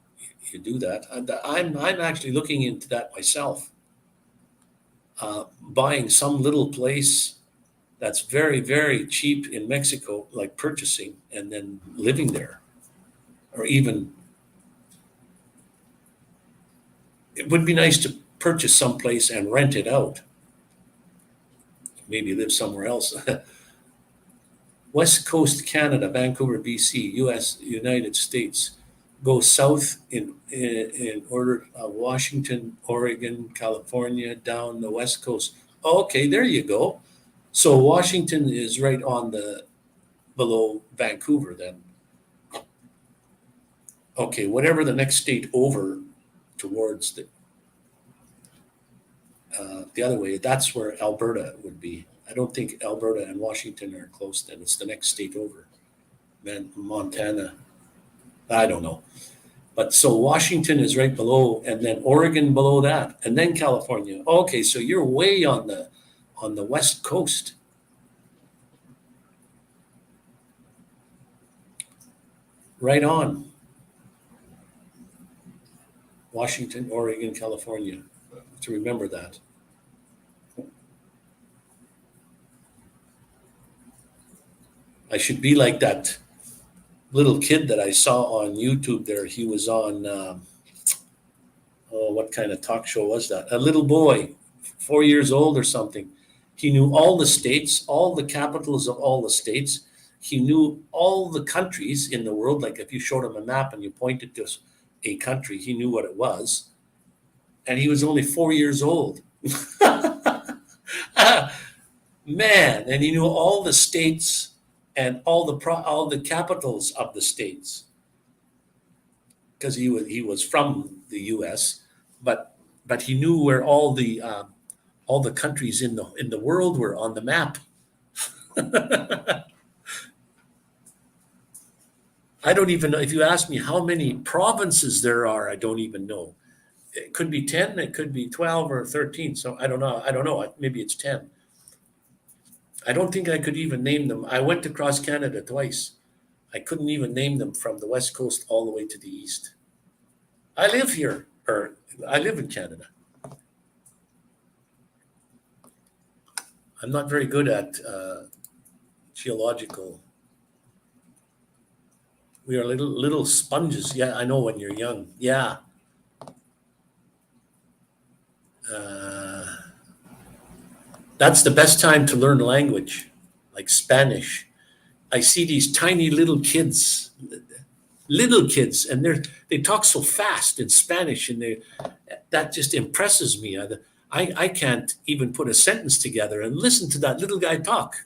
you do that. I'm actually looking into that myself. Buying some little place that's very, very cheap in Mexico, like purchasing and then living there. Or even, it would be nice to purchase someplace and rent it out. Maybe live somewhere else. West Coast Canada, Vancouver, BC, US, United States. Go south in order of Washington, Oregon, California, down the West Coast. Okay, there you go. So Washington is right on below Vancouver then. Okay, whatever the next state over towards the other way, that's where Alberta would be. I don't think Alberta and Washington are close then. It's the next state over. Then Montana. I don't know. But so Washington is right below, and then Oregon below that, and then California. Okay, so you're way on the west coast. Right on. Washington, Oregon, California. To remember that. I should be like that little kid that I saw on YouTube there. He was on, oh, what kind of talk show was that? A little boy, 4 years old or something. He knew all the states, all the capitals of all the states. He knew all the countries in the world. Like if you showed him a map and you pointed to a country, he knew what it was. And he was only 4 years old. Man, and he knew all the states and all the capitals of the states because he was from the U.S. But he knew where all the countries in the world were on the map. I don't even know if you ask me how many provinces there are. I don't even know. It could be 10, it could be 12 or 13. So I don't know. I don't know. Maybe it's 10. I don't think I could even name them. I went across Canada twice. I couldn't even name them from the west coast all the way to the east. I live here, or I live in Canada. I'm not very good at geological. We are little sponges. Yeah, I know when you're young. Yeah. Uh, that's the best time to learn language, like Spanish. I see these tiny little kids, and they talk so fast in Spanish, and that just impresses me. I can't even put a sentence together and listen to that little guy talk.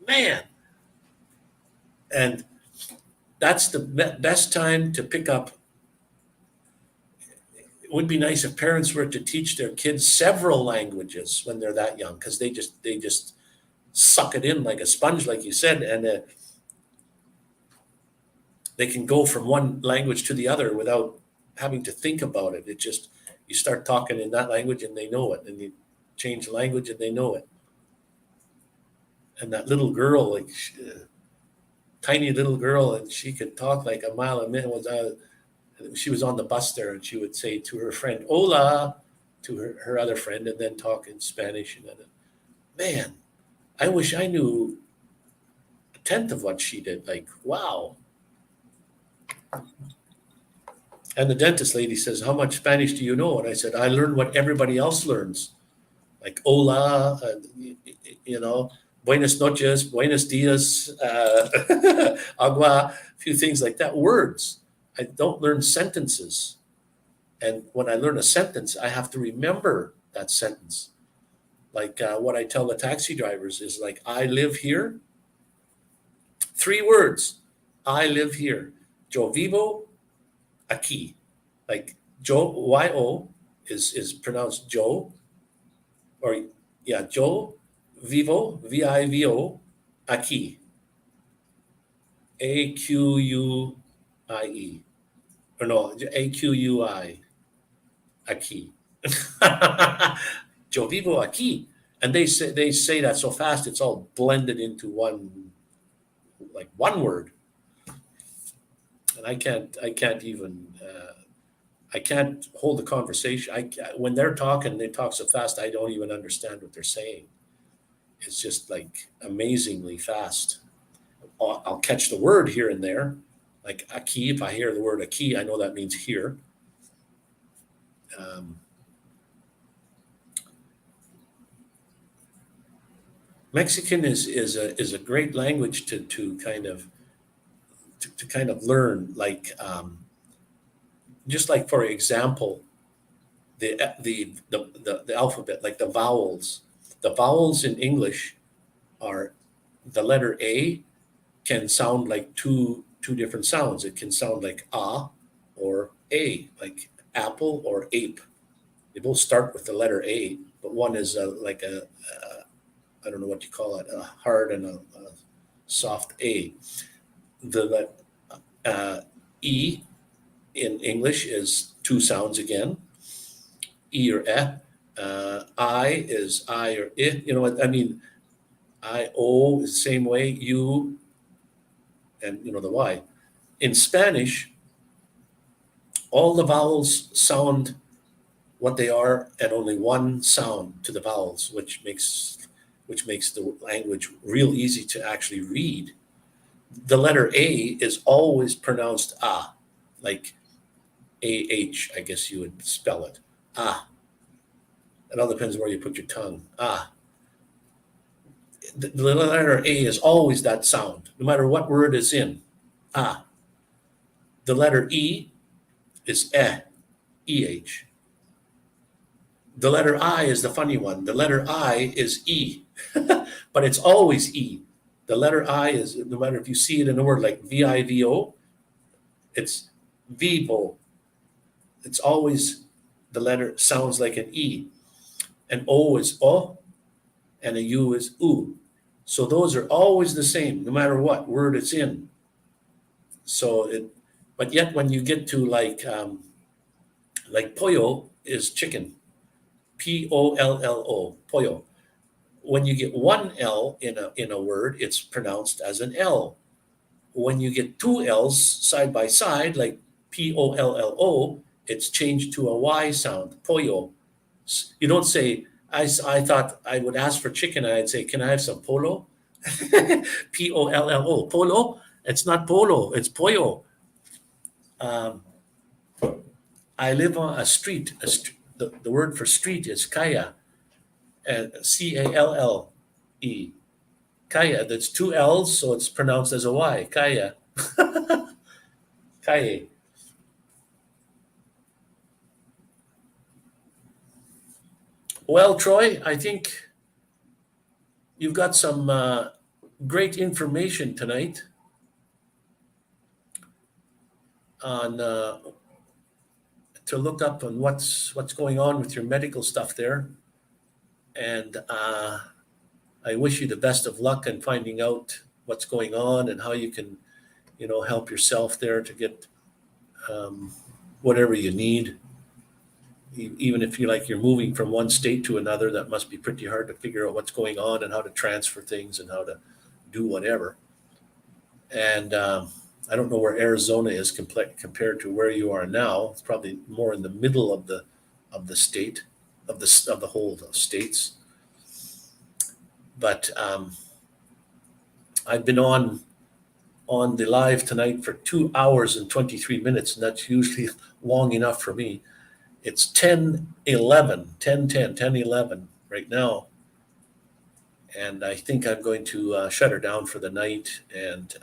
Man, and that's the best time to pick up. It would be nice if parents were to teach their kids several languages when they're that young, because they just suck it in like a sponge, like you said, and they can go from one language to the other without having to think about it. It just, you start talking in that language and they know it, and you change the language and they know it. And that little girl, like tiny little girl, and she could talk like a mile a minute. She was on the bus there, and she would say to her friend "Hola" to her other friend, and then talk in Spanish. And then, man, I wish I knew a tenth of what she did. Like, wow. And the dentist lady says, "How much Spanish do you know?" And I said, "I learned what everybody else learns, like hola, buenas noches, buenos dias, agua, a few things like that, words. I don't learn sentences. And when I learn a sentence, I have to remember that sentence. Like what I tell the taxi drivers is like, I live here. 3 words. I live here. Yo vivo aquí. Like Joe, Y-O is pronounced Joe, or yeah, Joe vivo, V-I-V-O, aquí. A-Q-U-I-E. Or no, A-Q-U-I, aquí. Yo vivo aquí. And they say that so fast it's all blended into one word. And I can't hold a conversation. When they're talking, they talk so fast I don't even understand what they're saying. It's just like amazingly fast. I'll catch the word here and there, like aquí. If I hear the word aquí, I know that means here. Mexican is a great language to kind of learn. Like just like, for example, the alphabet, like the vowels. The vowels in English are, the letter A can sound like two different sounds. It can sound like or a, like apple or ape. They both start with the letter A, but one is like I don't know what you call it, a hard and a soft A. The E in English is two sounds again, E or eh. I is I or it. You know what I mean? I, O is the same way, U, and the Y. In Spanish, all the vowels sound what they are and only one sound to the vowels, which makes the language real easy to actually read. The letter A is always pronounced ah, like AH, I guess you would spell it. Ah. It all depends where you put your tongue. Ah. The letter A is always that sound, no matter what word it's in. Ah. The letter E is eh, EH. The letter I is the funny one. The letter I is E, but it's always E. The letter I is, no matter if you see it in a word like VIVO, it's vivo. It's always the letter sounds like an E. An O is O, and a U is U. So those are always the same, no matter what word it's in. But yet when you get to like pollo is chicken, POLLO, pollo. When you get one L in a word, it's pronounced as an L. When you get two L's side by side, like POLLO, it's changed to a Y sound, pollo. You don't say, I thought I would ask for chicken, and I'd say, can I have some polo? POLLO, polo? It's not polo, it's pollo. Um, I live on a street. The word for street is kaya, CALLE. Kaya, that's two L's, so it's pronounced as a Y, kaya. Kaye. Well, Troy, I think you've got some great information tonight on to look up on what's going on with your medical stuff there, and I wish you the best of luck in finding out what's going on and how you can, help yourself there to get whatever you need. Even if you're moving from one state to another, that must be pretty hard to figure out what's going on and how to transfer things and how to do whatever. And I don't know where Arizona is compared to where you are now. It's probably more in the middle of the state of the whole states. But I've been on the live tonight for 2 hours and 23 minutes, and that's usually long enough for me. It's 10:11 right now, and I think I'm going to shut her down for the night and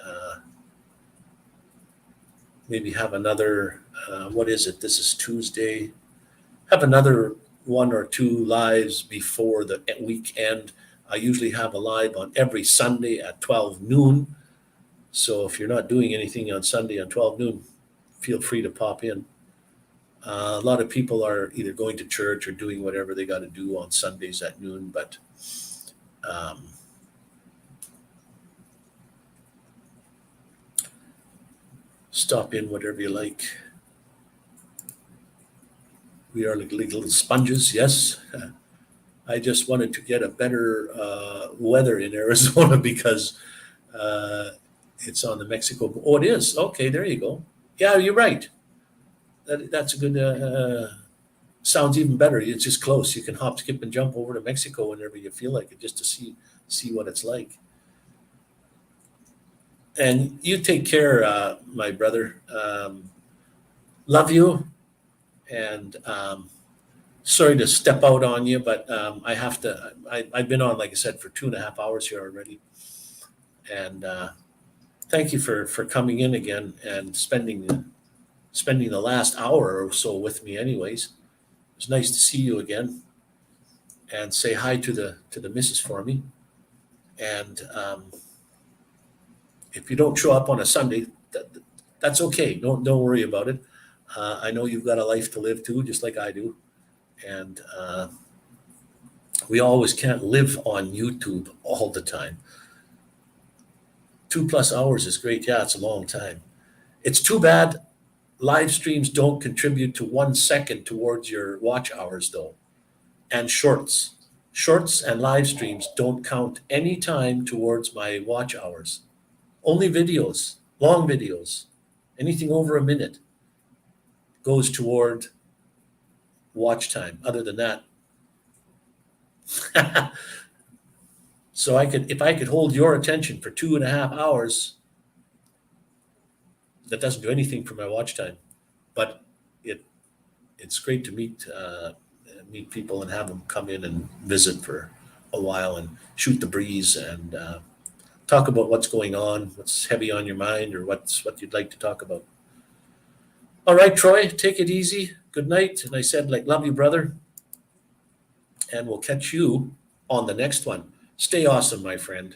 maybe have another, what is it? This is Tuesday. Have another one or two lives before the weekend. I usually have a live on every Sunday at 12 noon. So if you're not doing anything on Sunday at 12 noon, feel free to pop in. A lot of people are either going to church or doing whatever they got to do on Sundays at noon, but stop in whatever you like. We are like little sponges, yes. I just wanted to get a better weather in Arizona because it's on the Mexico. Oh, it is. Okay, there you go. Yeah, you're right. That's a good. Sounds even better. It's just close. You can hop, skip, and jump over to Mexico whenever you feel like it, just to see what it's like. And you take care, my brother. Love you, and sorry to step out on you, but I have to. I've been on, like I said, for 2.5 hours here already, and thank you for coming in again and spending the last hour or so with me. Anyways, it's nice to see you again, and say hi to the missus for me. And if you don't show up on a Sunday, that's okay. Don't worry about it. I know you've got a life to live too, just like I do. And we always can't live on YouTube all the time. 2+ hours is great. Yeah, it's a long time. It's too bad live streams don't contribute to 1 second towards your watch hours, though. And shorts and live streams don't count any time towards my watch hours. Only videos, long videos, anything over a minute goes toward watch time. Other than that, so if I could hold your attention for 2.5 hours, that doesn't do anything for my watch time. But it's great to meet people and have them come in and visit for a while and shoot the breeze and talk about what's going on, what's heavy on your mind, or what you'd like to talk about. All right, Troy, take it easy. Good night. And I said, love you, brother. And we'll catch you on the next one. Stay awesome, my friend.